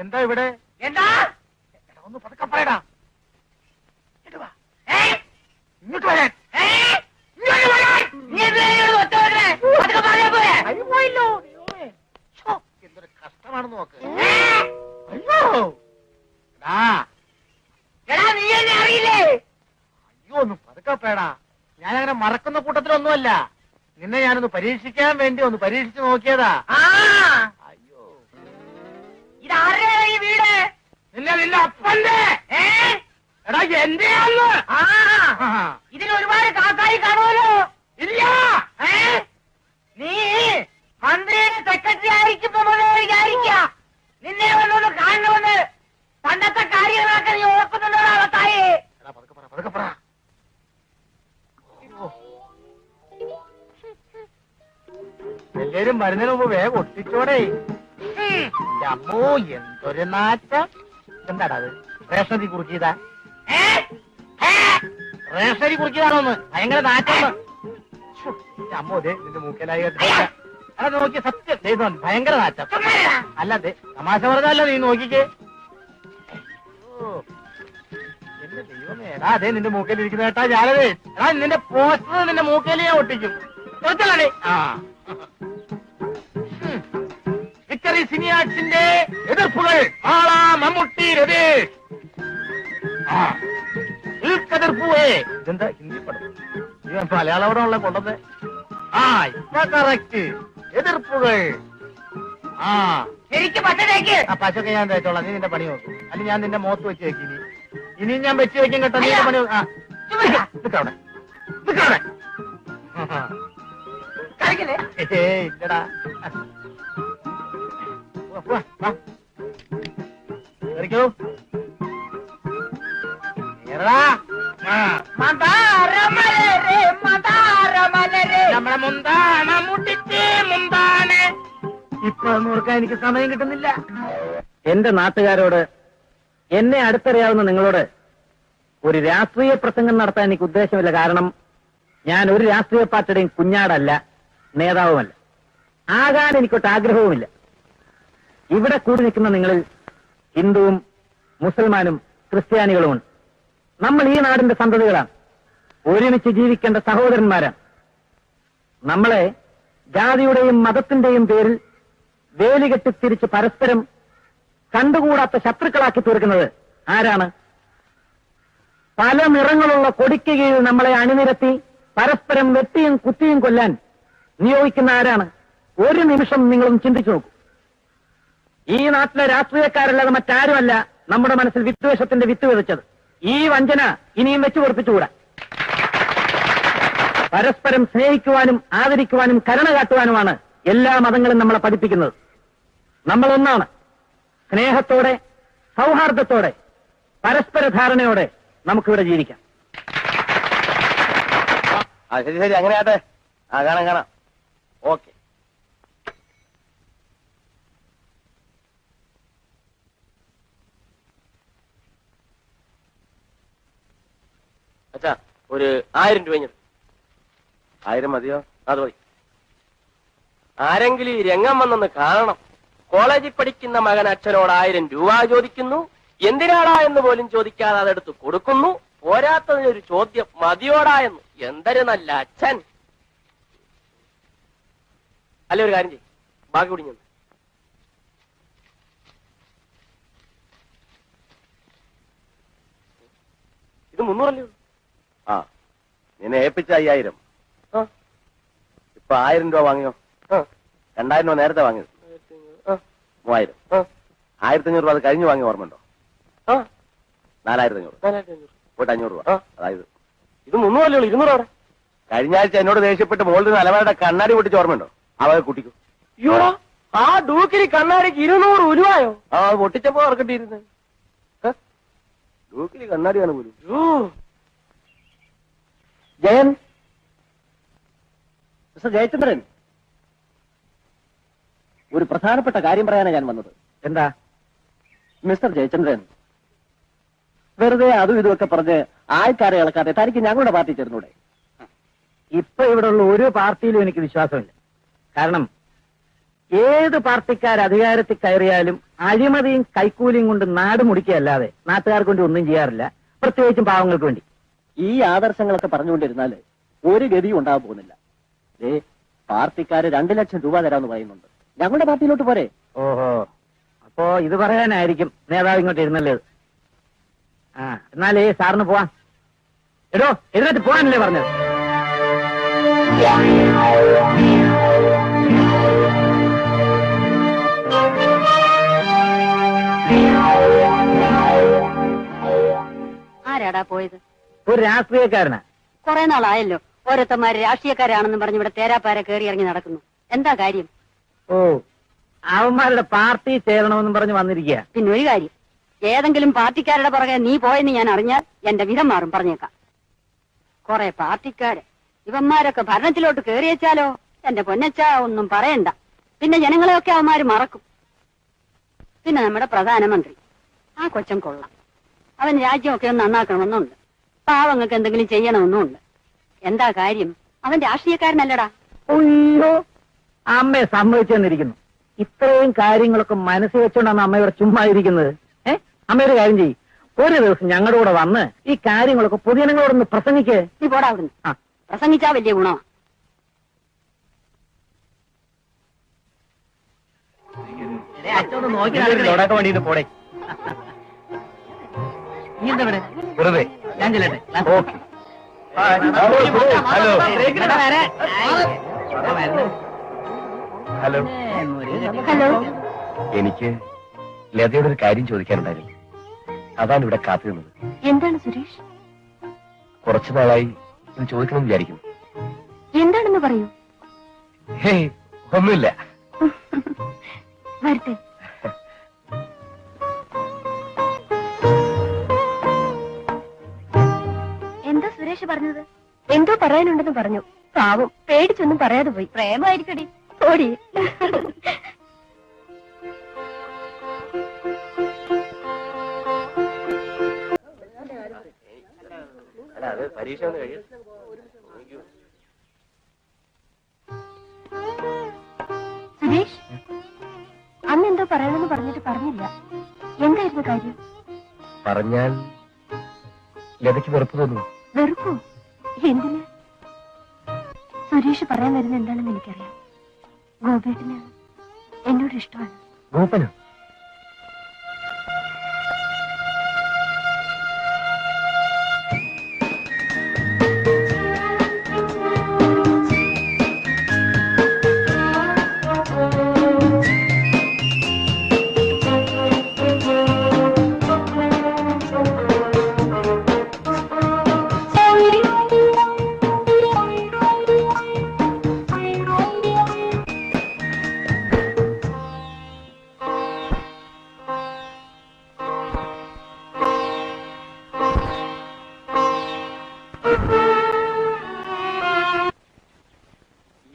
എന്താ ഇവിടെ? എന്താ? ഒന്ന് പതുക്കെ പറയടാ. ഇങ്ങോട്ട് വരാൻ. എന്തൊരു കഷ്ടമാണെന്ന് നോക്ക്. അയ്യോ, അയ്യോ, ഒന്ന് പതുക്കെ പേടാ. ഞാനങ്ങനെ മറക്കുന്ന കൂട്ടത്തിലൊന്നുമല്ല. നിന്നെ ഞാനൊന്ന് പരീക്ഷിക്കാൻ വേണ്ടി ഒന്ന് പരീക്ഷിച്ചു നോക്കിയതാ. അയ്യോ, ഇതാരുടെ ഈ വീട്? നിന്നെ അപ്പന്റെ. എടാ, എന്റെ ഇതിൽ ഒരുപാട് കാക്കായി കാണുമല്ലോ. ഇല്ല. നീ മന്ത്രിയുടെ സെക്രട്ടറി ആയിരിക്കുമ്പോ വിചാരിക്കാം നിന്നെ വന്നൊന്ന് കാണണമെന്ന്. പണ്ടത്തെ കാര്യങ്ങളൊക്കെ നീ ഓർക്കുന്നുണ്ടോ തായേ? എടാ, പതുക്കെ പറ, പതുക്കെ പറ. എല്ലാരും വരുന്നതിന് മുമ്പ് വേഗം ഒട്ടിച്ചോടെ. അമ്മോ, എന്തൊരു നാറ്റം. എന്താടാ അത്? റേഷനറി കുറുക്കിയതാ? റേഷനറി കുറുക്കിയതാണോന്ന്? ഭയങ്കര നാറ്റം. അമ്മോ, ദേ നിന്റെ മൂക്കലായി അത് നോക്കിയ സത്യം. ദേ നോക്കി, ഭയങ്കര നാറ്റം. അല്ലാതെ തമാശ പറഞ്ഞല്ല. നീ നോക്കിക്കേ. എന്റെ ദൈവമേ, എടാ, അതേ നിന്റെ മൂക്കലിരിക്കുന്ന കേട്ടാ. ഞാനതേ, എടാ, നിന്റെ പോസ്റ്റർ നിന്റെ മൂക്കയിൽ ഞാൻ ഒട്ടിക്കും. ഒറ്റകളെ. വിക്ടറി സിനിയാക്സിന്റെ എതിർപ്പുകൾ. ആളാ മമ്മൂട്ടി, രതീഷ്. എതിർപ്പുവേ. ഇതെന്താ ഹിന്ദി പടം? ഇവൻ മലയാളം പടമുള്ള കൊണ്ടത്. ഇപ്പൊ കറക്റ്റ്. എതിർപ്പുകൾ. എനിക്ക് പച്ചതേക്ക്. ആ പശൊക്കെ ഞാൻ തേച്ചോളാം. നീ നിന്റെ പണി നോക്കും. അല്ലെങ്കിൽ ഞാൻ നിന്റെ മുഖത്ത് വെച്ച് വെക്കും. ഇനിയും ഞാൻ വെച്ച് വെക്കും കേട്ടോ. നീ പണി നിക്കവിടെ, നിക്കവിടെ. ഇല്ലടാ. നമ്മളെ മുന്താണ മുട്ടിച്ച് മുന്താനെ. ഇപ്പൊ ഓർക്കാൻ എനിക്ക് സമയം കിട്ടുന്നില്ല. എന്റെ നാട്ടുകാരോട്, എന്നെ അടുത്തറിയാവുന്ന നിങ്ങളോട് ഒരു രാഷ്ട്രീയ പ്രസംഗം നടത്താൻ എനിക്ക് ഉദ്ദേശമില്ല. കാരണം ഞാൻ ഒരു രാഷ്ട്രീയ പാർട്ടിയുടെയും കുഞ്ഞാടല്ല, നേതാവുമല്ല, ആകാൻ എനിക്കൊട്ട് ആഗ്രഹവുമില്ല. ഇവിടെ കൂടി നിൽക്കുന്ന നിങ്ങളിൽ ഹിന്ദുവും മുസൽമാനും ക്രിസ്ത്യാനികളുമുണ്ട്. നമ്മൾ ഈ നാടിന്റെ സന്തതികളാണ്, ഒരുമിച്ച് ജീവിക്കേണ്ട സഹോദരന്മാരാണ്. നമ്മളെ ജാതിയുടെയും മതത്തിന്റെയും പേരിൽ വേലികെട്ടി തിരിച്ച് പരസ്പരം കണ്ടുകൂടാത്ത ശത്രുക്കളാക്കി തീർക്കുന്നത് ആരാണ്? പല നിറങ്ങളുള്ള കൊടിക്ക് കീഴിൽ നമ്മളെ അണിനിരത്തി പരസ്പരം വെട്ടിയും കുത്തിയും കൊല്ലാൻ നിയോഗിക്കുന്ന ആരാണ്? ഒരു നിമിഷം നിങ്ങളും ചിന്തിച്ചു നോക്കൂ. ഈ നാട്ടിലെ രാഷ്ട്രീയക്കാരല്ലാതെ മറ്റാരുമല്ല നമ്മുടെ മനസ്സിൽ വിദ്വേഷത്തിന്റെ വിത്ത് വിതച്ചത്. ഈ വഞ്ചന ഇനിയും വെച്ചു പൊറപ്പിച്ചുകൂടാ. പരസ്പരം സ്നേഹിക്കുവാനും ആദരിക്കുവാനും കരുണ കാട്ടുവാനുമാണ് എല്ലാ മതങ്ങളും നമ്മളെ പഠിപ്പിക്കുന്നത്. നമ്മൾ ഒന്നാണ്. സ്നേഹത്തോടെ, സൗഹാർദ്ദത്തോടെ, പരസ്പര ധാരണയോടെ നമുക്കിവിടെ ജീവിക്കാം. ശരി ശരി, അങ്ങനെ ആട്ടെ. കാണാം കാണാം. ഓക്കെ. അച്ഛാ, ഒരു 1000 രൂപ. 1000 മതിയോ? അത് മതി. ആരെങ്കിലും ഈ രംഗം വന്നൊന്ന് കാണണം. കോളേജിൽ പഠിക്കുന്ന മകൻ അച്ഛനോട് 1000 രൂപ ചോദിക്കുന്നു. എന്തിനാടാ എന്ന് പോലും ചോദിക്കാതെ അതെടുത്ത് കൊടുക്കുന്നു. പോരാത്തതിനൊരു ചോദ്യം, മതിയോടാ എന്ന്. എന്തൊരു നല്ല അച്ഛൻ. അല്ല, ഒരു കാര്യം ചെയ്യും, ബാക്കി കുടിഞ്ഞു. ഇത് 300 അല്ലേ ഉള്ളൂ? ആ, നിന്നെ ഏൽപ്പിച്ച 5000. ആ, ഇപ്പൊ 1000 രൂപ വാങ്ങിയോ? ആ, 2000 രൂപ നേരത്തെ വാങ്ങിയത്. 3000. ആ, 1500 രൂപ അത് കഴിഞ്ഞ് വാങ്ങി ഓർമ്മയുണ്ടോ? ആ, 4500. 4500. പോയിട്ട് 500 രൂപ. ആ. അതായത് ഇത് 300 അല്ലേ ഉള്ളൂ? 200 അവിടെ. കഴിഞ്ഞ ആഴ്ച എന്നോട് ദേഷ്യപ്പെട്ട് മോളിൽ നിന്ന് അലമാരുടെ കണ്ണാടി പൊട്ടിച്ച് ഓർമ്മയുണ്ടോ? അവ കുട്ടിക്കും. അയ്യോടാ, ആ ഡൂക്കിന് കണ്ണാടിക്ക് 200 ഉരുവായോ? ആ, പൊട്ടിച്ചപ്പോ ഓർക്കട്ടിരുന്നത്. ഡൂക്കില് കണ്ണാടിയാണ് പോലും. ജയൻ, മിസ്റ്റർ ജയചന്ദ്രൻ, ഒരു പ്രധാനപ്പെട്ട കാര്യം പറയാനാണ് ഞാൻ വന്നത്. എന്താ? മിസ്റ്റർ ജയചന്ദ്രൻ, വെറുതെ അതും ഇതുമൊക്കെ പറഞ്ഞ് ആൾക്കാരെ ഇളക്കാതെ തനിക്ക് ഞങ്ങളുടെ പാർട്ടി ചേർന്നൂടെ? ഇപ്പൊ ഇവിടെയുള്ള ഒരു പാർട്ടിയിലും എനിക്ക് വിശ്വാസമില്ല. കാരണം ഏത് പാർട്ടിക്കാർ അധികാരത്തിൽ കയറിയാലും അഴിമതിയും കൈക്കൂലിയും കൊണ്ട് നാട് മുടിക്കുകയല്ലാതെ നാട്ടുകാർക്ക് വേണ്ടി ഒന്നും ചെയ്യാറില്ല, പ്രത്യേകിച്ചും പാവങ്ങൾക്ക് വേണ്ടി. ഈ ആദർശങ്ങളൊക്കെ പറഞ്ഞുകൊണ്ടിരുന്നാല് ഒരു ഗതിയും ഉണ്ടാകാൻ പോകുന്നില്ല. പാർട്ടിക്കാര് 2 ലക്ഷം രൂപ തരാമെന്ന് പറയുന്നുണ്ട്. ഞങ്ങളുടെ പാർട്ടിയിലോട്ട് പോരെ? ഓഹോ, അപ്പോ ഇത് പറയാനായിരിക്കും നേതാവ് ഇങ്ങോട്ട് ഇരുന്നല്ലേ. ആ, എന്നാലേ സാറിന് പോവാം. എടോ, എഴുന്നേറ്റ് പോവാനല്ലേ പറഞ്ഞത്? ആരാടാ പോയത്? ഒരു രാഷ്ട്രീയക്കാരനാ. കുറെ നാളായല്ലോ ഓരോരുത്തന്മാര് രാഷ്ട്രീയക്കാരാണെന്നും പറഞ്ഞ് ഇവിടെ തേരാപ്പാര കയറി ഇറങ്ങി നടക്കുന്നു. എന്താ കാര്യം? ഓ, അവന്മാരുടെ പാർട്ടി ചേരണമെന്നും പറഞ്ഞ് വന്നിരിക്കുക. പിന്നെ ഒരു കാര്യം, ഏതെങ്കിലും പാർട്ടിക്കാരുടെ പുറകെ നീ പോയെന്ന് ഞാൻ അറിഞ്ഞാൽ എന്റെ വിധം മാറും, പറഞ്ഞേക്കാം. കുറെ പാർട്ടിക്കാര് ഇവന്മാരൊക്കെ ഭരണത്തിലോട്ട് കയറിയേച്ചാലോ എന്റെ പൊന്നച്ച ഒന്നും പറയണ്ട. പിന്നെ ജനങ്ങളെയൊക്കെ അവന്മാര് മറക്കും. പിന്നെ നമ്മുടെ പ്രധാനമന്ത്രി, ആ കൊച്ചം കൊള്ളാം. അവൻ രാജ്യമൊക്കെ ഒന്ന് നന്നാക്കണമെന്നുണ്ട്, പാവങ്ങൾക്ക് എന്തെങ്കിലും ചെയ്യണമെന്നുണ്ട്. എന്താ കാര്യം? അവൻ രാഷ്ട്രീയക്കാരനല്ലടാ. അയ്യോ, അമ്മയെ സമ്മതിച്ചെന്നിരിക്കുന്നു. ഇത്രയും കാര്യങ്ങളൊക്കെ മനസ്സിൽ വെച്ചോണ്ടാണ് അമ്മ ഇവിടെ ചുമ്മാ ഇരിക്കുന്നത്. അമ്മയൊരു കാര്യം ചെയ്യും, ഒരു ദിവസം ഞങ്ങളുടെ കൂടെ വന്ന് ഈ കാര്യങ്ങളൊക്കെ പൊതുജനങ്ങളോടൊന്ന് പ്രസംഗിക്കേ. നീ പോടാ അവിടുന്ന്. പ്രസംഗിച്ചാ വലിയ ഗുണമാ. വേണ്ടിട്ട് പോടെ. നീ എന്താ ഇവിടെ? വെറുതെ ഞാൻ ചെല്ലട്ടെ. ഓക്കെ. Hello hello. ഹലോ, എനിക്ക് ലതയോട് ഒരു കാര്യം ചോദിക്കാനുണ്ടായിരുന്നു. അതാണ് ഇവിടെ കാത്തു നിന്നത്. എന്താണ് സുരേഷ്? കുറച്ചു നാളായി ഇത് ചോദിക്കണമെന്ന് വിചാരിക്കുന്നു. എന്താണെന്ന് പറയൂ. ഹേയ്, ഒന്നുമില്ല. വരട്ടെ. സുരേഷ് പറഞ്ഞത്? എന്തോ പറയാനുണ്ടെന്ന് പറഞ്ഞു. പാവം പേടിച്ചൊന്നും പറയാതെ പോയി. പ്രേമമായിരിക്കടി. ഓടി. അല്ല, അത് പരീക്ഷ ഒന്ന് കഴിയും. സുരേഷ്, അന്ന് എന്തോ പറയണമെന്ന് പറഞ്ഞിട്ട് പറഞ്ഞില്ല. എന്തായിരുന്നു കാര്യം? പറഞ്ഞാൽ ലതയ്ക്ക് വെറുപ്പ് തോന്നുന്നു. വെറുപ്പോ? എന്തിന്? സുരേഷ് പറയാൻ വരുന്നത് എന്താണെന്ന് എനിക്കറിയാം. ഗോപേട്ടന് എന്നോട് ഇഷ്ടമാണ്. ഗോപനോ?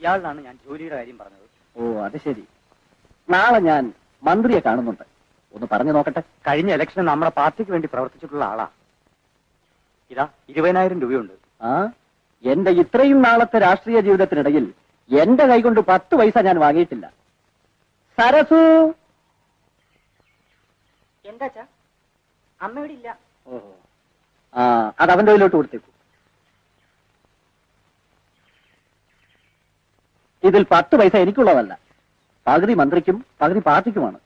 ഇയാളിനാണ് ഞാൻ ജോലിയുടെ കാര്യം പറഞ്ഞത്. ഓ അത് ശരി. നാളെ ഞാൻ മന്ത്രിയെ കാണുന്നുണ്ട്. ഒന്ന് പറഞ്ഞു നോക്കട്ടെ. കഴിഞ്ഞ ഇലക്ഷന് നമ്മുടെ പാർട്ടിക്ക് വേണ്ടി പ്രവർത്തിച്ചിട്ടുള്ള ആളാ. ഇതാ 20,000 രൂപയുണ്ട്. ആ, എന്റെ ഇത്രയും നാളത്തെ രാഷ്ട്രീയ ജീവിതത്തിനിടയിൽ എന്റെ കൈകൊണ്ട് 10 പൈസ ഞാൻ വാങ്ങിയിട്ടില്ല. സരസു. എന്താ അമ്മയോട് ഇല്ല. ഓഹോ, ആ അത് അവന്റെ കയ്യിലോട്ട് കൊടുത്തേക്കൂ. ഇതിൽ 10 പൈസ എനിക്കുള്ളതല്ല. പകുതി മന്ത്രിക്കും പകുതി പാർട്ടിക്കുമാണ്.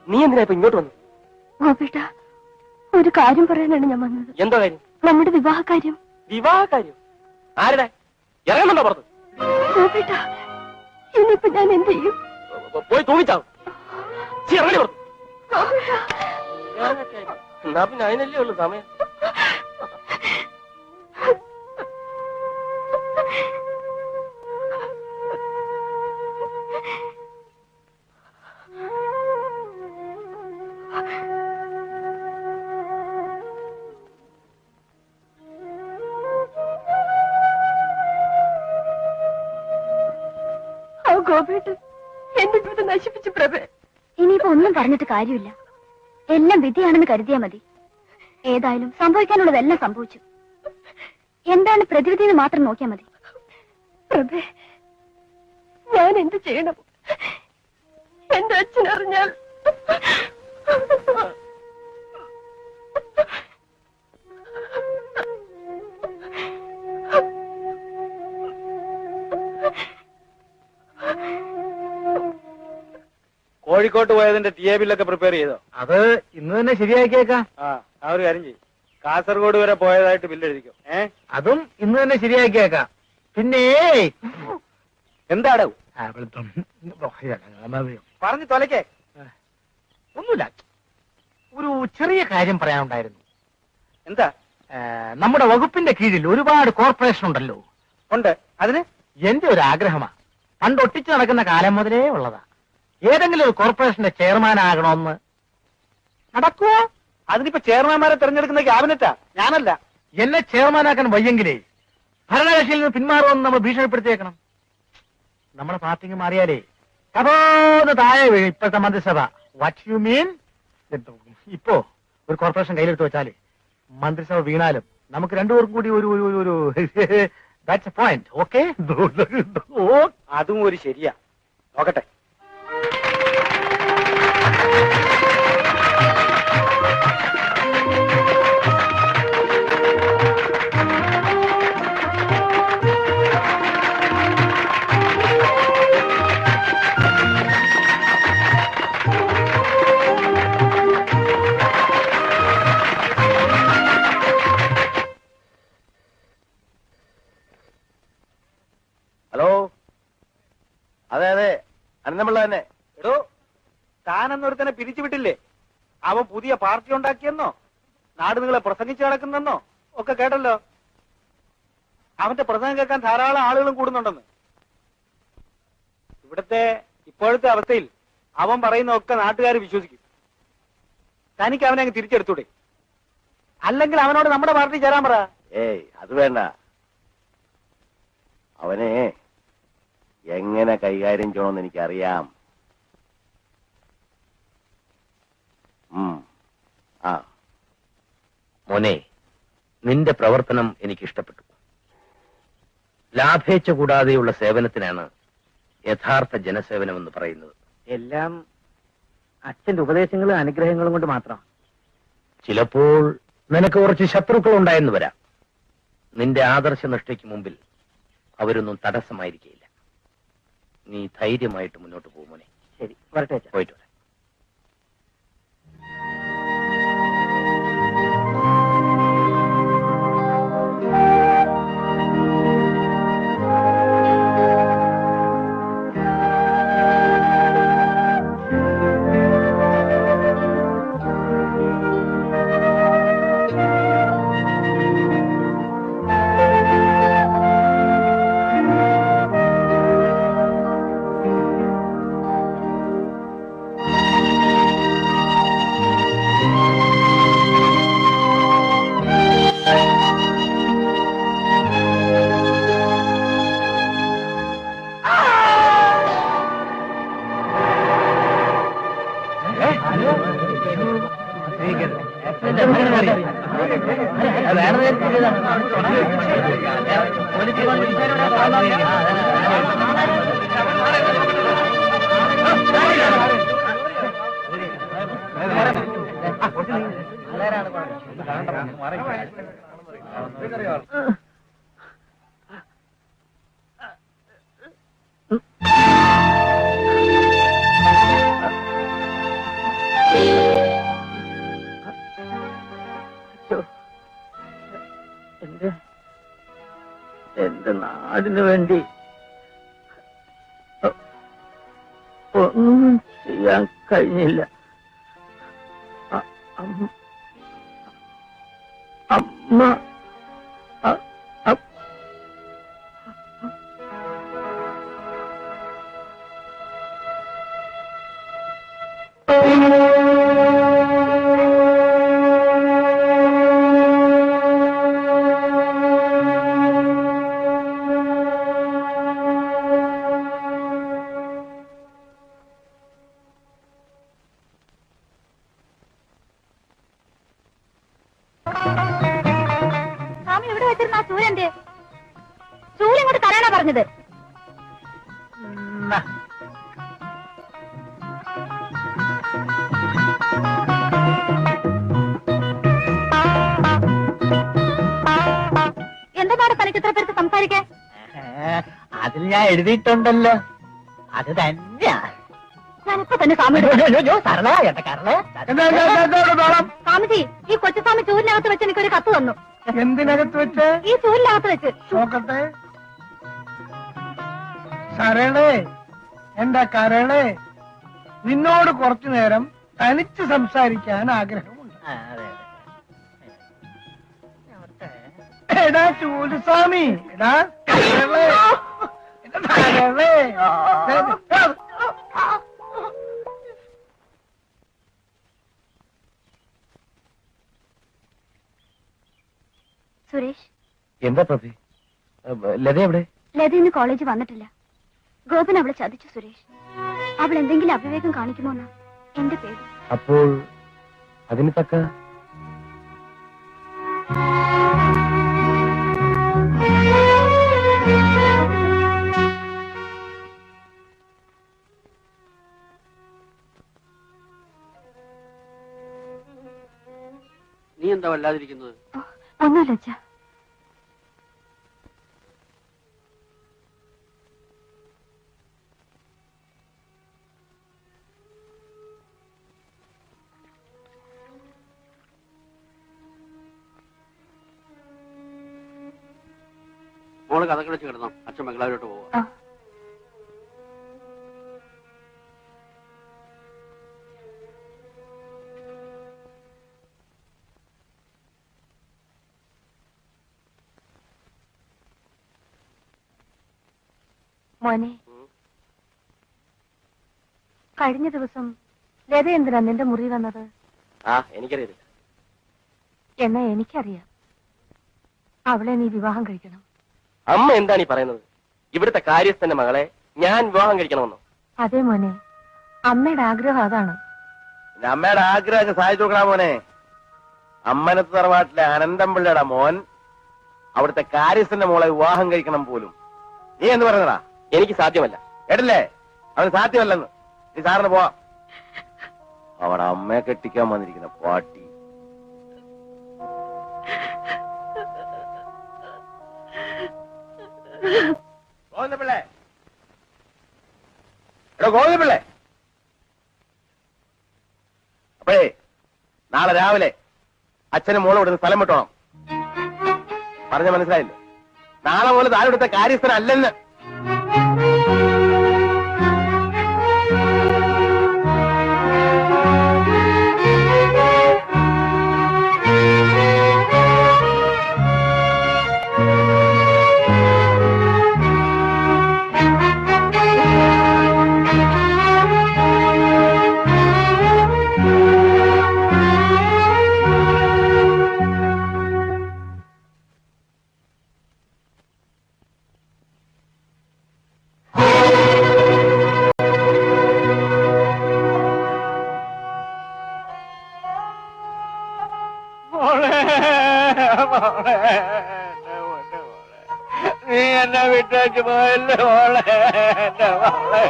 നീ എന്തിനാ ഇപ്പൊ ഇങ്ങോട്ട് വന്നു? ഗോപേട്ട, ഒരു കാര്യം പറയാനാണ് ഞാൻ വന്നത്. എന്തോ കാര്യം? നമ്മുടെ വിവാഹ കാര്യം. വിവാഹ കാര്യം? ആരുടെ? ഇറങ്ങുന്നുണ്ടോ പുറത്ത്? ഗോപേട്ട, ഇനിയിപ്പോ ഞാൻ എന്ത് ചെയ്യും? പോയി തൂങ്ങിച്ചാവും. ഇറങ്ങി പുറത്ത്. എന്നാ പിന്നെ അതിനല്ലേ ഉള്ളു സമയം. ഗോപേട്ടൻ എന്റെ ജീവിതം നശിപ്പിച്ചു പ്രഭേ. ഇനിയിപ്പോ ഒന്നും പറഞ്ഞിട്ട് കാര്യമില്ല. എല്ലാം വിധിയാണെന്ന് കരുതിയാ മതി. ഏതായാലും സംഭവിക്കാനുള്ളതെല്ലാം സംഭവിച്ചു. എന്താണ് പ്രതിവിധി എന്ന് മാത്രം നോക്കിയാൽ മതി. പ്രഭേ, ഞാൻ എന്ത് ചെയ്യണം? എന്റെ അച്ഛൻ അറിഞ്ഞാൽ കോഴിക്കോട്ട് പോയതിന്റെ ടി എ ബില്ലൊക്കെ പ്രിപ്പയർ ചെയ്തോ? അത് ഇന്ന് തന്നെ ശരിയാക്കിയേക്കാം. ആ ഒരു കാര്യം ചെയ്യും. കാസർഗോഡ് വരെ പോയതായിട്ട് ബില്ല് എഴുതിക്കോ. അതും ഇന്ന് തന്നെ ശരിയാക്കിയേക്കാം. പിന്നെ എന്താടോ പറഞ്ഞു തൊലക്കേ. ഒന്നുമില്ല, ഒരു ചെറിയ കാര്യം പറയാനുണ്ടായിരുന്നു. എന്താ? നമ്മുടെ വകുപ്പിന്റെ കീഴിൽ ഒരുപാട് കോർപ്പറേഷൻ ഉണ്ടല്ലോ. ഉണ്ട്. അതിന് എന്റെ ഒരു ആഗ്രഹമാ. പണ്ട് ഒട്ടിച്ചു നടക്കുന്ന കാലം മുതലേ ഉള്ളതാ. ഏതെങ്കിലും ഒരു കോർപ്പറേഷന്റെ ചെയർമാൻ ആകണമെന്ന്. നടക്കുവോ? അതിനിപ്പോ ചെയർമാൻമാരെ തെരഞ്ഞെടുക്കുന്ന ക്യാബിനറ്റാ, ഞാനല്ല. എന്നെ ചെയർമാനാക്കാൻ വയ്യെങ്കിലേ ഭരണകക്ഷിയിൽ നിന്ന് പിന്മാറുമെന്ന് നമ്മൾ ഭീഷണിപ്പെടുത്തിയേക്കണം. നമ്മുടെ പാർട്ടിക്ക് മാറിയാലേ കഥോന്ന് താഴെ വീഴും ഇപ്പോഴത്തെ മന്ത്രിസഭ. What you mean? ഇപ്പോ ഒരു കോർപ്പറേഷൻ കയ്യിലെടുത്ത് വെച്ചാല് മന്ത്രിസഭ വീണാലും നമുക്ക് രണ്ടുപേർക്കും കൂടി ഒരു ഒരു ദാറ്റ്സ് എ പോയിന്റ്. ഓക്കെ, അതും ഒരു ശരിയാ. നോക്കട്ടെ. അനന്തപിള്ള തന്നെ. എടോ താനെന്നൊരുത്തനെ പിരിച്ചുവിട്ടില്ലേ? അവൻ പുതിയ പാർട്ടി ഉണ്ടാക്കിയെന്നോ നാട് നിങ്ങളെ പ്രസംഗിച്ചു നടക്കുന്നെന്നോ ഒക്കെ കേട്ടല്ലോ. അവന്റെ പ്രസംഗം കേൾക്കാൻ ധാരാളം ആളുകളും കൂടുന്നുണ്ടെന്ന്. ഇവിടുത്തെ ഇപ്പോഴത്തെ അവസ്ഥയിൽ അവൻ പറയുന്നതൊക്കെ നാട്ടുകാർ വിശ്വസിക്കും. തനിക്ക് അവനെ അങ്ങ് തിരിച്ചെടുത്തൂടെ? അല്ലെങ്കിൽ അവനോട് നമ്മുടെ പാർട്ടി ചേരാൻ പറ. ഏയ് അത് വേണ്ട. അവനെ എങ്ങനെ കൈകാര്യം ചെയ്യണമെന്ന് എനിക്കറിയാം. ആ മോനെ, നിന്റെ പ്രവർത്തനം എനിക്ക് ഇഷ്ടപ്പെട്ടു. ലാഭേച്ഛ കൂടാതെയുള്ള സേവനത്തിനാണ് യഥാർത്ഥ ജനസേവനം എന്ന് പറയുന്നത്. എല്ലാം അച്ഛന്റെ ഉപദേശങ്ങളും അനുഗ്രഹങ്ങളും കൊണ്ട് മാത്രം. ചിലപ്പോൾ നിനക്ക് കുറച്ച് ശത്രുക്കൾ ഉണ്ടായെന്ന് വരാം. നിന്റെ ആദർശനിഷ്ഠയ്ക്ക് മുമ്പിൽ അവരൊന്നും തടസ്സമായിരിക്കില്ല. നീ ധൈര്യമായിട്ട് മുന്നോട്ട് പോകും മോനെ. ശരി, വരട്ടെ അച്ഛാ. പോയിട്ട് വരാം. എന്റെ നാടിനു വേണ്ടി ഒന്നും ചെയ്യാൻ കഴിഞ്ഞില്ല. അമ്മ സ്വാമി എവിടെ വെച്ചിരുന്ന ആ സൂര്യന്റെ സൂര്യൻ ഇങ്ങോട്ട് തരാനാ പറഞ്ഞത്. എന്താണ് തനിക്ക് ഇത്ര പേർക്ക് സംസാരിക്കാൻ? അതിൽ ഞാൻ എഴുതിയിട്ടുണ്ടല്ലോ, അത് തന്നെയാ. ഞാനിപ്പോ തന്നെ സ്വാമി സ്വാമിജി, ഈ കൊച്ചുസ്വാമി ചൂരിനകത്ത് വെച്ച് എനിക്കൊരു കത്ത് തന്നു. എന്തിനകത്ത് വെച്ച്? ഈ ചൂരിനകത്ത് വെച്ച്. നോക്കട്ടെ. ശരണേ, എന്റെ കരളെ, നിന്നോട് കുറച്ചു നേരം തനിച്ച് സംസാരിക്കാൻ ആഗ്രഹമുണ്ട്. എടാ ചൂലുസ്വാമി, എടാ കരളെ, കരളെ. സുരേഷ്, എന്താ പ്രഭി? ലത എവിടെ? ലത ഇന്ന് കോളേജിൽ വന്നിട്ടില്ല. ഗോപൻ അവളെ ചതിച്ചു സുരേഷ്. അവൾ എന്തെങ്കിലും അവിവേകം കാണിക്കുമോന്നാ എന്റെ പേര്. അപ്പോൾ അതിന് തക്ക നീ എന്താ വല്ലാതിരിക്കുന്നത്? ഒന്നുമില്ല അച്ഛാ. മോള് കഥ കളിച്ച് കിടന്നോ? അച്ഛൻ ബംഗ്ലാവിലോട്ട് പോവാ. മോനെ, കഴിഞ്ഞ ദിവസം ലത എന്തിനാ നിന്റെ മുറി വന്നത്? എനിക്കറിയില്ല. എന്നാ എനിക്കറിയാം. അവളെ നീ വിവാഹം കഴിക്കണം. അമ്മ എന്താണ് ഈ പറയുന്നത്? ഇവിടുത്തെ കാര്യസ്ഥന്റെ മകളെ ഞാൻ വിവാഹം കഴിക്കണമെന്നോ? അതെ മോനെ, അമ്മയുടെ ആഗ്രഹം അതാണ്. പിന്നെ അമ്മയുടെ ആഗ്രഹം സാധിച്ചു കൊടുക്കണം മോനെ. അമ്മനത്ത് തറവാട്ടിലെ അനന്തംപിള്ളയുടെ മോൻ അവിടുത്തെ കാര്യസ്ഥന്റെ മോളെ വിവാഹം കഴിക്കണം പോലും. നീ എന്ത് പറയുന്നടാ? എനിക്ക് സാധ്യമല്ല. കേട്ടില്ലേ? അവന് സാധ്യമല്ലെന്ന്. നീ സാറിന് പോവാം. അവിടെ അമ്മയെ കെട്ടിക്കാൻ വന്നിരിക്കുന്ന പാട്ടി. ഗോവിന്ദപിള്ളേ, എടോ ഗോവിന്ദപിള്ളേ, അപ്പോഴേ നാളെ രാവിലെ അച്ഛനും മോളും ഇവിടുന്ന് സ്ഥലം വിട്ടോണം. പറഞ്ഞ മനസ്സിലായില്ലേ? നാളെ പോലെ താഴെ ഇവിടുത്തെ കാര്യസ്ഥനല്ലെന്ന്. നീ എന്നെ വിട്ടേച്ച് പോയല്ലേ മോളെ, എന്റെ മോളെ.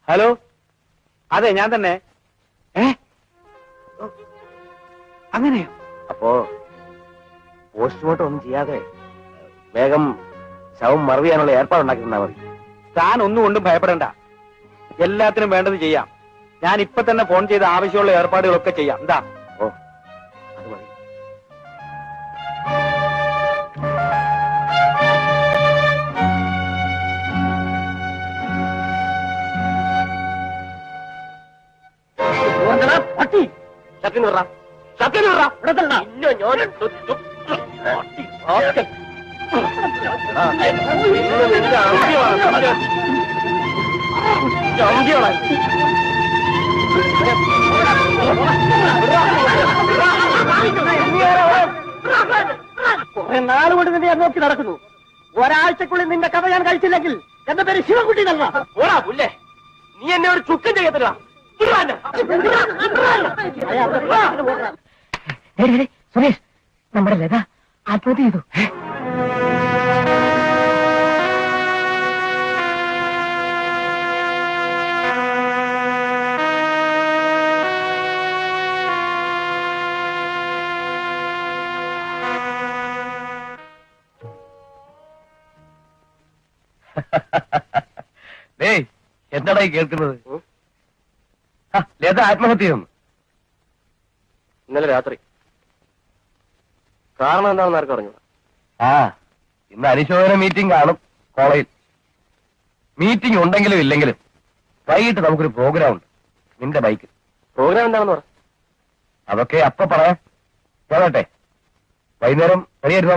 ഹലോ, അതെ ഞാൻ തന്നെ. അങ്ങനെയോ? അപ്പോ പോസ്റ്റ്മോർട്ടം ഒന്നും ചെയ്യാതെ വേഗം ശവം മറവ് ചെയ്യാനുള്ള ഏർപ്പാടുണ്ടാക്കി തന്നാ മതി. താൻ ഒന്നും കൊണ്ടും ഭയപ്പെടണ്ട, എല്ലാത്തിനും വേണ്ടത് ചെയ്യാം. ഞാൻ ഇപ്പൊ തന്നെ ഫോൺ ചെയ്ത് ആവശ്യമുള്ള ഏർപ്പാടുകളൊക്കെ ചെയ്യാം. എന്താ? ഓ, അത് മതി. കുറെ നാളുകൊണ്ട് നിന്നെ ഞാൻ നോക്കി നടക്കുന്നു. ഒരാഴ്ചക്കുള്ളിൽ നിന്റെ കഥ ഞാൻ കഴിച്ചില്ലെങ്കിൽ എന്റെ പേര് ശിവൻകുട്ടി നല്ല. ഓടാ പുല്ലേ, നീ എന്നെ ഒരു ചുക്കം ചെയ്യത്തില്ല. സുരേഷ്, നമ്മുടെ ലത ആത്മഹത്യ ചെയ്തു. എന്താടാ കേൾക്കുന്നത്? ലത ആത്മഹത്യ ചെയ്യുന്നു. ഇന്നലെ രാത്രി. കാരണം എന്താണെന്ന് ആർക്കും അറിഞ്ഞു? ഇന്ന് അനുശോചന മീറ്റിംഗ് കാണും കോളേജിൽ. മീറ്റിംഗ് ഉണ്ടെങ്കിലും ഇല്ലെങ്കിലും വൈകിട്ട് നമുക്കൊരു പ്രോഗ്രാം ഉണ്ട്. നിന്റെ ബൈക്ക് പ്രോഗ്രാം എന്താണെന്ന് പറ. അതൊക്കെ അപ്പൊ പറയാം. പോകട്ടെ, വൈകുന്നേരം റെഡിയായിട്ട്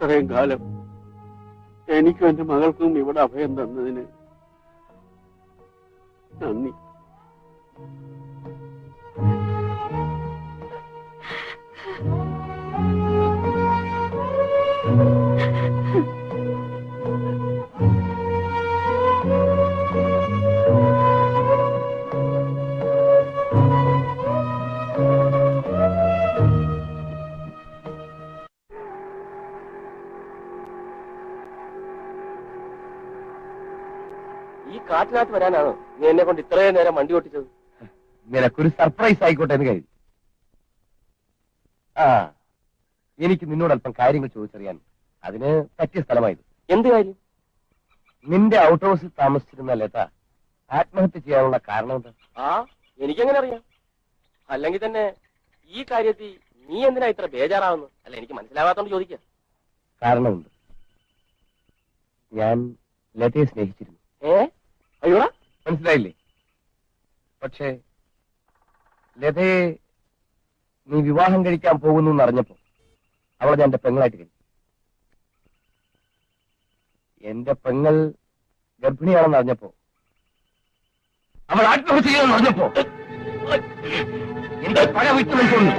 ഇത്രയും കാലം എനിക്കും എന്റെ മകൾക്കും ഇവിടെ അഭയം തന്നതിന് നന്ദി. ഈ കാറ്റിനകത്ത് വരാനാണോ നീ എന്നെ കൊണ്ട് ഇത്രയും നേരം വണ്ടി ഓട്ടിച്ചത്? നിനക്കൊരു സർപ്രൈസ് ആയിക്കോട്ടെ എന്ന് കരുതി. ആ, എനിക്ക് നിന്നോട് അല്പം കാര്യങ്ങൾ ചോദിച്ചറിയാൻ അതിന് പറ്റിയ സ്ഥലമായത്. എന്ത് കാര്യം? നിന്റെ ഔട്ട് ഹൗസിൽ താമസിച്ചിരുന്ന ലത ആത്മഹത്യ ചെയ്യാനുള്ള കാരണം എന്താ? ആ, എനിക്കെങ്ങനെ അറിയാം? അല്ലെങ്കിൽ തന്നെ ഈ കാര്യത്തിൽ നീ എന്തിനാ ഇത്ര ബേജാറാവുന്നു? അല്ല, എനിക്ക് മനസ്സിലാവാത്തോണ്ട് ചോദിക്കാം. കാരണമുണ്ട്. ഞാൻ ലതയെ സ്നേഹിച്ചിരുന്നു. അയ്യോടാ, മനസ്സിലായില്ലേ? പക്ഷേ ലതയെ നീ വിവാഹം കഴിക്കാൻ പോകുന്നു എന്നറിഞ്ഞപ്പോ അവളെ ഞാൻ എന്റെ പെങ്ങളായിട്ട് കഴിഞ്ഞു. എന്റെ പെങ്ങൾ ഗർഭിണിയാണെന്ന് അറിഞ്ഞപ്പോ, അവൾ ആത്മഹത്യ ചെയ്യുമെന്ന് അറിഞ്ഞപ്പോ എന്റെ പഴ വിട്ടു നിൽക്കുന്നു.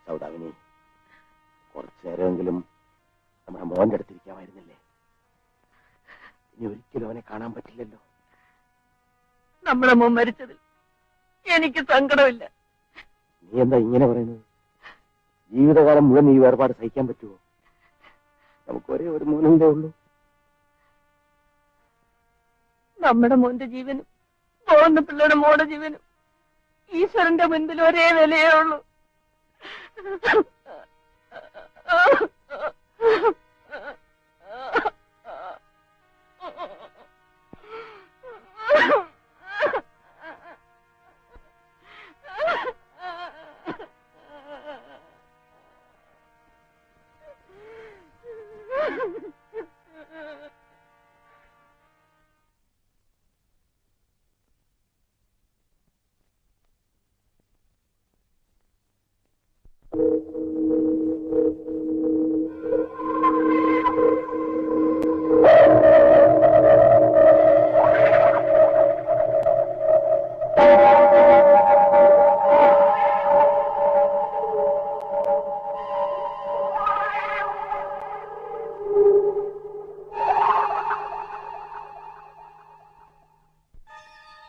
സൗദാമിനി, കുറച്ചു നേരമെങ്കിലും നമ്മുടെ മോന്റെ അടുത്തിരിക്കാമായിരുന്നില്ലേ? ഇനി ഒരിക്കലും അവനെ കാണാൻ പറ്റില്ലല്ലോ. നമ്മുടെ മോൻ മരിച്ചതിൽ എനിക്ക് സങ്കടമില്ല. നീ എന്താ ഇങ്ങനെ പറയുന്നത്? ജീവിതകാലം മുഴുവൻ ഈ വേർപാട് സഹിക്കാൻ പറ്റുമോ? നമുക്ക് ഒരേ ഒരു മോനല്ലേ ഉള്ളൂ. നമ്മുടെ മോന്റെ ജീവനും പോകുന്ന പിള്ളേരുടെ മോടെ ജീവനും ഈശ്വരന്റെ മുൻപിൽ ഒരേ വിലയേ ഉള്ളൂ.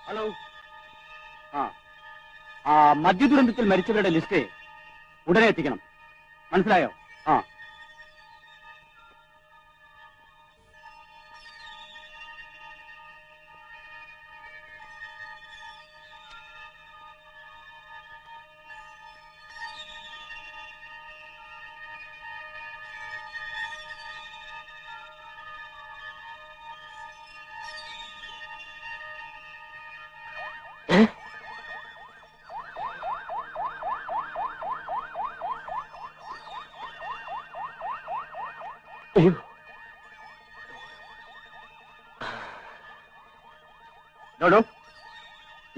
ഹലോ. മദ്യദുരന്തത്തിൽ മരിച്ചവരുടെ ലിസ്റ്റ് ഉടനെ എത്തിക്കണം. മനസ്സിലായോ? ആ.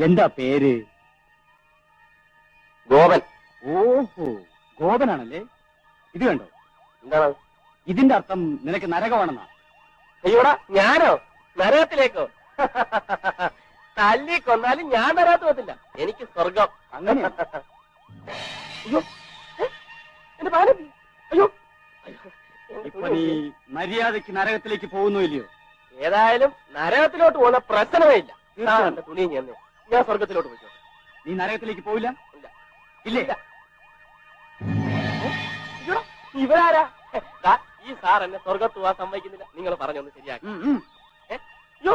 എന്താ പേര്? ഗോപൻ. ഓഹോ, ഗോപനാണല്ലേ. ഇത് കണ്ടോ? എന്താണ്? ഇതിന്റെ അർത്ഥം നിനക്ക് നരകമാണെന്നാ. അയ്യോടാ, ഞാനോ നരകത്തിലേക്കോ? തല്ലി കൊന്നാലും ഞാൻ നരകത്ത് പോകത്തില്ല. എനിക്ക് സ്വർഗം. അങ്ങനെ അയ്യോ, എന്റെ പാലം. അയ്യോ, ഇപ്പൊ നീ മര്യാദക്ക് നരകത്തിലേക്ക് പോകുന്നു ഇല്ലയോ? ഏതായാലും നരകത്തിലോട്ട് പോകുന്ന പ്രശ്നമേ ഇല്ല. എന്റെ തുണി ഞാൻ സ്വർഗത്തിലോട്ട് പോയിക്കോ. നീ നരകത്തിലേക്ക് പോവില്ല? ഇല്ല. ഇല്ലേ? അയ്യോടാ, ഇവരാരാ? ദാ, ഈ സാർ എന്നെ സ്വർഗത്ത് പോവാൻ സമ്മതിക്കുന്നില്ല. നിങ്ങൾ പറഞ്ഞൊന്ന് ശരിയാക്കി. അയ്യോ,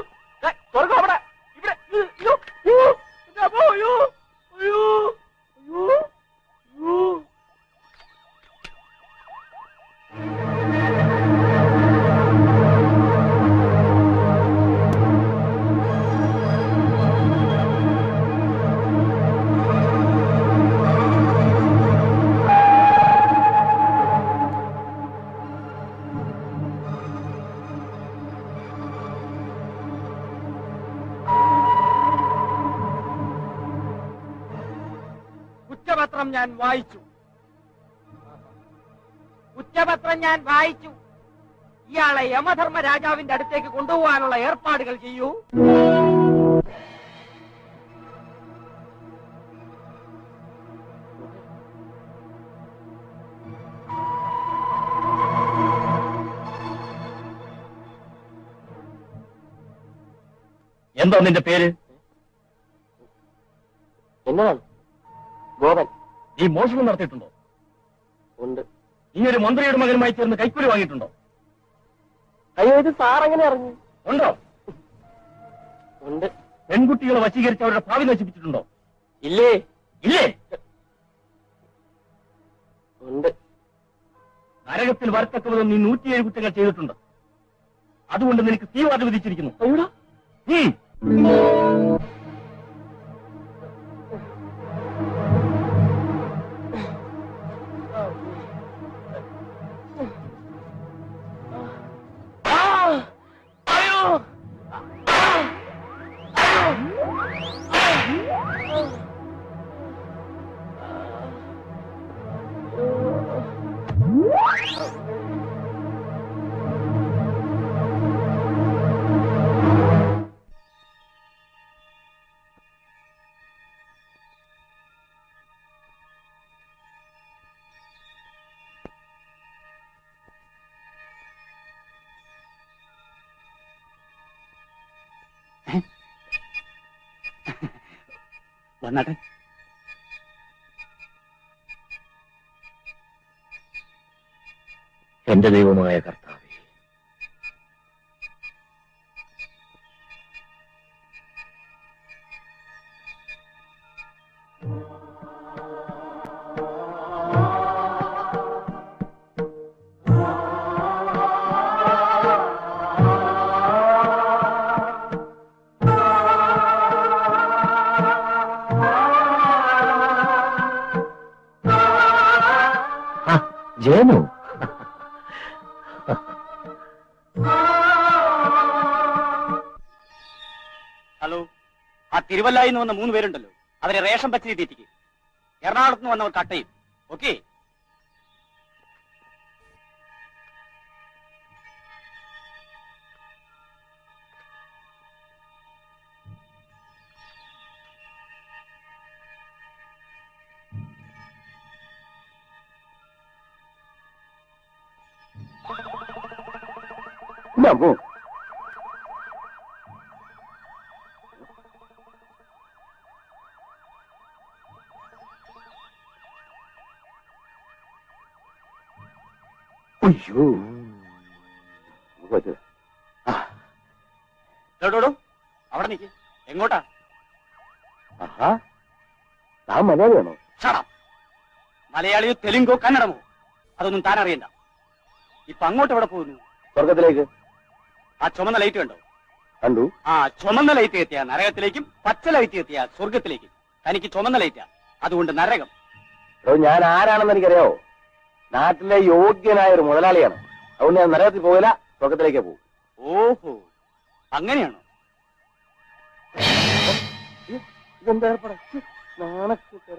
സ്വർഗം അവിടെ ഇവിടെ. അയ്യോ, അയ്യോ, എന്റെ അമ്മോ, അയ്യോ, അയ്യോ, അയ്യോ, അയ്യോ. കുറ്റപത്രം ഞാൻ വായിച്ചു. കുറ്റപത്രം ഞാൻ വായിച്ചു. ഇയാളെ യമധർമ്മ രാജാവിന്റെ അടുത്തേക്ക് കൊണ്ടുപോകാനുള്ള ഏർപ്പാടുകൾ ചെയ്യൂ. എന്താ നിന്റെ പേര്? എന്നതാണ്? ഗോപൻ. നീ മോഷണം നടത്തിയിട്ടുണ്ടോ? ഉണ്ട്. നീ ഒരു മന്ത്രിയുടെ മകനുമായി ചേർന്ന് കൈക്കൂലി വാങ്ങിയിട്ടുണ്ടോ? അയ്യോ, ഇത് സാർ എങ്ങനെ അറിഞ്ഞു? ഉണ്ടോ? ഉണ്ട്. പെൺകുട്ടികളെ വശീകരിച്ച് അവരുടെ ഭാവി നശിപ്പിച്ചിട്ടുണ്ടോ? ഇല്ലേ? ഇല്ലേ? ഉണ്ട്. നരകത്തിൽ വരത്തക്കവതും നീ 107 കുറ്റങ്ങൾ ചെയ്തിട്ടുണ്ട്. അതുകൊണ്ട് നിനക്ക് തീവാർഡ് വിധിച്ചിരിക്കുന്നു. അയ്യോടാ. വന്നാട്ടെ. എന്റെ ദൈവമായ കർത്താവേ, ജയനു, ഹലോ, ആ തിരുവല്ലായിൽ നിന്ന് വന്ന 3 പേരുണ്ടല്ലോ, അവരെ റേഷൻ പച്ചരി തീറ്റിക്ക്. എറണാകുളത്ത് നിന്ന് വന്നവർ കട്ടയും. ഓക്കെ? അമ്മോ, അയ്യോ, അവിടെ നിൽക്ക്. എങ്ങോട്ടാ? ആഹാ, താൻ മലയാളിയാണോ? ഷടാ. മലയാളിയോ തെലുങ്കോ കന്നഡമോ അതൊന്നും താൻ അറിയണ്ട. ഇപ്പൊ അങ്ങോട്ട് എവിടെ പോകുന്നു? സ്വർഗത്തിലേക്ക്. ആ ചുമന്ന ലൈറ്റ് കണ്ടോ? കണ്ടു. ആ ചുമന്ന ലൈറ്റ് എത്തിയ നരകത്തിലേക്കും പച്ച ലൈറ്റ് എത്തിയ സ്വർഗത്തിലേക്കും. തനിക്ക് ചുമന്ന ലൈറ്റാ, അതുകൊണ്ട് നരകം. ഞാൻ ആരാണെന്ന് എനിക്കറിയാവോ? നാട്ടിലെ യോഗ്യനായ ഒരു മുതലാളിയാണ്. അതുകൊണ്ട് ഞാൻ നരകത്തിൽ പോകില്ല, സ്വർഗത്തിലേക്കേ പോകും. ഓഹോ, അങ്ങനെയാണോ? ഇതെന്താ ഏർപ്പാട്? നാണക്കെട്ട്.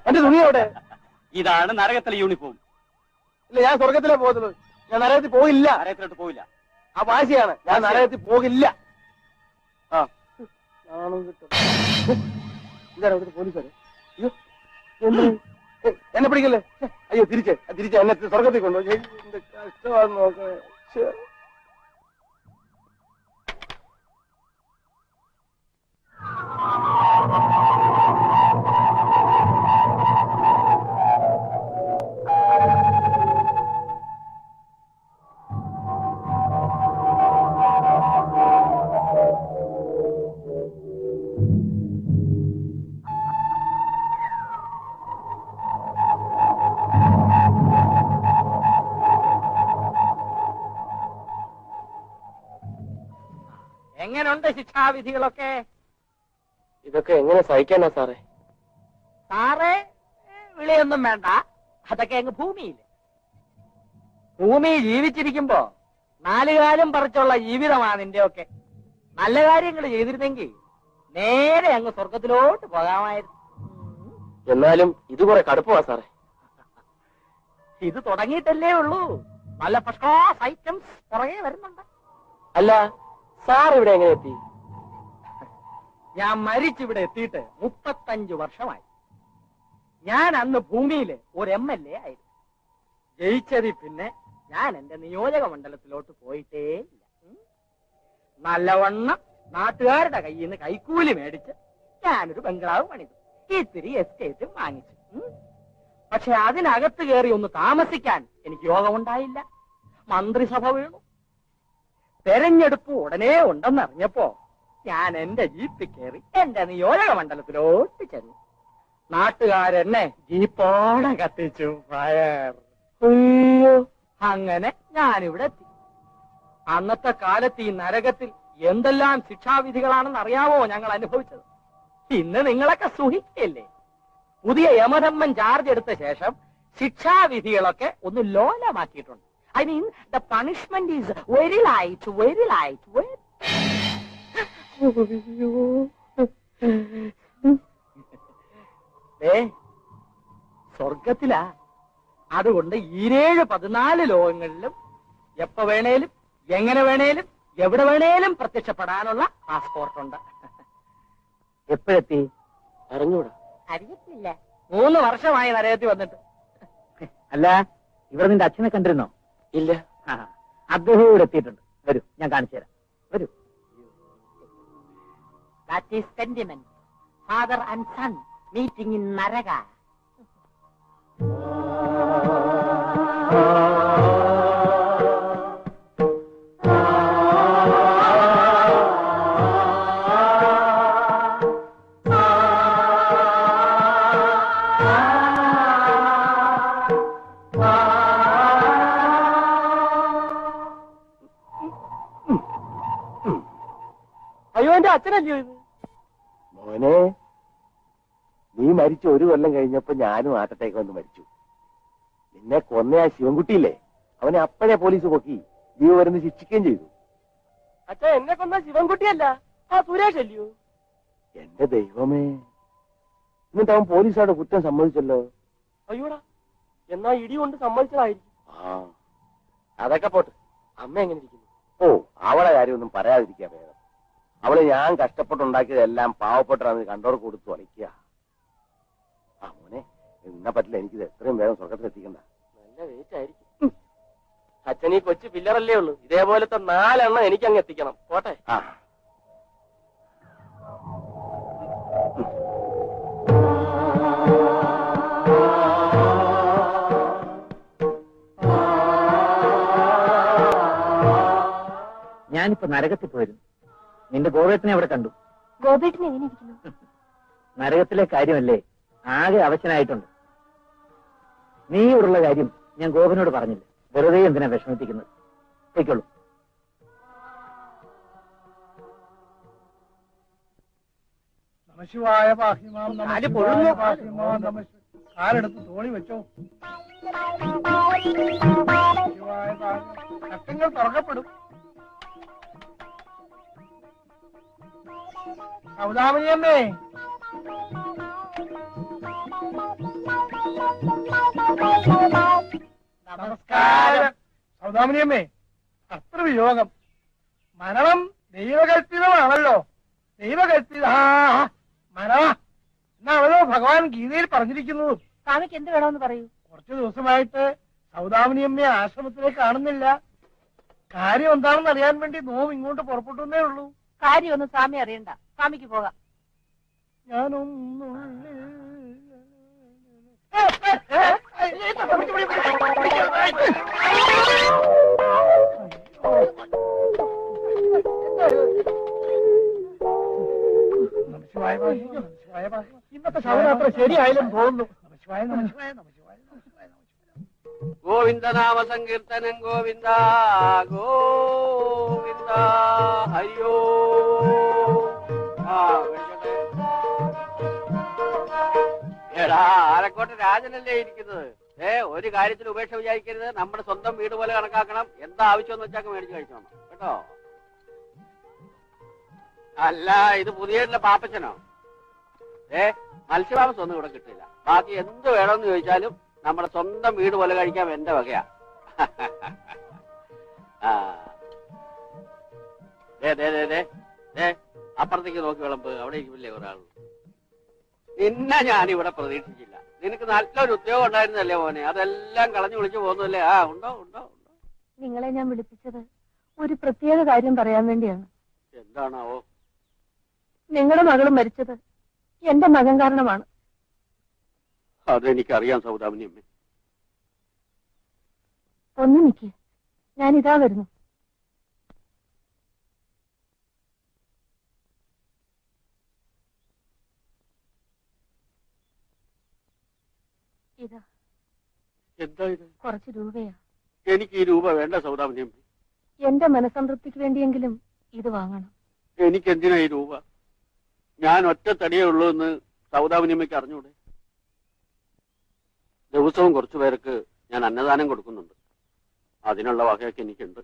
എന്റെ തുണി അവിടെ. ഇതാണ് നരകത്തിലെ യൂണിഫോം. ഇല്ല, ഞാൻ സ്വർഗത്തിലേ പോകുന്നത്. ഞാൻ നരകത്തിൽ പോകില്ല. നരകത്തിലോട്ട് പോവില്ല. ആ വാശിയാണ്. ഞാൻ നരകത്തിൽ പോകില്ല. ആ നാണം കിട്ടും. ഇതാണ് അവിടുത്തെ പോലീസുകാരെ. അയ്യോ, എന്നെ പിടിക്കല്ലേ? അയ്യോ, തിരിച്ച് എന്നെ സ്വർഗത്തിൽ കൊണ്ടുപോയി. എന്ത് കഷ്ടമാണെന്ന് നോക്കണേ. എങ്ങനെയുണ്ട് ശിക്ഷാവിധികളൊക്കെ? ഇതൊക്കെ എങ്ങനെ സഹിക്കാനാ സാറേ? സാറേ വിളിയൊന്നും വേണ്ട, അതൊക്കെ അങ്ങ് ഭൂമിയില്. ഭൂമിയിൽ ജീവിച്ചിരിക്കുമ്പോ നാലുകാലം പറിച്ചുള്ള ജീവിതമാണ് നിന്റെയൊക്കെ. നല്ല കാര്യങ്ങൾ ചെയ്തിരുന്നെങ്കിൽ നേരെ അങ്ങ് സ്വർഗത്തിലോട്ട് പോകാമായിരുന്നു. എന്നാലും ഇത് കുറെ കടുപ്പമാ സാറേ. ഇത് തുടങ്ങിയിട്ടല്ലേ ഉള്ളൂ. നല്ല ഫസ്റ്റ് ക്ലാസ് ഐറ്റംസ് പുറകെ വരുന്നുണ്ട്. അല്ല, സാർ ഇവിടെ എങ്ങനെ എത്തി? ഞാൻ മരിച്ചിവിടെ എത്തിയിട്ട് 35 വർഷമായി. ഞാൻ അന്ന് ഭൂമിയില് ഒരു MLA ആയിരുന്നു. ജയിച്ചതിൽ പിന്നെ ഞാൻ എന്റെ നിയോജക മണ്ഡലത്തിലോട്ട് പോയിട്ടേ ഇല്ല. നല്ലവണ്ണം നാട്ടുകാരുടെ കയ്യിൽ നിന്ന് കൈക്കൂലി മേടിച്ച് ഞാനൊരു ബംഗ്ലാവ് പണിതു, ഇത്തിരി എസ്റ്റേറ്റും വാങ്ങിച്ചു. പക്ഷെ അതിനകത്ത് കയറി ഒന്ന് താമസിക്കാൻ എനിക്ക് യോഗമുണ്ടായില്ല. മന്ത്രിസഭ വീണു. തെരഞ്ഞെടുപ്പ് ഉടനെ ഉണ്ടെന്നറിഞ്ഞപ്പോ ഞാൻ എന്റെ ജീപ്പിൽ കയറി എന്റെ നിയോജക മണ്ഡലത്തിലോട്ട് ചെന്നു. നാട്ടുകാരെന്നെ ജീപ്പോടെ കത്തിച്ചു. ഫയർ. അയ്യോ, അങ്ങനെ ഞാനിവിടെ എത്തി. അന്നത്തെ കാലത്ത് ഈ നരകത്തിൽ എന്തെല്ലാം ശിക്ഷാവിധികളാണെന്ന് അറിയാമോ ഞങ്ങൾ അനുഭവിച്ചത്? ഇന്ന് നിങ്ങളൊക്കെ സുഖിക്കല്ലേ? പുതിയ യമധമ്മൻ ചാർജ് എടുത്ത ശേഷം ശിക്ഷാവിധികളൊക്കെ ഒന്ന് ലോലമാക്കിയിട്ടുണ്ട്. I mean, the punishment is very light, very light, very... സ്വർഗത്തിലാ. അതുകൊണ്ട് 14 ലോകങ്ങളിലും എപ്പോ വേണേലും എങ്ങനെ വേണേലും എവിടെ വേണേലും പ്രത്യക്ഷപ്പെടാനുള്ള പാസ്പോർട്ടുണ്ട്. എപ്പോഴെത്തി? അറിഞ്ഞൂടാ. അറിയത്തില്ല. 3 വർഷമായി നരകത്തിൽ വന്നിട്ട്. അല്ല, ഇവിടെ നിന്റെ അച്ഛനെ കണ്ടിരുന്നോ? ഇല്ല. അദ്ദേഹം ഇവിടെ എത്തിയിട്ടുണ്ട്. വരൂ, ഞാൻ കാണിച്ചു തരാം. വരൂ. That is sentiment. Father and son meeting in Naraga. അയ്യോ, എന്റെ അച്ഛനല്ലയോ ഇത്? മോനെ, നീ മരിച്ചു 1 കൊല്ലം കഴിഞ്ഞപ്പോ ഞാനും ആട്ടത്തേക്ക് വന്ന് മരിച്ചു. നിന്നെ കൊന്ന ആ ശിവൻകുട്ടിയില്ലേ, അവനെ അപ്പോഴേ പോലീസ് പൊക്കി ജീവ വരുന്ന ശിക്ഷിക്കുകയും ചെയ്തു. അച്ഛൻ എന്നെ കൊന്ന ശിവൻകുട്ടിയല്ല, ആ സുരേഷ് അല്ലയോ? എന്റെ ദൈവമേ, എന്നിട്ട് അവൻ പോലീസുകാരുടെ കുറ്റം സമ്മതിച്ചല്ലോ. അയ്യോടാ, എന്നാ ഇടി കൊണ്ട് സമ്മതിച്ചതായിരിക്കും. ആ, അതൊക്കെ പോട്ട്. അമ്മ എങ്ങനെ ഇരിക്കുന്നു? ഓ, അവളെ കാര്യമൊന്നും പറയാതിരിക്കാ വേണം. അവള് ഞാൻ കഷ്ടപ്പെട്ടുണ്ടാക്കിയതെല്ലാം പാവപ്പെട്ടവന്ന് കണ്ടവർക്ക് കൊടുത്തു അളിക്കുക. ആ മോനെ, എന്നാ പറ്റില്ല, എനിക്കിത് എത്രയും വേഗം സ്വർഗത്തിൽ എത്തിക്കണ്ട. നല്ല വെയിറ്റ് ആയിരിക്കും. അച്ഛൻ ഈ കൊച്ചു പില്ലറല്ലേ ഉള്ളൂ, ഇതേപോലത്തെ 4 എണ്ണം എനിക്ക് അങ്ങ് എത്തിക്കണം. പോട്ടെ. ആ, ഞാനിപ്പോ നരകത്തിൽ പോയിരുന്നു. നിന്റെ ഗോപേട്ടനെ അവിടെ കണ്ടു. ഗോപേട്ടൻ എങ്ങനെ ഇരിക്കുന്നു? നരകത്തിലെ കാര്യമല്ലേ, ആകെ അവശനായിട്ടുണ്ട്. നീ ഇവിടുള്ള കാര്യം ഞാൻ ഗോപനോട് പറഞ്ഞില്ല. വെറുതെ എന്തിനാ വിഷമിപ്പിക്കുന്നത്? പൊയ്ക്കോളൂ. നമശിവായ പാഹിമാം, നമശിവായ പാഹിമാം, കാലെടുത്ത് തോളി വെച്ചോ. സത്യങ്ങൾ തുറക്കപ്പെടും. സൗദാമിനിയമ്മേ, നമസ്കാരം. സൗദാമിനിയമ്മേ, അത്ര വിയോഗം. മരണം ദൈവകൽപ്പിതമാണല്ലോ. ദൈവകൽപ്പിത മരണ എന്നാണല്ലോ ഭഗവാൻ ഗീതയിൽ പറഞ്ഞിരിക്കുന്നത്. സ്വാമിക്ക് എന്ത് വേണമെന്ന് പറയൂ. കുറച്ചു ദിവസമായിട്ട് സൗദാമിനിയമ്മയെ ആശ്രമത്തിലേക്ക് കാണുന്നില്ല. കാര്യം എന്താണെന്ന് അറിയാൻ വേണ്ടി നോം ഇങ്ങോട്ട് പുറപ്പെട്ടേ ഉള്ളൂ. കാര്യമൊന്നും സ്വാമി അറിയണ്ട, സ്വാമിക്ക് പോകാം. ഇന്നത്തെ ശവയാത്ര ശരിയായാലും തോന്നുന്നു. നമശിവായ നമശിവായ നമശിവായ നമശിവായ നമശിവായ. ഗോവിന്ദനാമ സങ്കീർത്തനം ഗോവിന്ദ ഗോവിന്ദ ഹരിയോ. എടാ ആലക്കോട്ടെ രാജനല്ലേ ഇരിക്കുന്നത്. ഒരു കാര്യത്തിൽ ഉപേക്ഷ വിചാരിക്കരുത്. നമ്മുടെ സ്വന്തം വീട് പോലെ കണക്കാക്കണം. എന്താ ആവശ്യമെന്ന് വെച്ചാൽ മേടിച്ചു കഴിച്ചോണം കേട്ടോ. അല്ല ഇത് പുതിയ പാപ്പച്ചനോ? മത്സ്യമാംസം ഒന്നും ഇവിടെ കിട്ടില്ല. ബാക്കി എന്ത് വേണമെന്ന് ചോദിച്ചാലും നമ്മുടെ സ്വന്തം വീട് പോലെ കഴിക്കാൻ എന്റെ വകയാ. അപ്പുറത്തേക്ക് നോക്കി വിളമ്പ്. അവിടെ ഇരിക്കില്ലേ ഒരാൾ. നിന്നെ ഞാനിവിടെ പ്രതീക്ഷിച്ചില്ല. നിനക്ക് നല്ലൊരു ഉദ്യോഗം ഉണ്ടായിരുന്നല്ലേ മോനെ. അതെല്ലാം കളഞ്ഞു വിളിച്ചു പോകുന്നല്ലേ? ഉണ്ടോ ഉണ്ടോ ഉണ്ടോ. നിങ്ങളെ ഞാൻ വിളിപ്പിച്ചത് ഒരു പ്രത്യേക കാര്യം പറയാൻ വേണ്ടിയാണ്. എന്താണാവോ? നിങ്ങളുടെ മകൾ മരിച്ചത് എന്റെ മകൻ കാരണമാണ്. അതെനിക്കറിയാം സൗദാമിനിയമ്മേ. ഒന്ന് നിക്ക്, ഞാൻ ഇതാ വരുന്നു. ഇതാ എന്താ ഇത്? കുറച്ച് രൂപയാ. എനിക്ക് ഈ രൂപ വേണ്ട സൗദാമിനിയമ്മേ. എന്റെ മനസ്സംതൃപ്തിക്ക് വേണ്ടിയെങ്കിലും ഇത് വാങ്ങണം. എനിക്കെന്തിനാ ഈ രൂപ? ഞാൻ ഒറ്റ തടിയേ ഉള്ളൂ എന്ന് സൗദാമിനിയമ്മയ്ക്ക് അറിഞ്ഞൂടെ? ദിവസവും കുറച്ചു പേർക്ക് ഞാൻ അന്നദാനം കൊടുക്കുന്നുണ്ട്. അതിനുള്ള വകയൊക്കെ എനിക്കുണ്ട്.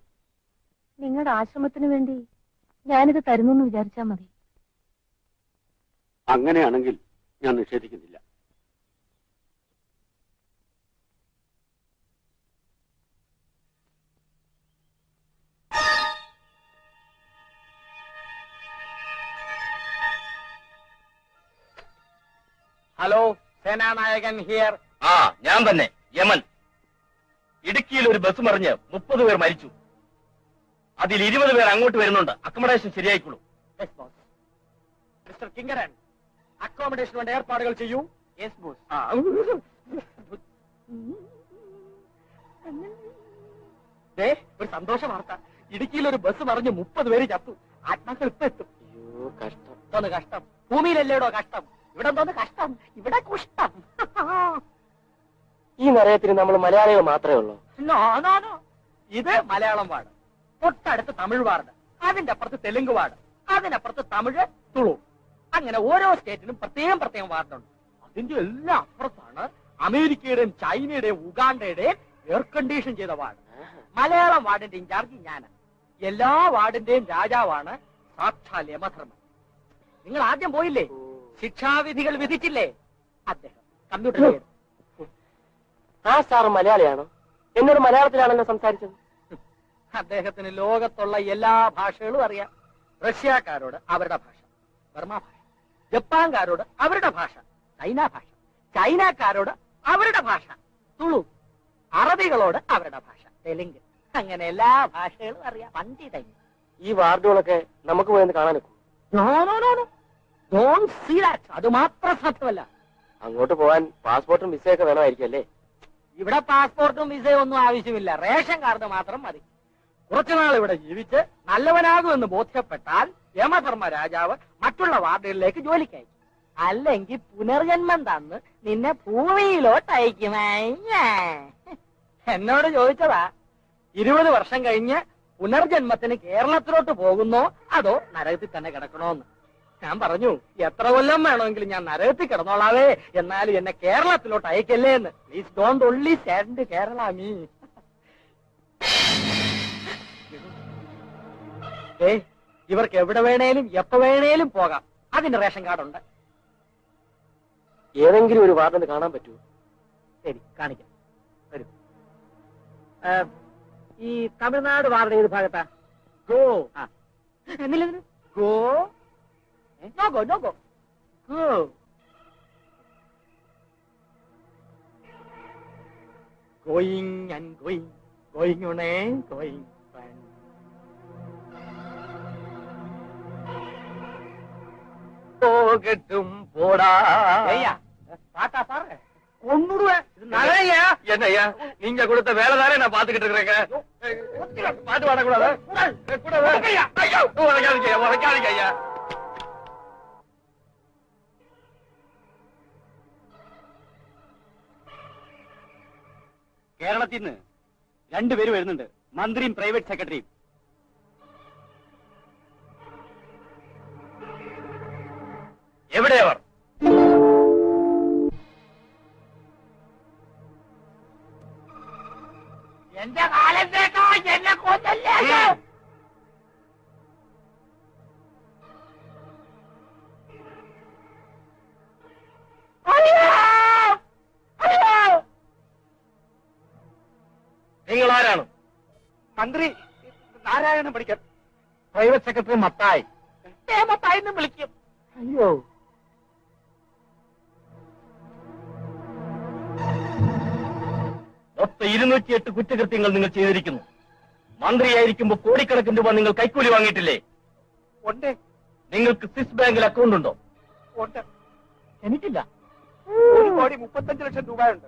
നിങ്ങളുടെ ആശ്രമത്തിന് വേണ്ടി ഞാനിത് തരുന്നു എന്ന് വിചാരിച്ചാൽ മതി. അങ്ങനെയാണെങ്കിൽ ഞാൻ നിഷേധിക്കുന്നില്ല. Hello, Senanayakan here. ഞാൻ തന്നെ, യമൻ. ഇടുക്കിയിൽ ഒരു ബസ് മറിഞ്ഞ് 30 പേർ മരിച്ചു. അതിൽ 20 പേർ അങ്ങോട്ട് വരുന്നുണ്ട്. അക്കോമഡേഷൻ ശരിയായിക്കോളൂ. മിസ്റ്റർ കിങ്കരൻ, അക്കോമഡേഷൻ വേണ്ട ഏർപ്പാടുകൾ ചെയ്യൂ. Yes boss. ഒരു സന്തോഷ വാർത്ത. ഇടുക്കിയിൽ ഒരു ബസ് മറിഞ്ഞ് 30 പേര് ചത്തു. ആത്മാക്കൾ ഇപ്പൊ എത്തും. കഷ്ടം. എന്തോന്ന് കഷ്ടം? ഭൂമിയിലല്ലേടോ കഷ്ടം. ഇവിടെ എന്തോന്ന് കഷ്ടം? ഇവിടെ കുഷ്ടം. ഈ നരയത്തിന് നമ്മൾ മലയാളികൾ മാത്രമേ ഉള്ളൂ. നോ, ഇത് മലയാളം വാർഡ്, തൊട്ടടുത്ത് തമിഴ് വാർഡ്, അതിന്റെ അപ്പുറത്ത് തെലുങ്ക് വാർഡ്, അതിനപ്പുറത്ത് തമിഴ്, തുളു. അങ്ങനെ ഓരോ സ്റ്റേറ്റിനും പ്രത്യേകം വാർഡുണ്ട്. അതിന്റെ എല്ലാം അപ്പുറത്താണ് അമേരിക്കയുടെയും ചൈനയുടെയും ഉഗാണ്ടയുടെയും എയർ കണ്ടീഷൻ ചെയ്ത വാർഡ്. മലയാളം വാർഡിന്റെ ഇൻചാർജ് ഞാൻ. എല്ലാ വാർഡിന്റെയും രാജാവാണ് സാക്ഷാൽ യമധർമ്മൻ. നിങ്ങൾ ആദ്യം പോയില്ലേ? ശിക്ഷാവിധികൾ വിധിച്ചില്ലേ? അദ്ദേഹം കമ്പ്യൂട്ടർ ചെയ്തു. ആ സാറ് മലയാളിയാണോ? എന്നോട് മലയാളത്തിലാണല്ലോ സംസാരിച്ചത്. അദ്ദേഹത്തിന് ലോകത്തുള്ള എല്ലാ ഭാഷകളും അറിയാം. റഷ്യക്കാരോട് അവരുടെ ഭാഷ ബർമ ഭാഷ, ജപ്പാൻകാരോട് അവരുടെ ഭാഷ ചൈന ഭാഷ, ചൈനക്കാരോട് അവരുടെ ഭാഷ തുളു, അറബികളോട് അവരുടെ ഭാഷ തെലുങ്ക്. അങ്ങനെ എല്ലാ ഭാഷകളും അറിയാം. പണ്ഡിതൻ. ഈ വാർഡുകളൊക്കെ നമുക്ക് പോയെന്ന് കാണാനൊക്കും. അത് മാത്രം സാധ്യമല്ല. അങ്ങോട്ട് പോവാൻ പാസ്പോർട്ടും വിസയൊക്കെ വേണമായിരിക്കും അല്ലേ? ഇവിടെ പാസ്പോർട്ടും വിസയും ഒന്നും ആവശ്യമില്ല. റേഷൻ കാർഡ് മാത്രം മതി. കുറച്ചുനാൾ ഇവിടെ ജീവിച്ച് നല്ലവനാകുമെന്ന് ബോധ്യപ്പെട്ടാൽ യമധർമ്മ രാജാവ് മറ്റുള്ള വാർഡുകളിലേക്ക് ജോലിക്കയക്കും. അല്ലെങ്കിൽ പുനർജന്മം തന്ന് നിന്നെ ഭൂമിയിലോട്ട് അയക്കും. എന്നോട് ചോദിച്ചതാ 20 വർഷം കഴിഞ്ഞ് പുനർജന്മത്തിന് കേരളത്തിലോട്ട് പോകുന്നോ അതോ നരകത്തിൽ തന്നെ കിടക്കണോന്ന്. ഞാൻ പറഞ്ഞു എത്ര കൊല്ലം വേണമെങ്കിലും ഞാൻ നരകത്തിൽ കിടന്നോളാവേ, എന്നാലും എന്നെ കേരളത്തിലോട്ട് അയക്കല്ലേ എന്ന്. Please don't only send Kerala me. ഇവർക്ക് എവിടെ വേണേലും എപ്പോ വേണേലും പോകാം. അതിന് റേഷൻ കാർഡുണ്ട്. ഏതെങ്കിലും ഒരു വാർഡിന് കാണാൻ പറ്റുമോ? ശരി, കാണിക്കാം. വരൂ. ഈ തമിഴ്നാട് വാർഡ് ഏത് ഭാഗത്താ? ഗോ. എന്നില്ല go. No go, no go. Go. Going and going, going on and going. போகட்டும் போடா. ஐயா பாட்டா பாரு, கொன்னுடுவேன். நகையா என்னையா நீங்க கொடுத்த வேலை தானே நான் பாத்துக்கிட்டு இருக்கிறேங்க. பாட்டு பாடக்கூடாது. உதைக்காதீங்க ஐயா. കേരളത്തിൽ നിന്ന് രണ്ടുപേര് വരുന്നുണ്ട്, മന്ത്രിയും പ്രൈവറ്റ് സെക്രട്ടറിയും. എവിടെയവർ? എന്റെ കാലത്തേക്കോ എന്നെ കൊന്നല്ലേ. നിങ്ങൾ ആരാണ്? മന്ത്രി നാരായണൻ പണിക്കർ. Private secretary Mathai. മത്തായിന്നും വിളിക്കും. അയ്യോ, മൊത്തം 208 കുറ്റകൃത്യങ്ങൾ നിങ്ങൾ ചെയ്തിരിക്കുന്നു. മന്ത്രിയായിരിക്കുമ്പോൾ കോടിക്കണക്കിന് രൂപ നിങ്ങൾ കൈക്കൂലി വാങ്ങിയിട്ടില്ലേ? ഉണ്ട്. നിങ്ങൾക്ക് സ്വിസ് ബാങ്കിൽ അക്കൗണ്ട് ഉണ്ടോ? ഉണ്ട്. എനിക്കില്ല. 1,35,00,000 രൂപയുണ്ട്.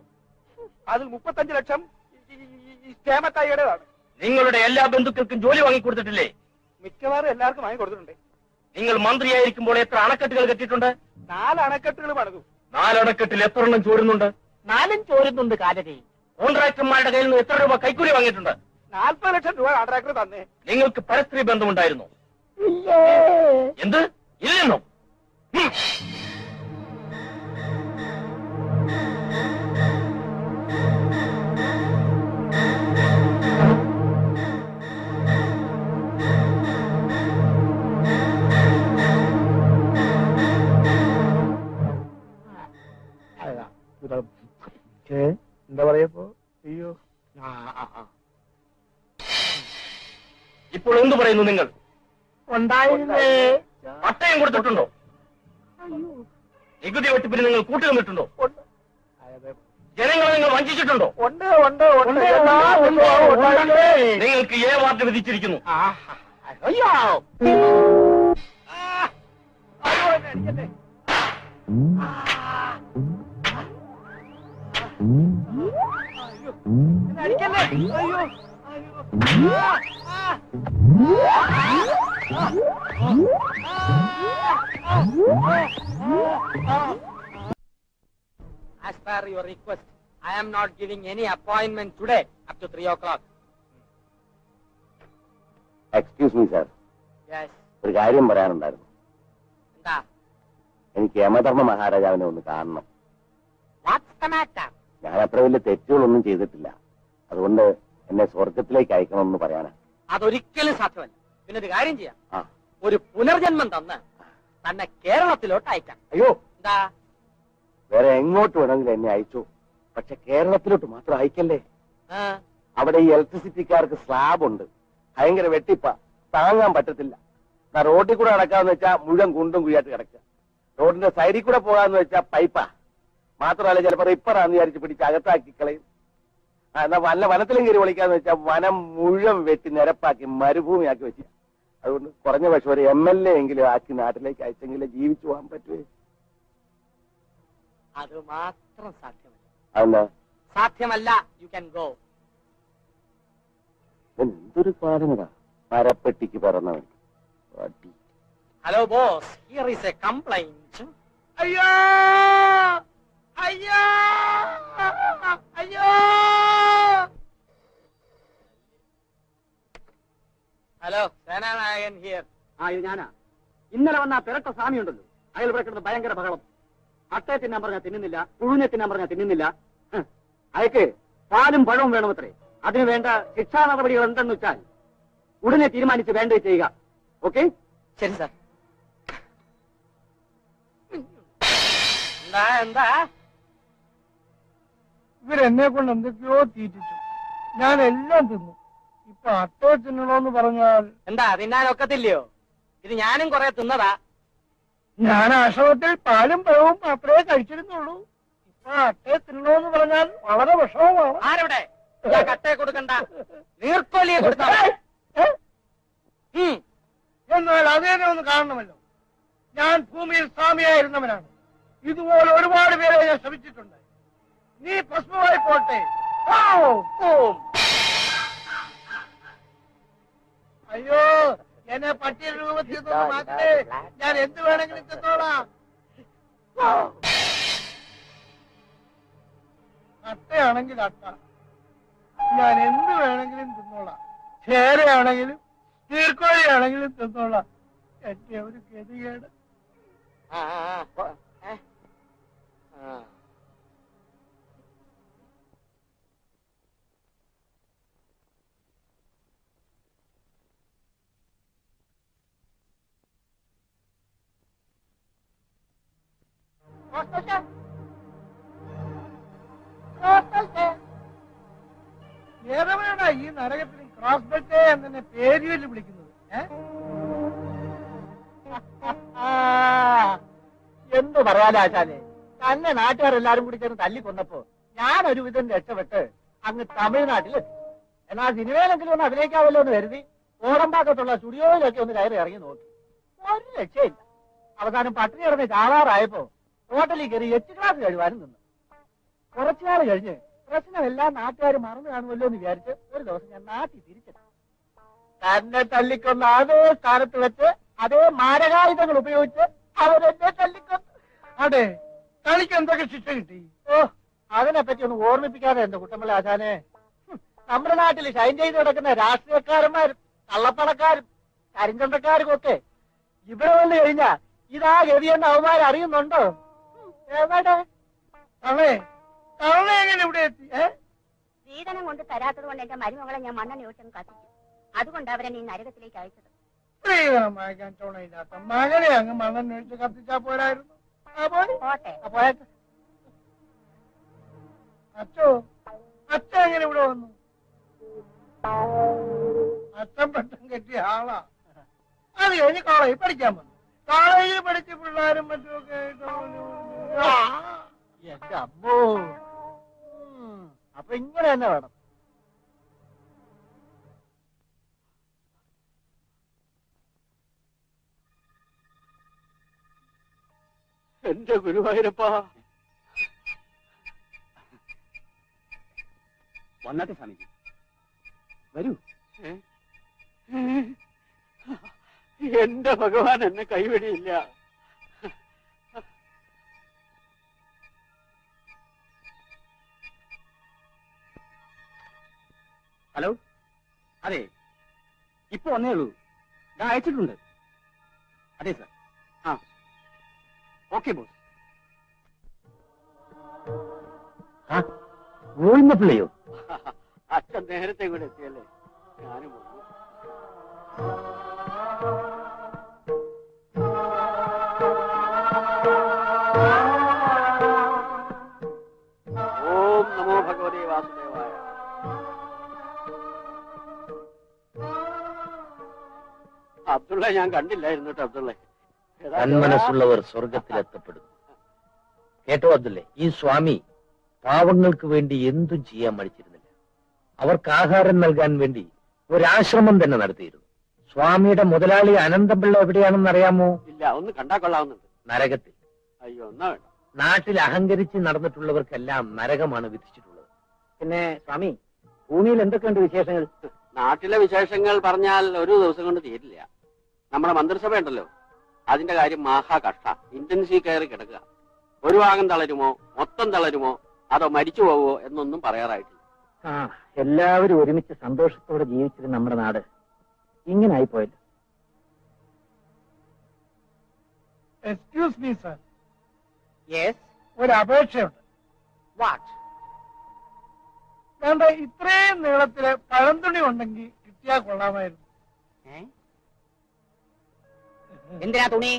അതിൽ 35 ലക്ഷം ക്ഷേമത്തായിയുടേതാണ്. നിങ്ങളുടെ എല്ലാ ബന്ധുക്കൾക്കും ജോലി വാങ്ങിക്കൊടുത്തിട്ടില്ലേ? മിക്കവാറും എല്ലാവർക്കും വാങ്ങി കൊടുത്തിട്ടുണ്ട്. നിങ്ങൾ മന്ത്രിയായിരിക്കുമ്പോൾ എത്ര അണക്കെട്ടുകൾ കെട്ടിയിട്ടുണ്ട്? 4 അണക്കെട്ടുകൾ പണിതു. 4 അണക്കെട്ടിൽ എത്ര എണ്ണം ചോരുന്നുണ്ട്? 4 ചോരുന്നുണ്ട് കാലടി. കോൺട്രാക്ടർമാരുടെ കയ്യിൽ നിന്ന് എത്ര രൂപ കൈക്കൂലി വാങ്ങിയിട്ടുണ്ട്? 40 ലക്ഷം രൂപ കോൺട്രാക്ടർ തന്നേ. നിങ്ങൾക്ക് പരസ്ത്രീ ബന്ധമുണ്ടായിരുന്നു? എന്ത്? ഇല്ലെന്നോ? എന്താ പറയപ്പോ? അയ്യോ, ഇപ്പോൾ എന്തു പറയുന്നു നിങ്ങൾ? ഉണ്ടായിരുന്നേ. പട്ടയം കൊടുത്തിട്ടുണ്ടോ? നികുതി വെട്ടിപ്പിന് നിങ്ങൾ കൂട്ടുനിന്നിട്ടുണ്ടോ? ജനങ്ങളെ നിങ്ങൾ വഞ്ചിച്ചിട്ടുണ്ടോ? ഉണ്ട് ഉണ്ട് ഉണ്ട്. നിങ്ങൾക്ക് എ വാർഡ് വിധിച്ചിരിക്കുന്നു. അയ്യോ, അയ്യോ, എന്നെ അടിക്കല്ലേ. എന്നെ അടിക്കല്ലേ. അയ്യോ, As per your request, I am not giving any appointment today up to 3 o'clock. Excuse me sir, Yes. ഒരു കാര്യം പറയാനുണ്ടായിരുന്നു. എന്താ? എനിക്ക് യമധർമ്മ മഹാരാജാവിനെ ഒന്ന് കാണണം. What's the matter? ഞാൻ അത്ര വലിയ തെറ്റുകളൊന്നും ചെയ്തിട്ടില്ല, അതുകൊണ്ട് എന്നെ സ്വർഗത്തിലേക്ക് അയക്കണമെന്ന് പറയാനാ. അതൊരിക്കലും സാധ്യമല്ല. പിന്നെ ഒരു കാര്യം ചെയ്യാം, ആ, ഒരു പുനർജന്മം തന്ന് തന്നെ കേരളത്തിലോട്ട് അയക്കാം. അയ്യോ, എന്താ? വേറെ എങ്ങോട്ട് വേണമെങ്കിലും എന്നെ അയച്ചു, പക്ഷെ കേരളത്തിലോട്ട് മാത്രം അയക്കല്ലേ. ആ, അവിടെ ഈ ഇലക്ട്രിസിറ്റിക്കാർക്ക് സ്ലാബ് ഉണ്ട്, ഭയങ്കര വെട്ടിപ്പ, താങ്ങാൻ പറ്റത്തില്ല. റോഡിൽ കൂടെ നടക്കാന്ന് വെച്ചാൽ മുഴുവൻ കുണ്ടും കുഴിയായിട്ട് കിടക്കുക, റോഡിന്റെ സൈഡിൽ കൂടെ പോകാന്ന് വെച്ചാൽ പൈപ്പാ. മാത്രമല്ല ചിലപ്പോൾ റിപ്പറാന്ന് വിചാരിച്ച് പിടിച്ച് അകത്താക്കി കളയും. എന്നാ വല്ല വനത്തിലും കയറി വിളിക്കാന്ന് വെച്ചാൽ വനം മുഴുവൻ വെട്ടി നിരപ്പാക്കി മരുഭൂമിയാക്കി വെച്ച. അതുകൊണ്ട് കുറഞ്ഞ പക്ഷം ഒരു MLA എങ്കിലും ആക്കി നാട്ടിലേക്ക് അയച്ചെങ്കിലേ ജീവിച്ചു പോകാൻ പറ്റുമേ. അത് മാത്രം സാധ്യമല്ല. അതെന്താ? സാധ്യമല്ല. You can go. എന്തൊരു പാടങ്ങടാ, മരപ്പെട്ടിക്ക് പറന്നവൻ. Hello boss, here is a complaint. അയ്യോ, അയ്യോ, അയ്യോ. Hello, Senanayakan here. ആ, ഇത് ഞാനാ. ഇന്നലെ വന്ന ആ പിരട്ട സ്വാമി ഉണ്ടല്ലോ, അയാൾ ഇവിടെ കിടന്ന് ഭയങ്കര ബഹളം. അട്ടയെ തിന്നാൻ പറഞ്ഞാൽ തിന്നുന്നില്ല, പുഴുവിനെ തിന്നാൻ പറഞ്ഞാൽ തിന്നുന്നില്ല. അയക്ക് പാലും പഴവും വേണമത്രേ. അതിന് വേണ്ട ശിക്ഷാ നടപടികൾ എന്തെന്ന് വെച്ചാൽ ഉടനെ തീരുമാനിച്ച് വേണ്ടത് ചെയ്യുക. ഓക്കെ? ശരി സാർ. എന്താ എന്താ ഇവരെന്നെ കൊണ്ട് എന്തൊക്കെയോ തീറ്റിച്ചു. ഞാൻ എല്ലാം തിന്നു. ഇപ്പൊ അട്ടയെ തിന്നണോന്ന് പറഞ്ഞാൽ എന്താ തിന്നാനൊക്കത്തില്ലയോ? ഇത് ഞാനും കുറെ തിന്നതാ. ഞാൻ ആശ്രമത്തിൽ പാലും പഴവും മാത്രമേ കഴിച്ചിരുന്നുള്ളൂ. ഇപ്പൊ അട്ടയെ തിന്നണോന്ന് പറഞ്ഞാൽ വളരെ വിഷമമാണ്. ആരവിടെ? കട്ടയെ കൊടുക്കണ്ട, നീർക്കോലിയെ കൊടുത്താ. എന്നാൽ അതിനെ ഒന്ന് കാണണമല്ലോ. ഞാൻ ഭൂമിയിൽ സ്വാമിയായിരുന്നവനാണ്. ഇതുപോലെ ഒരുപാട് പേരെ ഞാൻ ശ്രമിച്ചിട്ടുണ്ട്. നീ ഭസ്മമായി പോട്ടെ. അയ്യോ, എന്നെ പട്ടിയുടെ രൂപത്തിൽ നിന്ന് മാറ്റേ. ഞാൻ എന്ത് വേണമെങ്കിലും തിന്നോളാം. അട്ടയാണെങ്കിൽ അട്ട, ഞാൻ എന്ത് വേണമെങ്കിലും തിന്നോളാം. ചേരയാണെങ്കിലും നീർക്കോഴിയാണെങ്കിലും തിന്നോളാം. എന്റെ ഒരു ഗതികേട്. ഏതവനാണ് ഈ നരകത്തിന് ക്രോസ് ബെൽറ്റ് എന്നെ പേരിൽ വിളിക്കുന്നത്? എന്ത് പറയാലോ ആശാനെ, തന്നെ നാട്ടുകാരെല്ലാരും കൂടി ചേർന്ന് തല്ലിക്കൊന്നപ്പോ ഞാൻ ഒരു വിധം രക്ഷപ്പെട്ട് അങ്ങ് തമിഴ്നാട്ടിലെത്തി. എന്നാൽ സിനിമയിലെങ്കിലും ഒന്ന് അഭിനയിക്കാമല്ലോ എന്ന് കരുതി ഓടമ്പാക്കത്തുള്ള സ്റ്റുഡിയോയിലൊക്കെ ഒന്ന് കയറി ഇറങ്ങി നോക്കി. ഒരു രക്ഷയില്ല. അവസാനം പട്ടിണി കിടന്ന് ചാവാറായപ്പോ ഹോട്ടലിൽ കയറി 8 ക്ലാസ് കഴിവാനും നിന്നു. കുറച്ചുനാൾ കഴിഞ്ഞ് പ്രശ്നമെല്ലാം നാട്ടുകാർ മറന്നു കാണുമല്ലോ എന്ന് വിചാരിച്ച് ഒരു ദിവസം ഞാൻ നാട്ടിൽ തിരിച്ചെത്തി. തന്നെ തല്ലിക്കൊന്ന അതേ സ്ഥാനത്ത് വെച്ച് അതേ മാരകായുധങ്ങൾ ഉപയോഗിച്ച് അവരെന്നെ തല്ലിക്കൊന്നു. അതെ, തനിക്ക് എന്തൊക്കെ ശിക്ഷ കിട്ടി? ഓ, അതിനെപ്പറ്റി ഒന്ന് ഓർമ്മിപ്പിക്കാതെ എന്റെ കുട്ടമ്പള ആശാനെ. നമ്മുടെ നാട്ടിൽ ഷൈൻ ചെയ്ത് കിടക്കുന്ന രാഷ്ട്രീയക്കാരന്മാരും കള്ളപ്പണക്കാരും കരിഞ്ചന്തക്കാരും ഒക്കെ ഇവിടെ വന്നു കഴിഞ്ഞാ ഇതാ ഗതിയെന്ന് അവന്മാർ അറിയുന്നുണ്ടോ? എവിടെ അവേ അവളെ എങ്ങനെ ഇവിടെ എത്തി? സ്ത്രീധനം കൊണ്ട് തരാത്തത് കൊണ്ട് എന്റെ മരുമകളെ ഞാൻ മണ്ണെണ്ണ ഒഴിച്ചങ്ങ് കത്തിച്ചു. അതുകൊണ്ട് അവരെ ഈ നരകത്തിലേക്ക് അയച്ചത്. സ്ത്രീധനം വാങ്ങിക്കാൻ ചോണയില്ലാത്ത മകനെ അങ്ങ് മണ്ണെണ്ണൊഴിച്ച് കത്തിച്ചാ പോരായിരുന്നു. പോട്ടെ. അച്ഛൻ എങ്ങനെ ഇവിടെ വന്നു? അച്ഛൻ പെട്ടെന്ന് കെട്ടിയ ആളാ. അത് കഴിഞ്ഞ് കോളേജിൽ പഠിക്കാൻ വന്നു. കോളേജിൽ പഠിച്ച പിള്ളേരും മറ്റുമൊക്കെ എന്റെ അമ്മോ. അപ്പൊ ഇങ്ങനെ തന്നെ വേണം. എന്റെ ഗുരുവായൂരപ്പ. വന്നാട്ടെ സ്വാമിജി, വരൂ. എന്റെ ഭഗവാൻ എന്നെ കൈവടിയില്ല. ഹലോ, അതെ, ഇപ്പൊ വന്നേ ഉള്ളൂ. ഞാൻ അയച്ചിട്ടുണ്ട്. അതെ സാർ. ആ, ഓക്കെ ബോസ്. ഗോവിന്ദപിള്ളയോ? അച്ഛൻ നേരത്തെ കൂടെ എത്തിയല്ലേ, ഞാനും വന്നു. ഓം നമോ ഭഗവതേ വാസുദേവായ. അബ്ദുള്ള ഞാൻ കണ്ടില്ലായിരുന്നു കേട്ടോ. അബ്ദുള്ള, തന്മനസ്സുള്ളവർ സ്വർഗത്തിലെത്തപ്പെടും. കേട്ടോ അബ്ദുള്ളേ, ഈ സ്വാമി പാവങ്ങൾക്ക് വേണ്ടി എന്തും ചെയ്യാൻ മടിച്ചിരുന്നില്ല. അവർക്ക് ആഹാരം നൽകാൻ വേണ്ടി ഒരാശ്രമം തന്നെ നടത്തിയിരുന്നു. സ്വാമിയുടെ മുതലാളി അനന്തപിള്ള എവിടെയാണെന്ന് അറിയാമോ? ഇല്ല, ഒന്ന് കണ്ടാ കൊള്ളാവുന്നുണ്ട്. നരകത്തിൽ. അയ്യോ, എന്നാ വേണ്ട. നാട്ടിൽ അഹങ്കരിച്ച് നടന്നിട്ടുള്ളവർക്കെല്ലാം നരകമാണ് വിധിച്ചിട്ടുള്ളത്. പിന്നെ സ്വാമി, ഭൂമിയിൽ എന്തൊക്കെയുണ്ട് വിശേഷങ്ങൾ? നാട്ടിലെ വിശേഷങ്ങൾ പറഞ്ഞാൽ ഒരു ദിവസം കൊണ്ട് തീരില്ല. നമ്മുടെ മന്ത്രിസഭ ഉണ്ടല്ലോ, അതിന്റെ കാര്യം മഹാ കഷ്ട. ഇന്റൻസീവ് കയറി കിടക്കുക. ഒരു ഭാഗം തളരുമോ, മൊത്തം തളരുമോ, അതോ മരിച്ചു പോവോ എന്നൊന്നും പറയാറായിട്ടില്ല. ആ, എല്ലാവരും ഒരുമിച്ച് സന്തോഷത്തോടെ ജീവിച്ചത് നമ്മുടെ നാട് ഇങ്ങനെ ആയിപ്പോയല്ലോ. എക്സ്ക്യൂസ് മീ സർ, യെസ്, ഒരു അപേക്ഷയുണ്ട്. വാട്ട്? വേണ്ട, ഇത്രയും നീളത്തില് പഴന്തുണി ഉണ്ടെങ്കിൽ കിട്ടിയാൽ കൊള്ളാമായിരുന്നു. എന്തിനാ തുണി?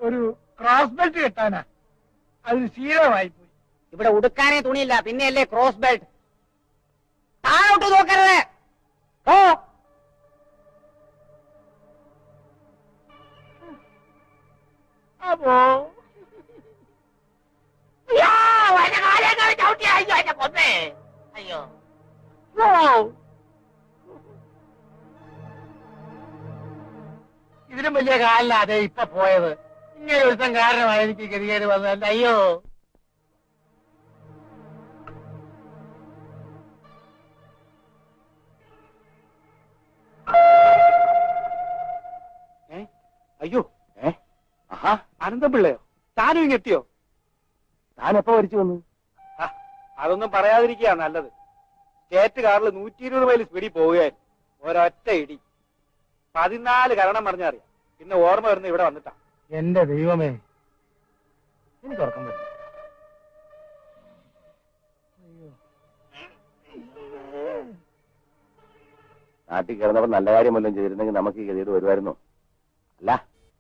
ഒരു ക്രോസ് ബെൽറ്റ് കെട്ടാനാ, അത് ശീലമായി പോയി. ഇവിടെ ഉടുക്കാനേ തുണിയില്ല, പിന്നെയല്ലേ ക്രോസ് ബെൽറ്റ്. താഴോട്ട് നോക്കരുത്. ഓ അപ്പോ അയ്യോ, ഇതിലും വലിയ കാലില്ലാതെ ഇപ്പൊ പോയത്. ഇങ്ങനെ ഒരുത്തം കാരണമായി എനിക്ക് ഗതികേട് വന്നതല്ല. അയ്യോ, അയ്യോ, ആഹാ, അനന്തപിള്ളയോ? താനും ഇങ്ങെത്തിയോ? താനെപ്പോ വരിച്ചു വന്നു? ആ, അതൊന്നും പറയാതിരിക്കുക നല്ലത്. സ്റ്റേറ്റ് കാറിൽ 120 മൈൽ സ്പീഡിൽ പോവുകയായിരുന്നു. ഒരൊറ്റ ഇടി. 14 കരണം പറഞ്ഞറിയാം. പിന്നെ ഓർമ്മ വരുന്ന ഇവിടെ വന്നിട്ടാ. എന്റെ ദൈവമേ, എനിക്ക് ഉറക്കം വരും. നാട്ടിൽ കിടന്നപ്പോ നല്ല കാര്യം വല്ലതും ചെയ്തിരുന്നെങ്കിൽ നമുക്ക് ഈ ഗതിയോട് വരുമായിരുന്നു. അല്ല,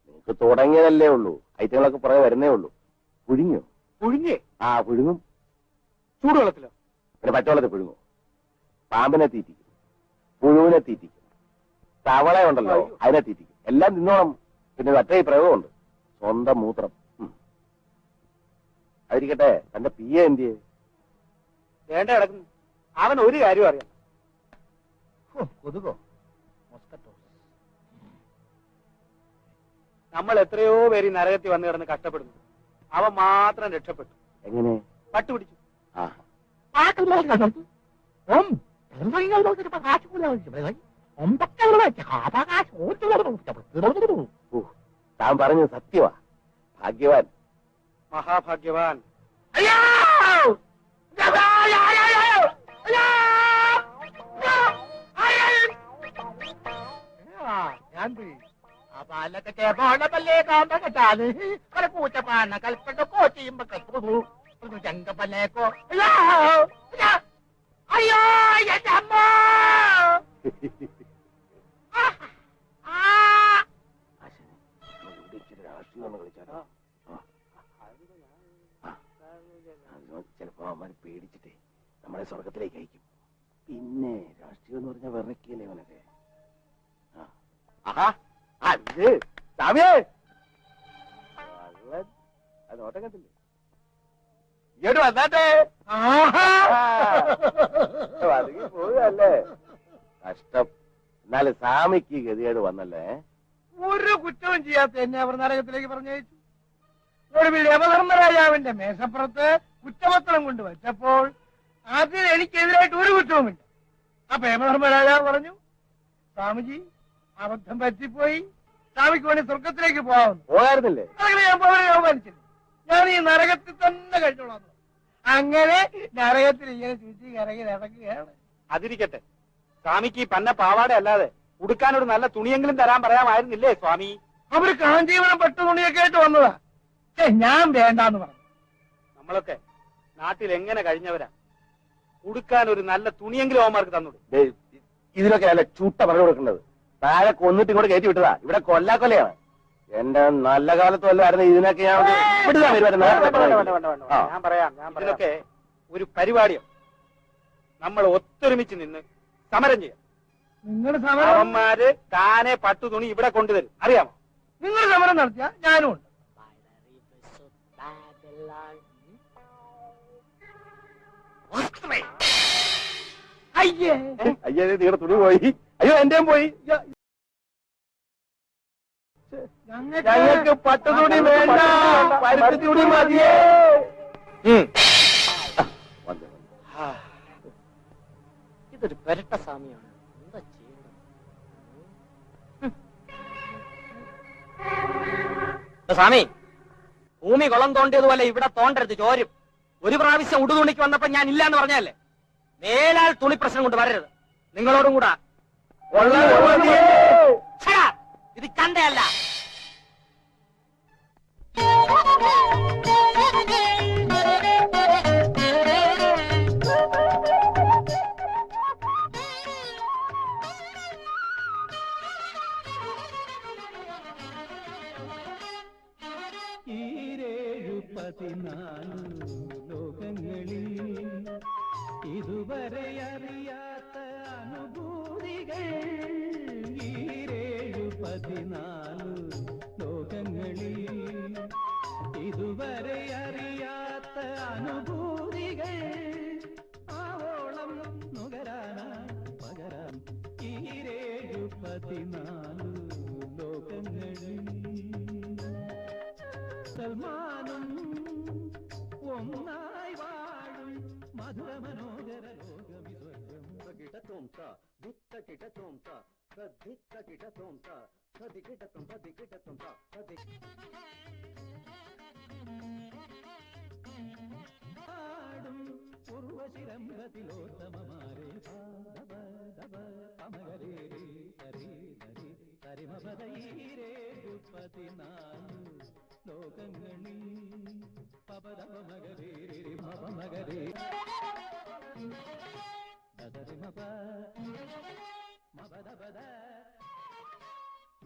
നിങ്ങൾക്ക് തുടങ്ങിയതല്ലേ ഉള്ളൂ, ഐറ്റങ്ങളൊക്കെ പുറകെ വരുന്നേ ഉള്ളൂ. പുഴുങ്ങിയോ? പുഴുങ്ങേ? ആ, പുഴുങ്ങും. ചൂടുവെള്ളത്തിലോ? പിന്നെ പച്ചവെള്ളത്തിൽ പുഴുങ്ങും. പാമ്പിനെ തീറ്റിക്കും, പുഴുവിനെ തീറ്റിക്കും, തവളയുണ്ടല്ലോ അതിനെ തീറ്റിക്കും. എല്ലാം തിന്നോണം. പിന്നെ മറ്റേ ഈ പ്രയോഗമുണ്ട്, സ്വന്തം മൂത്രം. അതിരിക്കട്ടെ, തന്റെ പി എ എന്തിയെ? വേണ്ട കിടക്കുന്നു. അവൻ ഒരു കാര്യം അറിയാം. കൊതുകോ? മൊസ്കറ്റോ? നമ്മൾ എത്രയോ പേര് ഈ നരകത്തിൽ വന്നു കിടന്ന് കഷ്ടപ്പെടുന്നു. അവൻ മാത്രം രക്ഷപ്പെട്ടു. എങ്ങനെ? പട്ടുപിടിച്ചു. ആ, താൻ പറഞ്ഞത് സത്യമാ. ഭാഗ്യവാൻ, മഹാഭാഗ്യവാൻ. ഞാൻ അപ്പൊ അല്ലൊക്കെ പോണപ്പല്ലേ കാമ്പകട്ടാണ് പൂച്ചപ്പാണ കൽപ്പണ്ട കോച്ചിയുമ്പോ കത്തു ചങ്കപ്പല്ലേക്കോ. അയ്യോ, എന്റെ അമ്മ! ചിലപ്പോ അവന്മാർ പേടിച്ചിട്ടേ നമ്മളെ സ്വർഗത്തിലേക്ക് അയക്കും. പിന്നെ രാഷ്ട്രീയം എന്ന് പറഞ്ഞാൽ വിറക്കിയല്ലേ അവനൊക്കെ. ആഹാ, അത് സാമിയേ, അത് ഓട്ടം കണ്ടില്ലേ? ഇങ്ങോട്ട് വന്നാട്ടെ. അതിന് പോവുകയല്ലേ? കഷ്ടം. എന്നാലും സ്വാമിക്ക് ഗതികേട് വന്നല്ലേ? ഒരു കുറ്റവും ചെയ്യാത്ത എന്നെ അവർ നരകത്തിലേക്ക് പറഞ്ഞയച്ചു. ഒടുവിൽ യമധർമ്മരാജാവിന്റെ മേശപ്പുറത്ത് കുറ്റപത്രം കൊണ്ട് വെച്ചപ്പോൾ അതിൽ എനിക്കെതിരായിട്ട് ഒരു കുറ്റവുമില്ല. അപ്പൊ യമധർമ്മരാജാവ് പറഞ്ഞു, സ്വാമിജി അബദ്ധം പറ്റിപ്പോയി, സ്വാമിക്ക് വേണ്ടി സ്വർഗത്തിലേക്ക് പോകാമെന്ന്. പോകാറുന്നില്ലേ? അങ്ങനെ ഞാൻ ബഹുമാനിച്ചില്ല. ഞാൻ ഈ നരകത്തിൽ തന്നെ കഴിഞ്ഞോളാം. അങ്ങനെ നരകത്തിൽ ഇങ്ങനെ ചുറ്റി ഇറങ്ങി നടക്കുകയാണ്. അതിരിക്കട്ടെ, സ്വാമിക്ക് ഈ പന്ന പാവാട അല്ലാതെ ഉടുക്കാനൊരു നല്ല തുണിയെങ്കിലും തരാൻ പറയാമായിരുന്നില്ലേ സ്വാമി? അവര് കാഞ്ചീവനം പട്ടു തുണിയൊക്കെ ആയിട്ട് വന്നതാ. ഞാൻ വേണ്ടാന്ന് പറഞ്ഞു. നമ്മളൊക്കെ നാട്ടിൽ എങ്ങനെ കഴിഞ്ഞവരാ? ഉടുക്കാൻ ഒരു നല്ല തുണിയെങ്കിലും അവന്മാർക്ക് തന്നുള്ളൂ. ഇതിലൊക്കെ അല്ല ചൂട്ട പറഞ്ഞു കൊടുക്കേണ്ടത്. താഴെ കൊന്നിട്ട് ഇങ്ങോട്ട് കയറ്റി വിട്ടതാ. ഇവിടെ കൊല്ലാക്കൊലയാണ്. എന്റെ നല്ല കാലത്ത് വല്ലതായിരുന്നു ഇതിനൊക്കെ ഞാൻ ഞാൻ പറയാം. ഇതിലൊക്കെ ഒരു പരിപാടിയോ? നമ്മൾ ഒത്തൊരുമിച്ച് നിന്ന് സമരം ചെയ്യാം. നിങ്ങൾ സമരം അവന്മാര് താനെ പട്ടുതുണി ഇവിടെ കൊണ്ടുവരും, അറിയാമോ? നിങ്ങൾ സമരം നടത്തിയ ഞാനും ഉണ്ട്. അയ്യേ, അയ്യേ, നിങ്ങളുടെ തുണി പോയി. അയ്യോ, എന്റെയും പോയി. ഞങ്ങൾക്ക് പട്ടുതുണി വേണ്ട, പരുത്തി തുണി മതിയേ. ഇതൊരു പെരട്ട സ്വാമിയാണ്. എന്താ ചെയ്യണം? സ്വാമി, ഭൂമി കുളം തോണ്ടിയതുപോലെ ഇവിടെ തോണ്ടരുത്, ചോരും. ഒരു പ്രാവശ്യം ഉടുതുണിക്ക് വന്നപ്പോ ഞാൻ ഇല്ലാന്ന് പറഞ്ഞല്ലേ? മേലാൽ തുണി പ്രശ്നം കൊണ്ട് വരരുത്. നിങ്ങളോടും കൂടാ. ഇത് ചന്തയല്ല. ഇതുവരെ അറിയാത്ത അനുഭൂതികൾ 14 ലോകങ്ങളിൽ ഇതുവരെ അറിയാത്ത അനുഭൂതികൾ ആവോളം നുകരാനായി പകരാൻ 14 ലോകങ്ങളിൽ സൽമാനും ഒന്നായി വാഴും മധുരമനോഹര ലോകമിസ്വർഗം കിടത്തോംത ദിത്ത കിടത്തോംത ദിത്ത കിടത്തോംത സതി കിടത്തും സതി കിടത്തും സതി ആടും പൂർവശിരംഭത്തിലോത്തമമാരെ ദബ ദബ പമഗരേ സരി സരി സരിമപദൈരേ 14 ലോകങ്ങളിൽ പപദമഗരേ മപമഗരേ ദദരി മപ മപദപദ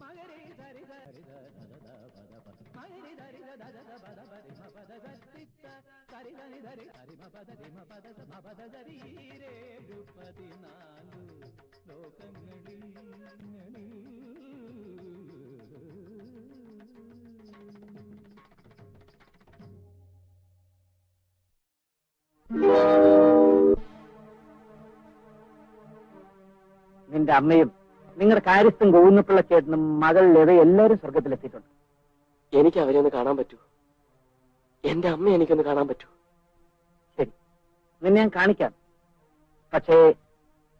മഗരേ സരി സരി ദദദ പദപ മഗരേ ദരി ദദദ പദപരി മപദ സത്തിത്ത സരി സരി ദരി ഹരി മപദ രി മപദ മപദ സരി രേ 14 ലോകങ്ങളിൽ നിന്റെ അമ്മയും നിങ്ങളുടെ കാര്യസ്ഥൻ ഗോവിന്ദപിള്ള ചേട്ടനും മകൾ ലത എല്ലാവരും സ്വർഗത്തിലെത്തിയിട്ടുണ്ട്. എനിക്ക് അവരെ ഒന്ന് കാണാൻ പറ്റൂ? എന്റെ അമ്മ എനിക്കൊന്ന് കാണാൻ പറ്റൂ? ശരി, നിന്നെ ഞാൻ കാണിക്കാം. പക്ഷേ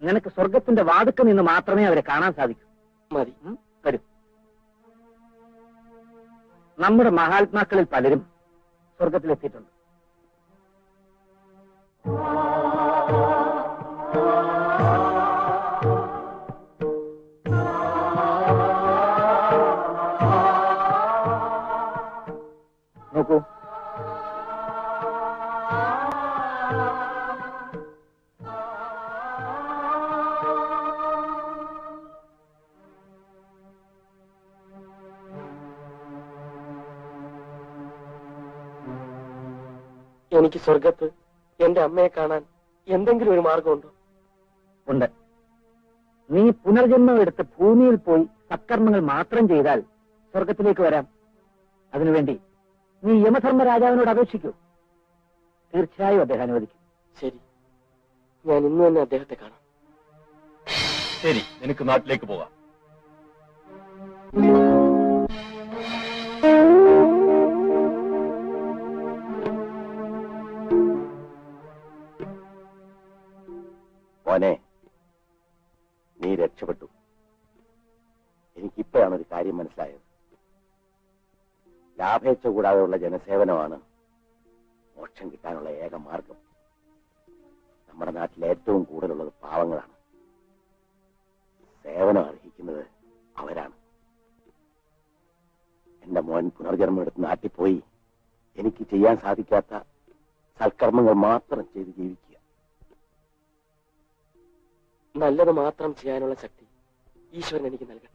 നിനക്ക് സ്വർഗത്തിന്റെ വാതുക്ക നിന്ന് മാത്രമേ അവരെ കാണാൻ സാധിക്കൂ. മതി, വരൂ. നമ്മുടെ മഹാത്മാക്കളിൽ പലരും സ്വർഗത്തിലെത്തിയിട്ടുണ്ട്. നോക്കൂ, എനിക്ക് സ്വർഗത്ത് എന്റെ അമ്മയെ കാണാൻ എന്തെങ്കിലും ഒരു മാർഗമുണ്ടോ? ഉണ്ട്. നീ പുനർജന്മം എടുത്ത് ഭൂമിയിൽ പോയി സത്കർമ്മങ്ങൾ മാത്രം ചെയ്താൽ സ്വർഗത്തിലേക്ക് വരാം. അതിനുവേണ്ടി നീ യമധർമ്മരാജാവിനോട് അപേക്ഷിക്കൂ. തീർച്ചയായും അദ്ദേഹം അനുവദിക്കും. ശരി, ഞാൻ ഇന്ന് തന്നെ അദ്ദേഹത്തെ കാണാം. ശരി, നിനക്ക് നാട്ടിലേക്ക് പോകാം. മോനെ, നീ രക്ഷപ്പെട്ടു. എനിക്കിപ്പോഴാണ് ഒരു കാര്യം മനസ്സിലായത്. ലാഭേച്ഛ കൂടാതെയുള്ള ജനസേവനമാണ് മോക്ഷം കിട്ടാനുള്ള ഏക മാർഗം. നമ്മുടെ നാട്ടിൽ ഏറ്റവും കൂടുതലുള്ളത് പാവങ്ങളാണ്. സേവനം അർഹിക്കുന്നത് അവരാണ്. എന്റെ മോൻ പുനർജന്മം എടുത്ത് നാട്ടിൽ പോയി എനിക്ക് ചെയ്യാൻ സാധിക്കാത്ത സൽക്കർമ്മങ്ങൾ മാത്രം ചെയ്ത് ജീവിക്കുക. നല്ലത് മാത്രം ചെയ്യാനുള്ള ശക്തി ഈശ്വരൻ എനിക്ക് നൽകട്ടെ.